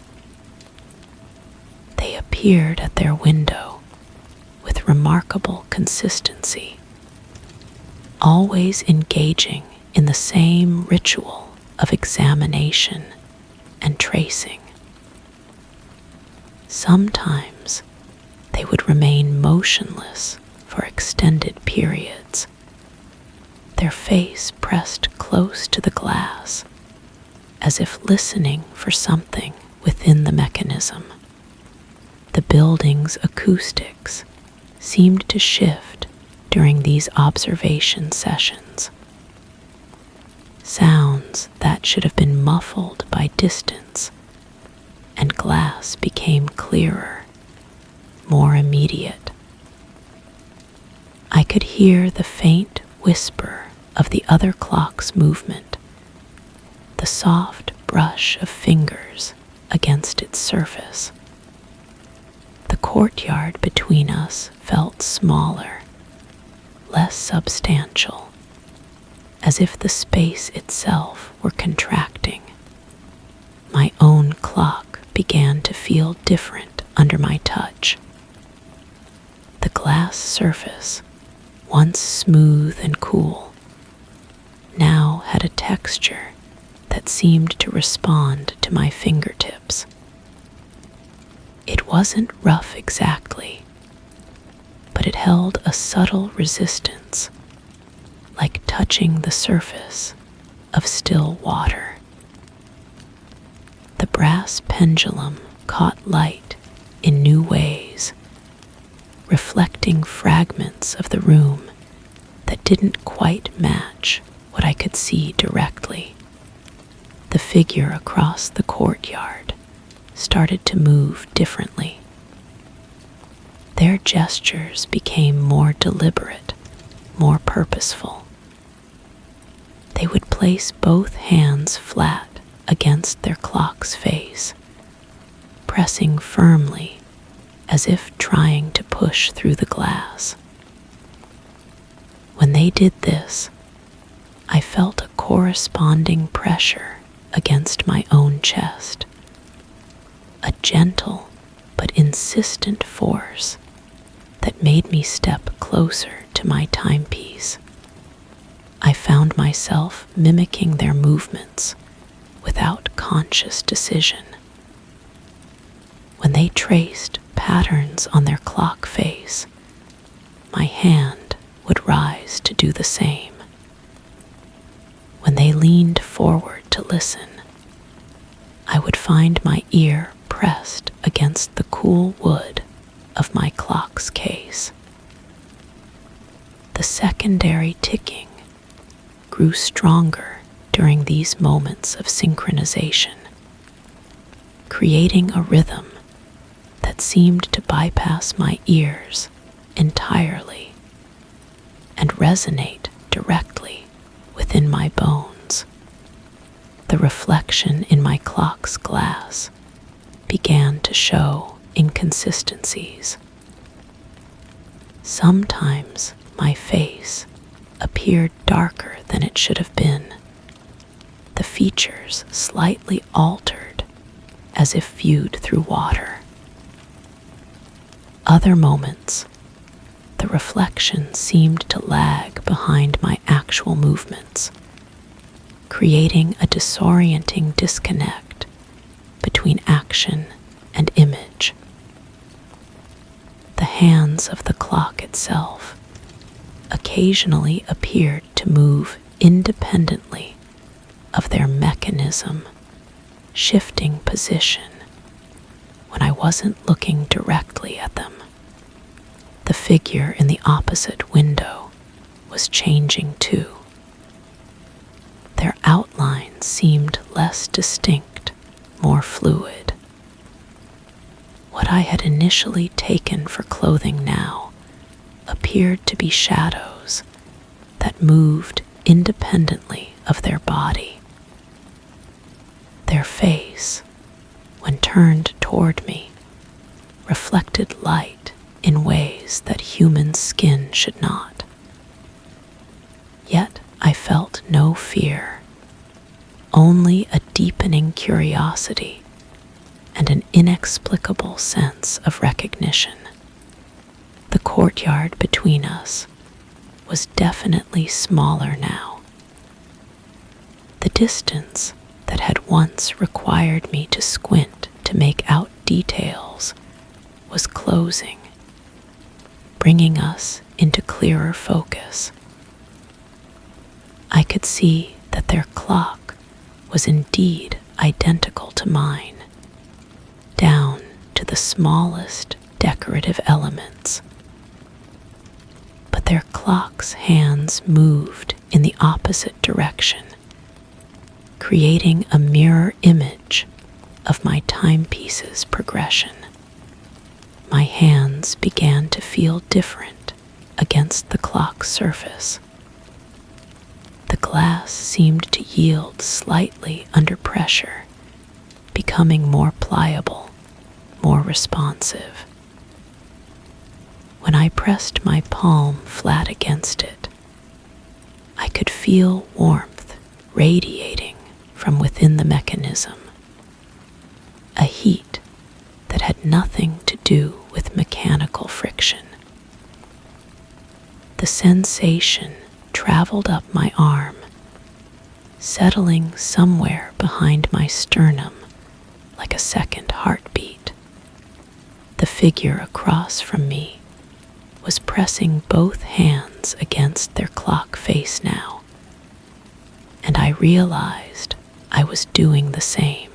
They appeared at their window with remarkable consistency, always engaging in the same ritual of examination and tracing. Sometimes they would remain motionless for extended periods, their face pressed close to the glass, as if listening for something within the mechanism. The building's acoustics seemed to shift during these observation sessions. Sounds that should have been muffled by distance and glass became clearer, more immediate. I could hear the faint whisper of the other clock's movement, the soft brush of fingers against its surface. The courtyard between us felt smaller, less substantial, as if the space itself were contracting. My own clock began to feel different under my touch. The glass surface, once smooth and cool, now had a texture that seemed to respond to my fingertips. It wasn't rough exactly, but it held a subtle resistance, like touching the surface of still water. The brass pendulum caught light in new ways, reflecting fragments of the room that didn't quite match what I could see directly. The figure across the courtyard started to move differently. Their gestures became more deliberate, more purposeful. They would place both hands flat against their clock's face, pressing firmly as if trying to push through the glass. When they did this, I felt a corresponding pressure against my own chest, a gentle but insistent force that made me step closer to my timepiece. I found myself mimicking their movements without conscious decision. When they traced patterns on their clock face, my hand would rise to do the same. When they leaned forward to listen, I would find my ear pressed against the cool wood of my clock's case. The secondary ticking grew stronger during these moments of synchronization, creating a rhythm that seemed to bypass my ears entirely and resonate directly within my bones. The reflection in my clock's glass began to show inconsistencies. Sometimes my face appeared darker than it should have been, the features slightly altered as if viewed through water. Other moments, the reflection seemed to lag behind my actual movements, creating a disorienting disconnect between action and image. The hands of the clock itself occasionally appeared to move independently of their mechanism, shifting position when I wasn't looking directly at them. The figure in the opposite window was changing too. Their outlines seemed less distinct, more fluid. What I had initially taken for clothing now appeared to be shadows that moved independently of their body. Their face, when turned toward me, reflected light in ways that human skin should not. Yet I felt no fear, only a deepening curiosity and an inexplicable sense of recognition. The courtyard between us was definitely smaller now. The distance that had once required me to squint to make out details was closing, bringing us into clearer focus. I could see that their clock was indeed identical to mine, down to the smallest decorative elements. But their clock's hands moved in the opposite direction, creating a mirror image of my timepiece's progression. My hands began to feel different against the clock's surface. The glass seemed to yield slightly under pressure, becoming more pliable, more responsive. When I pressed my palm flat against it, I could feel warmth radiating from within the mechanism, a heat that had nothing to do with mechanical friction. The sensation traveled up my arm, settling somewhere behind my sternum like a second heartbeat. The figure across from me was pressing both hands against their clock face now, and I realized I was doing the same.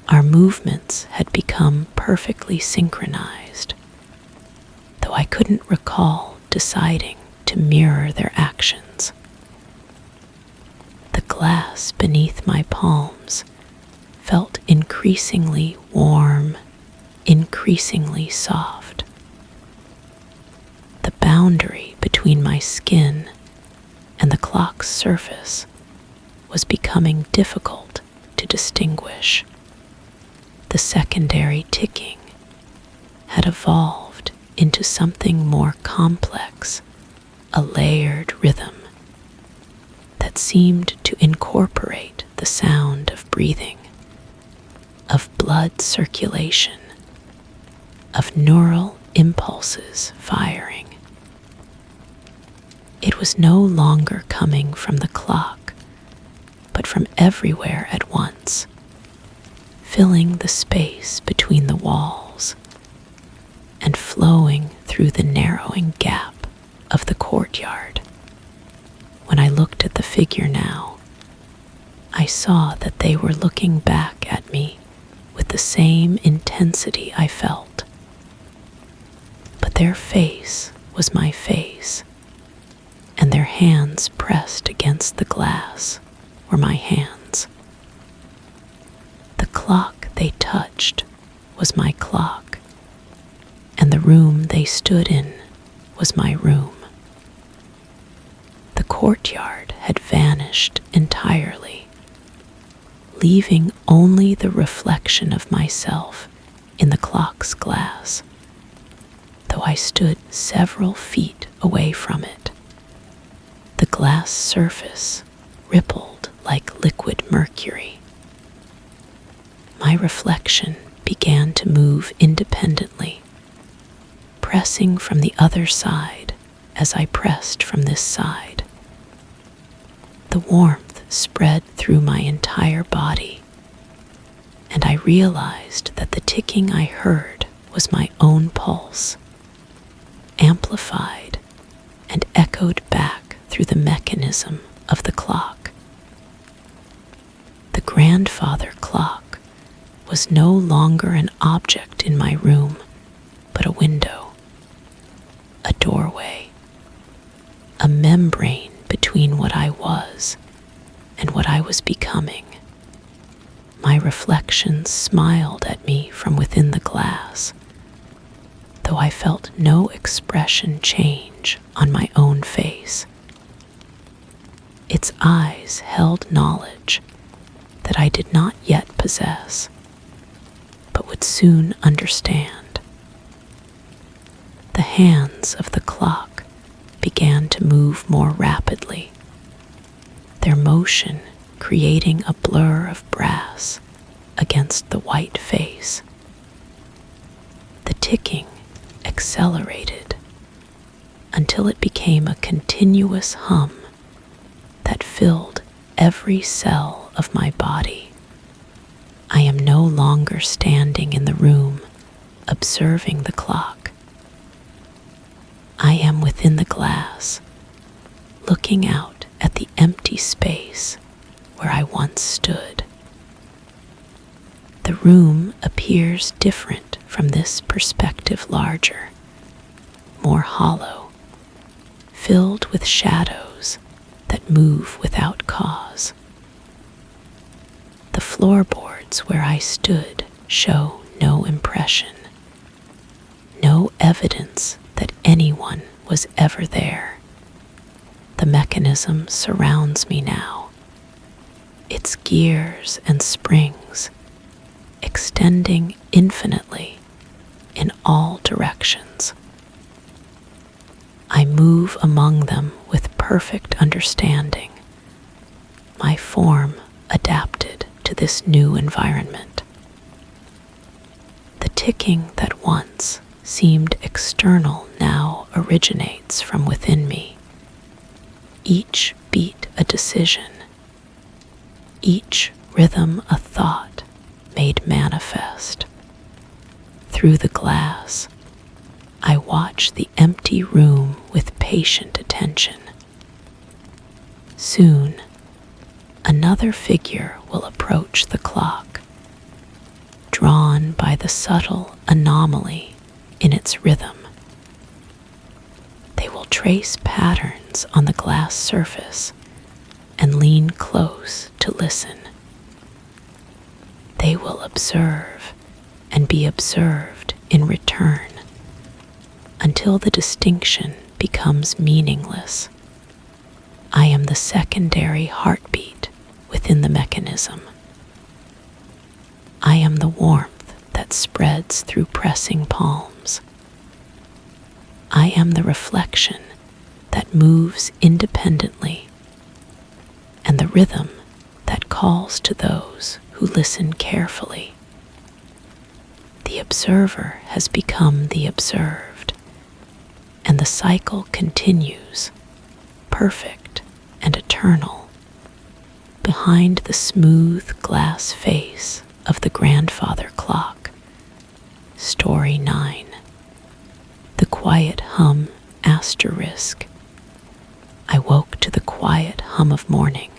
Our movements had become perfectly synchronized, though I couldn't recall deciding to mirror their actions. The glass beneath my palms felt increasingly warm, increasingly soft. The boundary between my skin and the clock's surface was becoming difficult to distinguish. The secondary ticking had evolved into something more complex, a layered rhythm that seemed to incorporate the sound of breathing, of blood circulation, of neural impulses firing. It was no longer coming from the clock, but from everywhere at once, filling the space between the walls and flowing through the narrowing gap of the courtyard. When I looked at the figure now, I saw that they were looking back at me with the same intensity I felt. But their face was my face, and their hands pressed against the glass were my hands. The clock they touched was my clock, and the room they stood in was my room. The courtyard had vanished entirely, leaving only the reflection of myself in the clock's glass, though I stood several feet away from it. The glass surface rippled like liquid mercury. My reflection began to move independently, pressing from the other side as I pressed from this side. The warmth spread through my entire body, and I realized that the ticking I heard was my own pulse, amplified and echoed back through the mechanism of the clock. The grandfather clock was no longer an object in my room, but a window, a doorway, a membrane between what I was and what I was becoming. My reflection smiled at me from within the glass, though I felt no expression change on my own face. Its eyes held knowledge that I did not yet possess, but would soon understand. The hands of the clock began to move more rapidly, their motion creating a blur of brass against the white face. The ticking accelerated until it became a continuous hum that filled every cell of my body. I am no longer standing in the room observing the clock. I am within the glass, looking out at the empty space where I once stood. The room appears different from this perspective, larger, more hollow, filled with shadows that move without cause. The floorboards where I stood show no impression, no evidence that anyone was ever there. The mechanism surrounds me now, its gears and springs extending infinitely in all directions. I move among them with perfect understanding, my form adapted to this new environment. The ticking that once seemed external now originates from within me, each beat a decision, each rhythm a thought made manifest. Through the glass, I watch the empty room with patient attention. Soon, another figure will approach the clock, drawn by the subtle anomaly in its rhythm. They will trace patterns on the glass surface and lean close to listen. They will observe and be observed in return until the distinction becomes meaningless. I am the secondary heartbeat within the mechanism. I am the warmth that spreads through pressing palms. I am the reflection that moves independently, and the rhythm that calls to those who listen carefully. The observer has become the observed, and the cycle continues, perfect and eternal, behind the smooth glass face of the grandfather clock. Story 9. The quiet hum asterisk. I woke to the quiet hum of morning,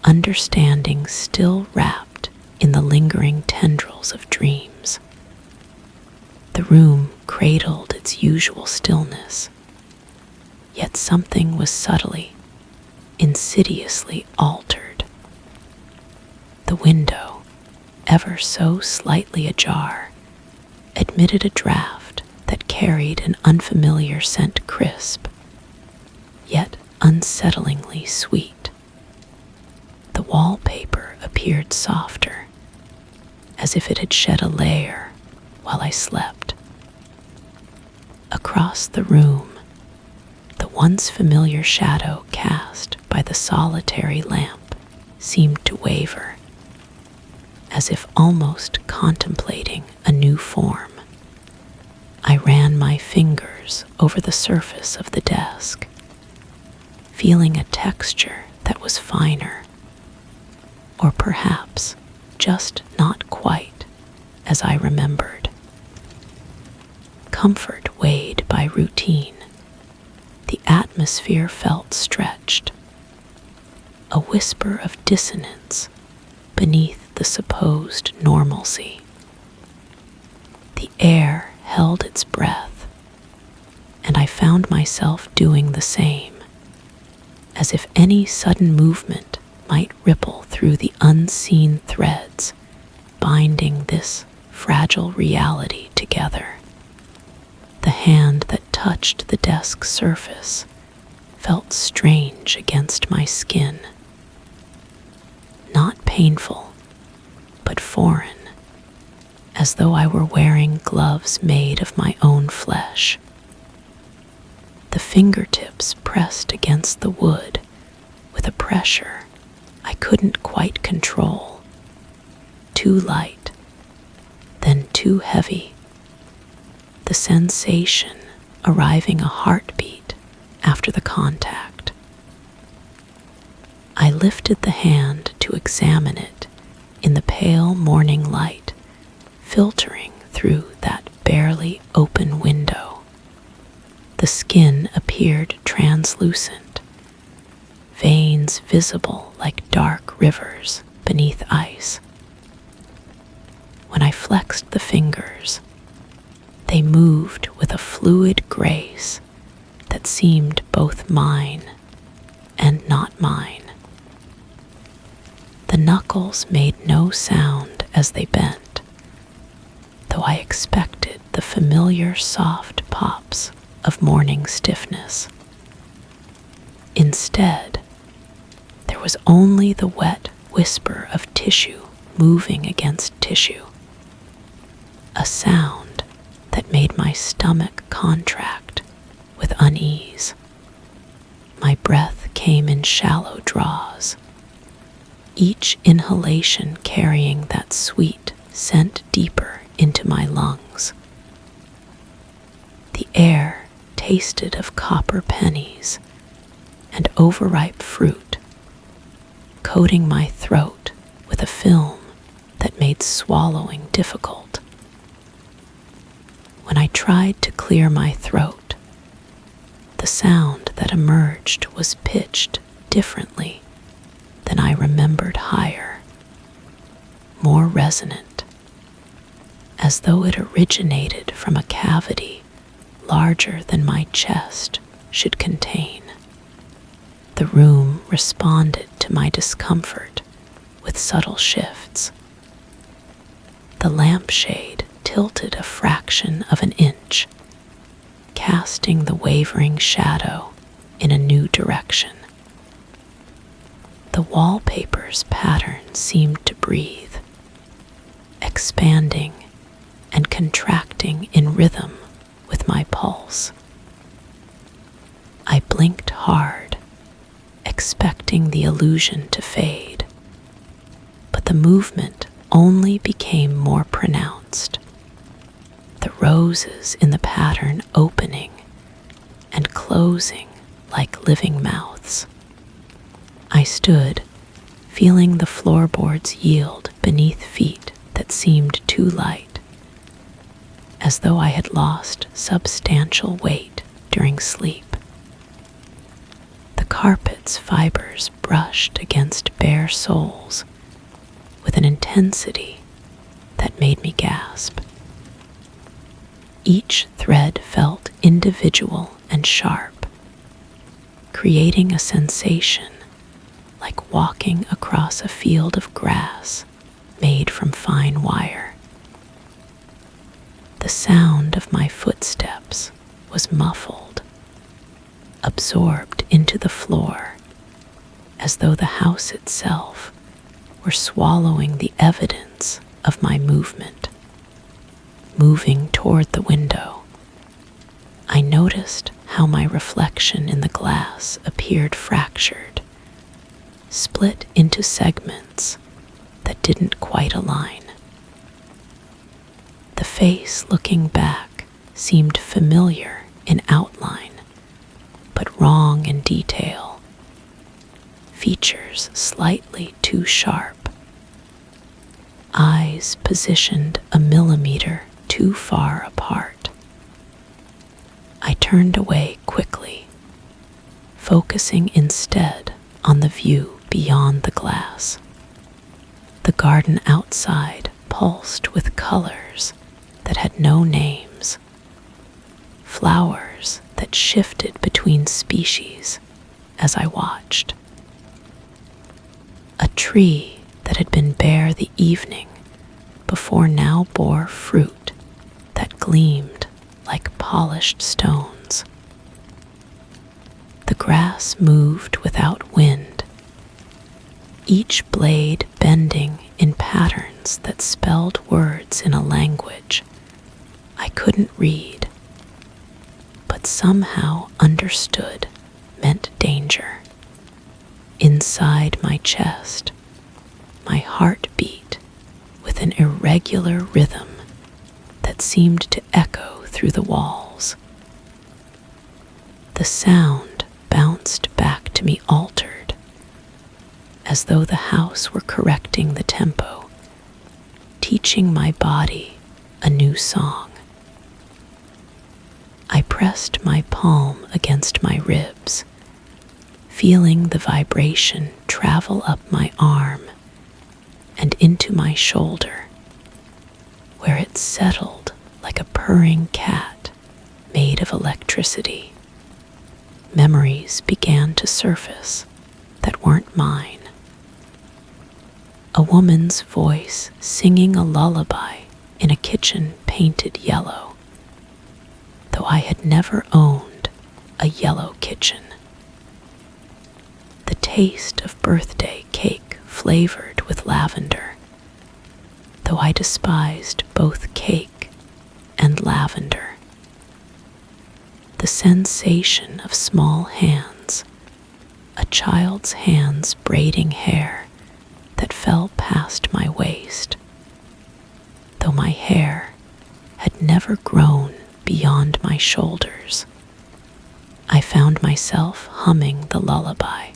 understanding still wrapped in the lingering tendrils of dreams. The room cradled its usual stillness, yet something was subtly, insidiously altered. The window, ever so slightly ajar, admitted a draft that carried an unfamiliar scent, crisp, yet unsettlingly sweet. The wallpaper appeared softer, as if it had shed a layer while I slept. Across the room, the once familiar shadow cast by the solitary lamp seemed to waver, as if almost contemplating a new form. I ran my fingers over the surface of the desk, feeling a texture that was finer, or perhaps just not quite as I remembered. Comfort weighed by routine. The atmosphere felt stretched, a whisper of dissonance beneath the supposed normalcy. The air held its breath, and I found myself doing the same, as if any sudden movement might ripple through the unseen threads binding this fragile reality together. The hand that touched the desk's surface felt strange against my skin. Not painful, but foreign, as though I were wearing gloves made of my own flesh. The fingertips pressed against the wood with a pressure I couldn't quite control. Too light, then too heavy. The sensation arriving a heartbeat after the contact. I lifted the hand to examine it in the pale morning light filtering through that barely open window. The skin appeared translucent, veins visible like dark rivers beneath ice. When I flexed the fingers, they moved with a fluid grace that seemed both mine and not mine. The knuckles made no sound as they bent, though I expected the familiar soft pops of morning stiffness. Instead, there was only the wet whisper of tissue moving against tissue, a sound that made my stomach contract with unease. My breath came in shallow draws, each inhalation carrying that sweet scent deeper into my lungs. The air tasted of copper pennies and overripe fruit, coating my throat with a film that made swallowing difficult. When I tried to clear my throat, the sound that emerged was pitched differently than I remembered, higher, more resonant, as though it originated from a cavity larger than my chest should contain. The room responded to my discomfort with subtle shifts. The lampshade tilted a fraction of an inch, casting the wavering shadow in a new direction. The wallpaper's pattern seemed to breathe, expanding and contracting in rhythm with my pulse. I blinked hard, expecting the illusion to fade, but the movement only became more pronounced, the roses in the pattern opening and closing like living mouths. I stood, feeling the floorboards yield beneath feet that seemed too light, as though I had lost substantial weight during sleep. The carpet's fibers brushed against bare soles with an intensity that made me gasp. Each thread felt individual and sharp, creating a sensation like walking across a field of grass made from fine wire. The sound of my footsteps was muffled, absorbed into the floor, as though the house itself were swallowing the evidence of my movement. Moving toward the window, I noticed how my reflection in the glass appeared fractured, split into segments that didn't quite align. The face looking back seemed familiar in outline, but wrong in detail. Features slightly too sharp. Eyes positioned a millimeter too far apart. I turned away quickly, focusing instead on the view beyond the glass. The garden outside pulsed with colors that had no names, flowers that shifted between species as I watched. A tree that had been bare the evening before now bore fruit that gleamed like polished stones. The grass moved without wind, each blade bending in patterns that spelled words in a language I couldn't read, but somehow understood meant danger. Inside my chest, my heart beat with an irregular rhythm that seemed to echo through the walls. The sound bounced back to me altered, as though the house were correcting the tempo, teaching my body a new song. I pressed my palm against my ribs, feeling the vibration travel up my arm and into my shoulder, where it settled like a purring cat made of electricity. Memories began to surface that weren't mine. A woman's voice singing a lullaby in a kitchen painted yellow, though I had never owned a yellow kitchen. The taste of birthday cake flavored with lavender, though I despised both cake and lavender. The sensation of small hands, a child's hands braiding hair that fell past my waist, though my hair had never grown beyond my shoulders. I found myself humming the lullaby,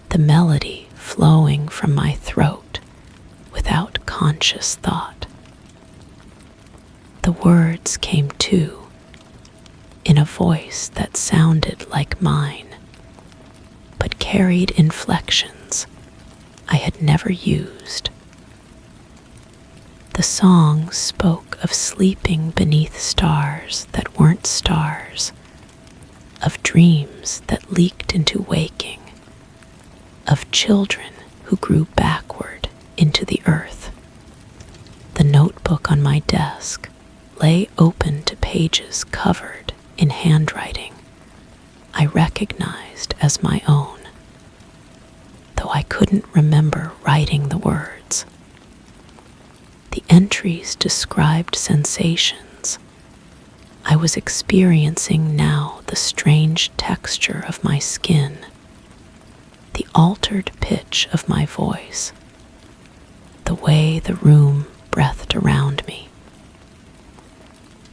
the melody flowing from my throat without conscious thought. The words came too, in a voice that sounded like mine, but carried inflections I had never used. The song spoke of sleeping beneath stars that weren't stars, of dreams that leaked into waking, of children who grew backward into the earth. The notebook on my desk lay open to pages covered in handwriting I recognized as my own, though I couldn't remember writing the words. The entries described sensations I was experiencing now, the strange texture of my skin, the altered pitch of my voice, the way the room breathed around me.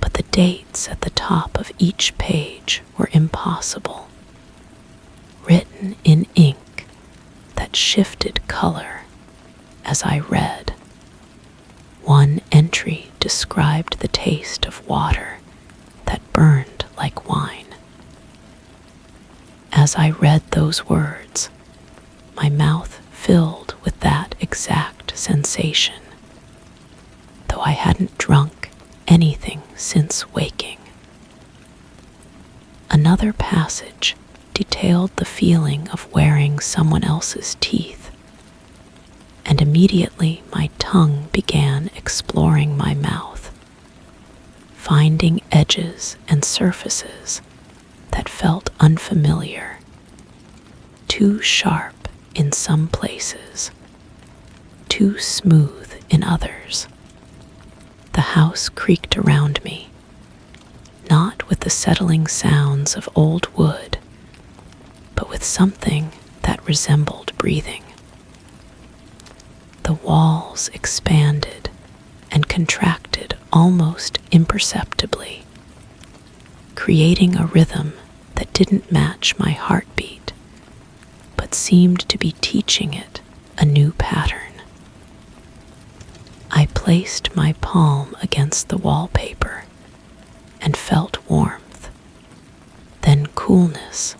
But the dates at the top of each page were impossible, written in ink that shifted color as I read. One entry described the taste of water that burned like wine. As I read those words, my mouth filled with that exact sensation, though I hadn't drunk anything since waking. Another passage detailed the feeling of wearing someone else's teeth, and immediately my tongue began exploring my mouth, finding edges and surfaces that felt unfamiliar, too sharp in some places, too smooth in others. The house creaked around me, not with the settling sounds of old wood, but with something that resembled breathing. The walls expanded and contracted almost imperceptibly, creating a rhythm that didn't match my heartbeat, but seemed to be teaching it a new pattern. I placed my palm against the wallpaper and felt warmth, then coolness,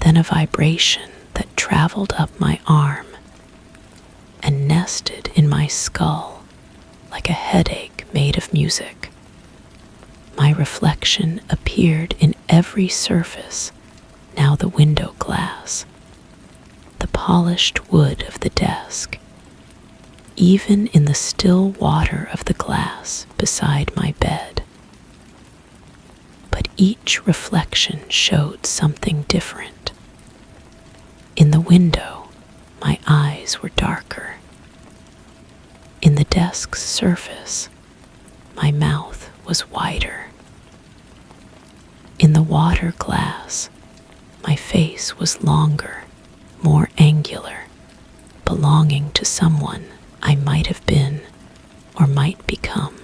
then a vibration that traveled up my arm and nested in my skull like a headache made of music. My reflection appeared in every surface, now the window glass, the polished wood of the desk, even in the still water of the glass beside my bed. But each reflection showed something different. In the window, my eyes were darker. In the desk's surface, my mouth was wider. In the water glass, my face was longer, more angular, belonging to someone I might have been or might become.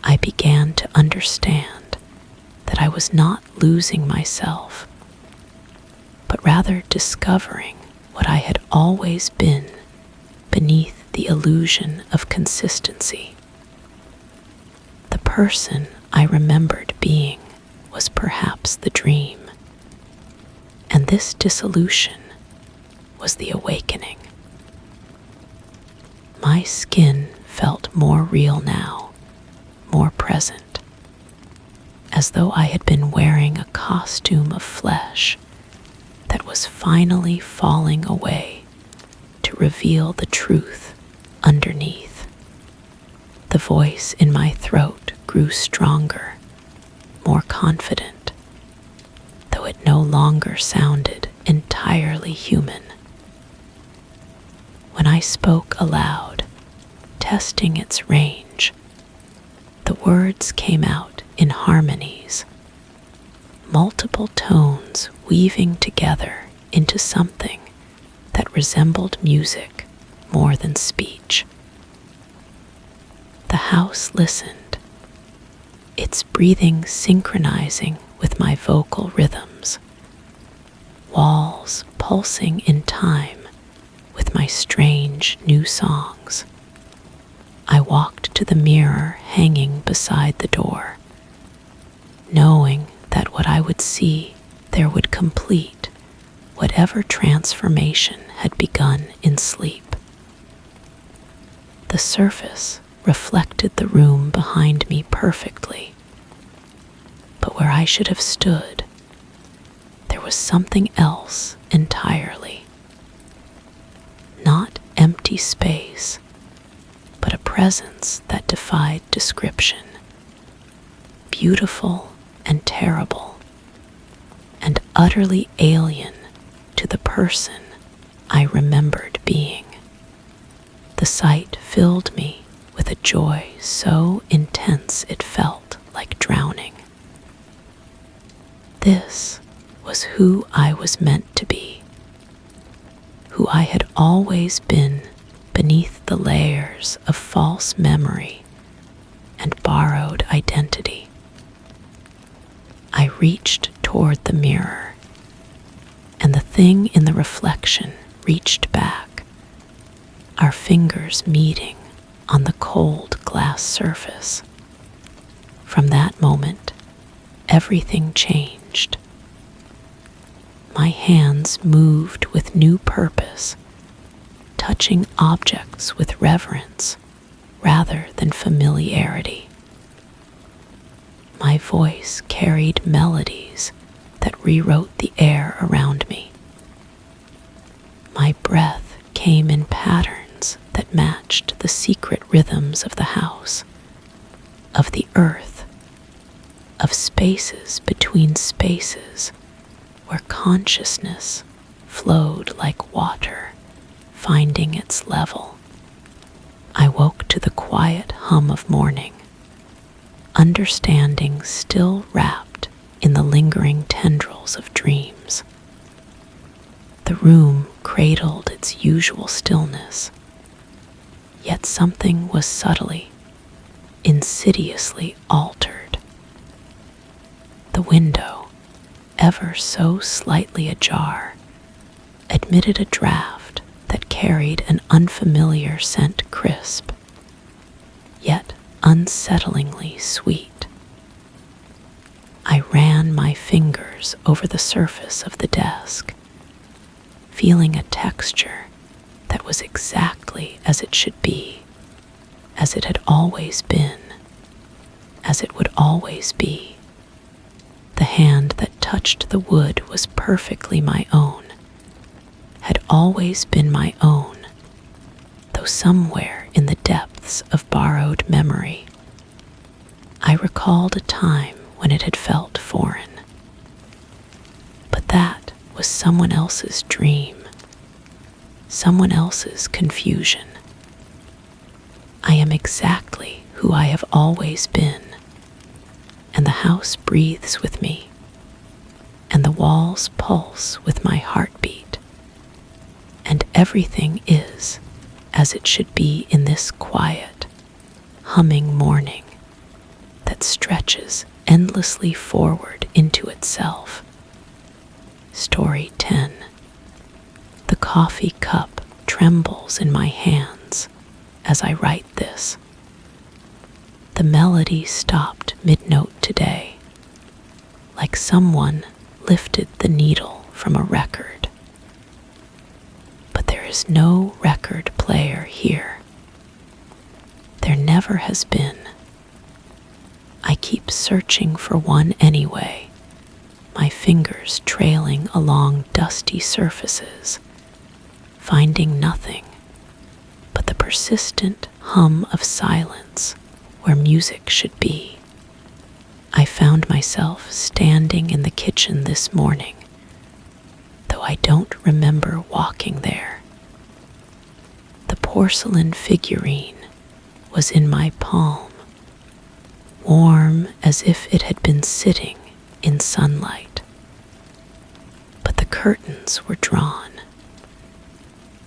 I began to understand that I was not losing myself, but rather discovering what I had always been beneath the illusion of consistency. The person I remembered being was perhaps the dream, and this dissolution was the awakening. My skin felt more real now, more present, as though I had been wearing a costume of flesh that was finally falling away to reveal the truth underneath. The voice in my throat grew stronger, more confident, though it no longer sounded entirely human. When I spoke aloud, testing its range, the words came out in harmonies, multiple tones weaving together into something that resembled music more than speech. The house listened, its breathing synchronizing with my vocal rhythms, walls pulsing in time with my strange new songs. I walked to the mirror hanging beside the door, knowing that what I would see there would complete whatever transformation had begun in sleep. The surface reflected the room behind me perfectly, but where I should have stood, there was something else entirely. Not empty space, but a presence that defied description, beautiful and terrible, and utterly alien to the person I remembered being. The sight filled me with a joy so intense it felt like drowning. This was who I was meant to be, who I had always been beneath the layers of false memory and borrowed identity. I reached toward the mirror, and the thing in the reflection reached back, our fingers meeting on the cold glass surface. From that moment, everything changed. My hands moved with new purpose, touching objects with reverence rather than familiarity. My voice carried melodies that rewrote the air around me. My breath came in patterns that matched the secret rhythms of the house, of the earth, of spaces between spaces where consciousness flowed like water, finding its level. I woke to the quiet hum of morning, understanding still wrapped in the lingering tendrils of dreams. The room cradled its usual stillness, yet something was subtly, insidiously altered. The window, ever so slightly ajar, admitted a draft that carried an unfamiliar scent, crisp, yet unsettlingly sweet. I ran my fingers over the surface of the desk, feeling a texture that was exactly as it should be, as it had always been, as it would always be. The hand that touched the wood was perfectly my own, had always been my own, though somewhere in the depths of borrowed memory, I recalled a time when it had felt foreign. But that was someone else's dream, someone else's confusion. I am exactly who I have always been, and the house breathes with me, and the walls pulse with my heartbeat, and everything is as it should be in this quiet, humming morning that stretches endlessly forward into itself. Story 10. The coffee cup trembles in my hands as I write this. The melody stopped mid-note today, like someone lifted the needle from a record. But there is no record player here. There never has been. I keep searching for one anyway, my fingers trailing along dusty surfaces, finding nothing but the persistent hum of silence where music should be. I found myself standing in the kitchen this morning, though I don't remember walking there. The porcelain figurine was in my palm, warm as if it had been sitting in sunlight. But the curtains were drawn.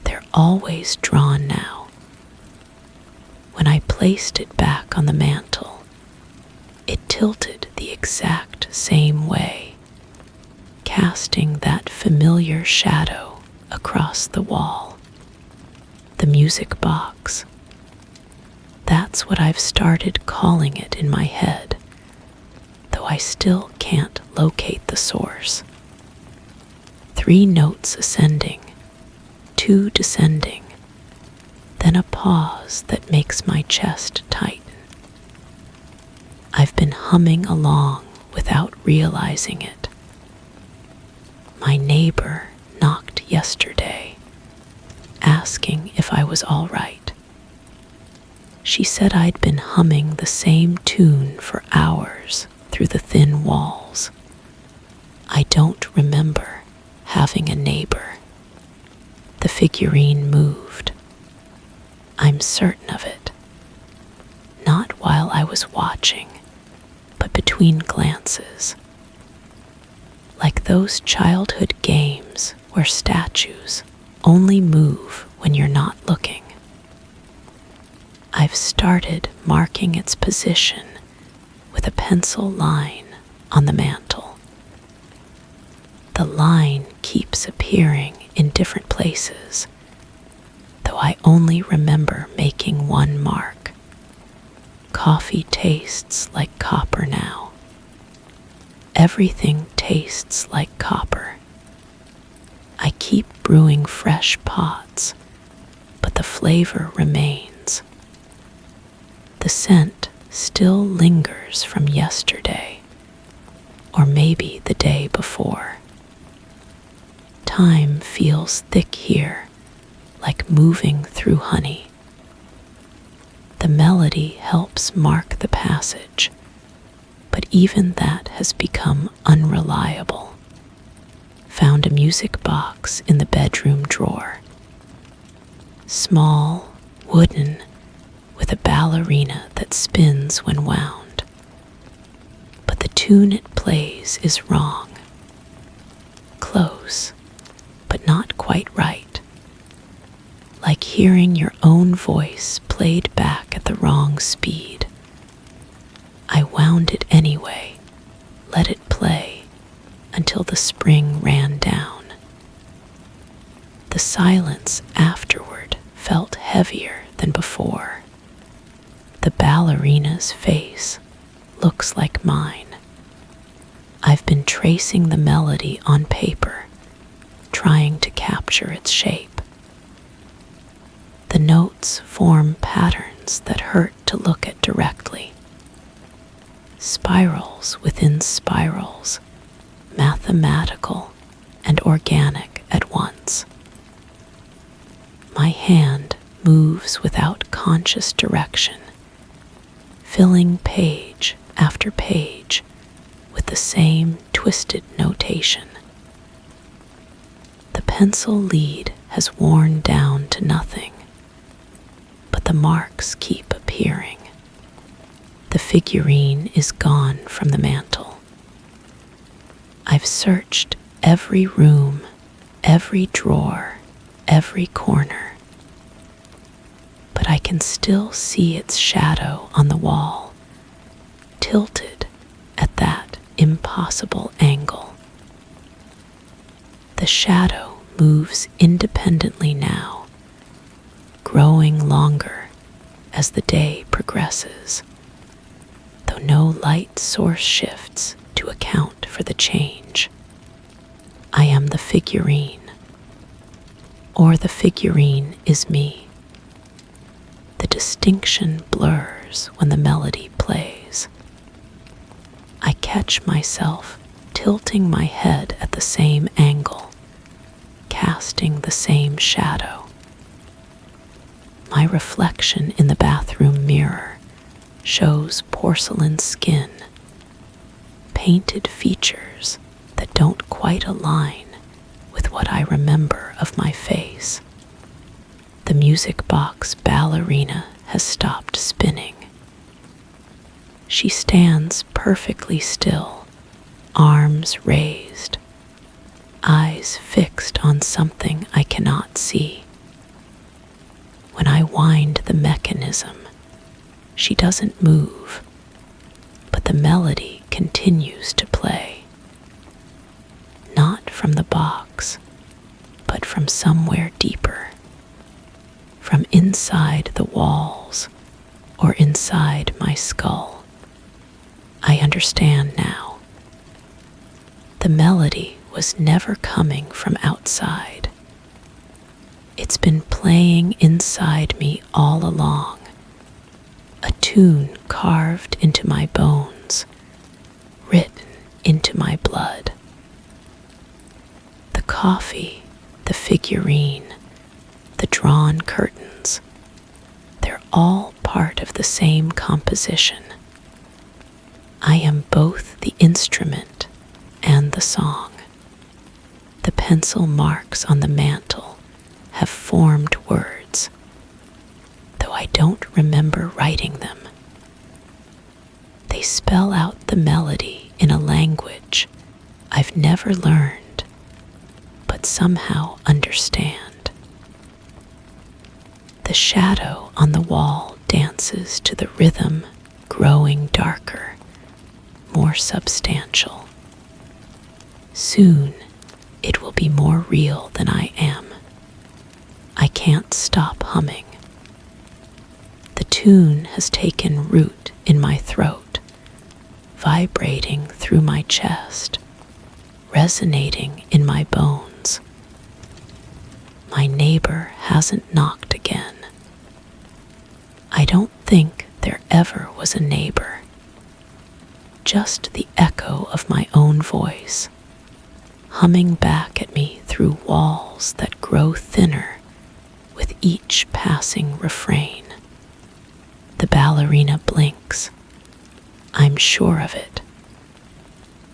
They're always drawn now. When I placed it back on the mantel, it tilted the exact same way, casting that familiar shadow across the wall. The music box. That's what I've started calling it in my head, though I still can't locate the source. 3 notes ascending, 2 descending, then a pause that makes my chest tighten. I've been humming along without realizing it. My neighbor knocked yesterday, asking if I was all right. She said I'd been humming the same tune for hours through the thin walls. I don't remember having a neighbor. The figurine moved. I'm certain of it. Not while I was watching, but between glances. Like those childhood games where statues only move when you're not looking. I've started marking its position with a pencil line on the mantel. The line keeps appearing in different places, though I only remember making one mark. Coffee tastes like copper now. Everything tastes like copper. I keep brewing fresh pots, but the flavor remains. The scent still lingers from yesterday, or maybe the day before. Time feels thick here, like moving through honey. The melody helps mark the passage, but even that has become unreliable. Found a music box in the bedroom drawer. Small, wooden, with a ballerina that spins when wound. But the tune it plays is wrong. Close, but not quite right. Like hearing your own voice played back at the wrong speed. I wound it anyway, let it play until the spring ran down. The silence afterward felt heavier than before. The ballerina's face looks like mine. I've been tracing the melody on paper, trying to capture its shape. The notes form patterns that hurt to look at directly. Spirals within spirals, mathematical and organic at once. My hand moves without conscious direction, filling page after page with the same twisted notation. The pencil lead has worn down to nothing, but the marks keep appearing. The figurine is gone from the mantel. I've searched every room, every drawer, every corner, but I can still see its shadow on the wall, tilted at that impossible angle. The shadow moves independently now, growing longer as the day progresses, though no light source shifts to account for the change. I am the figurine, or the figurine is me. The distinction blurs when the melody plays. I catch myself tilting my head at the same angle, casting the same shadow. My reflection in the bathroom mirror shows porcelain skin, painted features that don't quite align with what I remember of my face. The music box ballerina has stopped spinning. She stands perfectly still, arms raised, eyes fixed on something I cannot see. When I wind the mechanism, she doesn't move, but the melody continues to play. Not from the box, but from somewhere deeper. From inside the walls, or inside my skull. I understand now. The melody was never coming from outside. It's been playing inside me all along, a tune carved into my bones, written into my blood. The coffee, the figurine, the drawn curtains, they're all part of the same composition. I am both the instrument and the song. The pencil marks on the mantel have formed words, though I don't remember writing them. They spell out the melody in a language I've never learned, but somehow understand. The shadow on the wall dances to the rhythm, growing darker, more substantial. Soon, it will be more real than I am. I can't stop humming. The tune has taken root in my throat, vibrating through my chest, resonating in my bones. My neighbor hasn't knocked again. I don't think there ever was a neighbor. Just the echo of of my own voice, humming back at me through walls that grow thinner with each passing refrain. The ballerina blinks. I'm sure of it.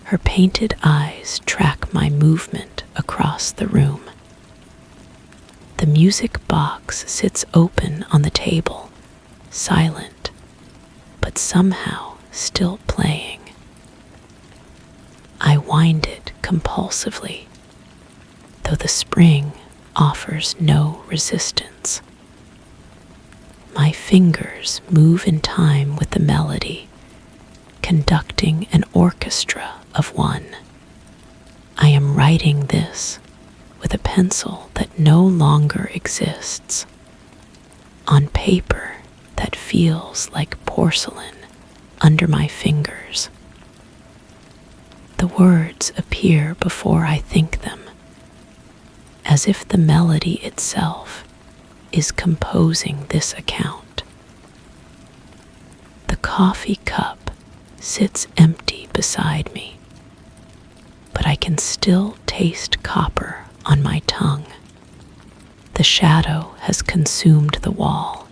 Her painted eyes track my movement across the room. The music box sits open on the table, silent, but somehow still playing. I wind it compulsively, though the spring offers no resistance. My fingers move in time with the melody, conducting an orchestra of one. I am writing this with a pencil that no longer exists, on paper that feels like porcelain under my fingers. The words appear before I think them, as if the melody itself is composing this account. The coffee cup sits empty beside me, but I can still taste copper on my tongue. The shadow has consumed the wall.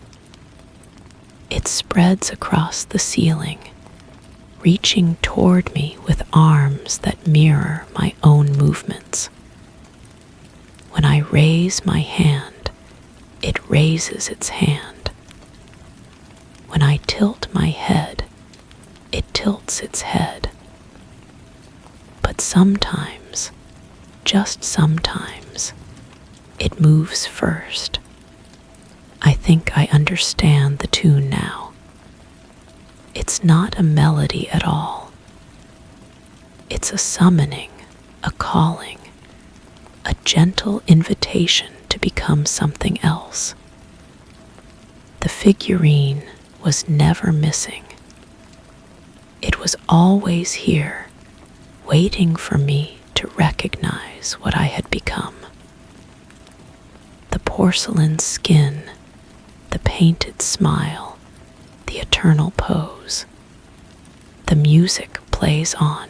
It spreads across the ceiling, reaching toward me with arms that mirror my own movements. When I raise my hand, it raises its hand. When I tilt my head, it tilts its head. But sometimes, just sometimes, it moves first. I think I understand the tune now. It's not a melody at all. It's a summoning, a calling, a gentle invitation to become something else. The figurine was never missing. It was always here, waiting for me to recognize what I had become. The porcelain skin, the painted smile, the eternal pose. The music plays on,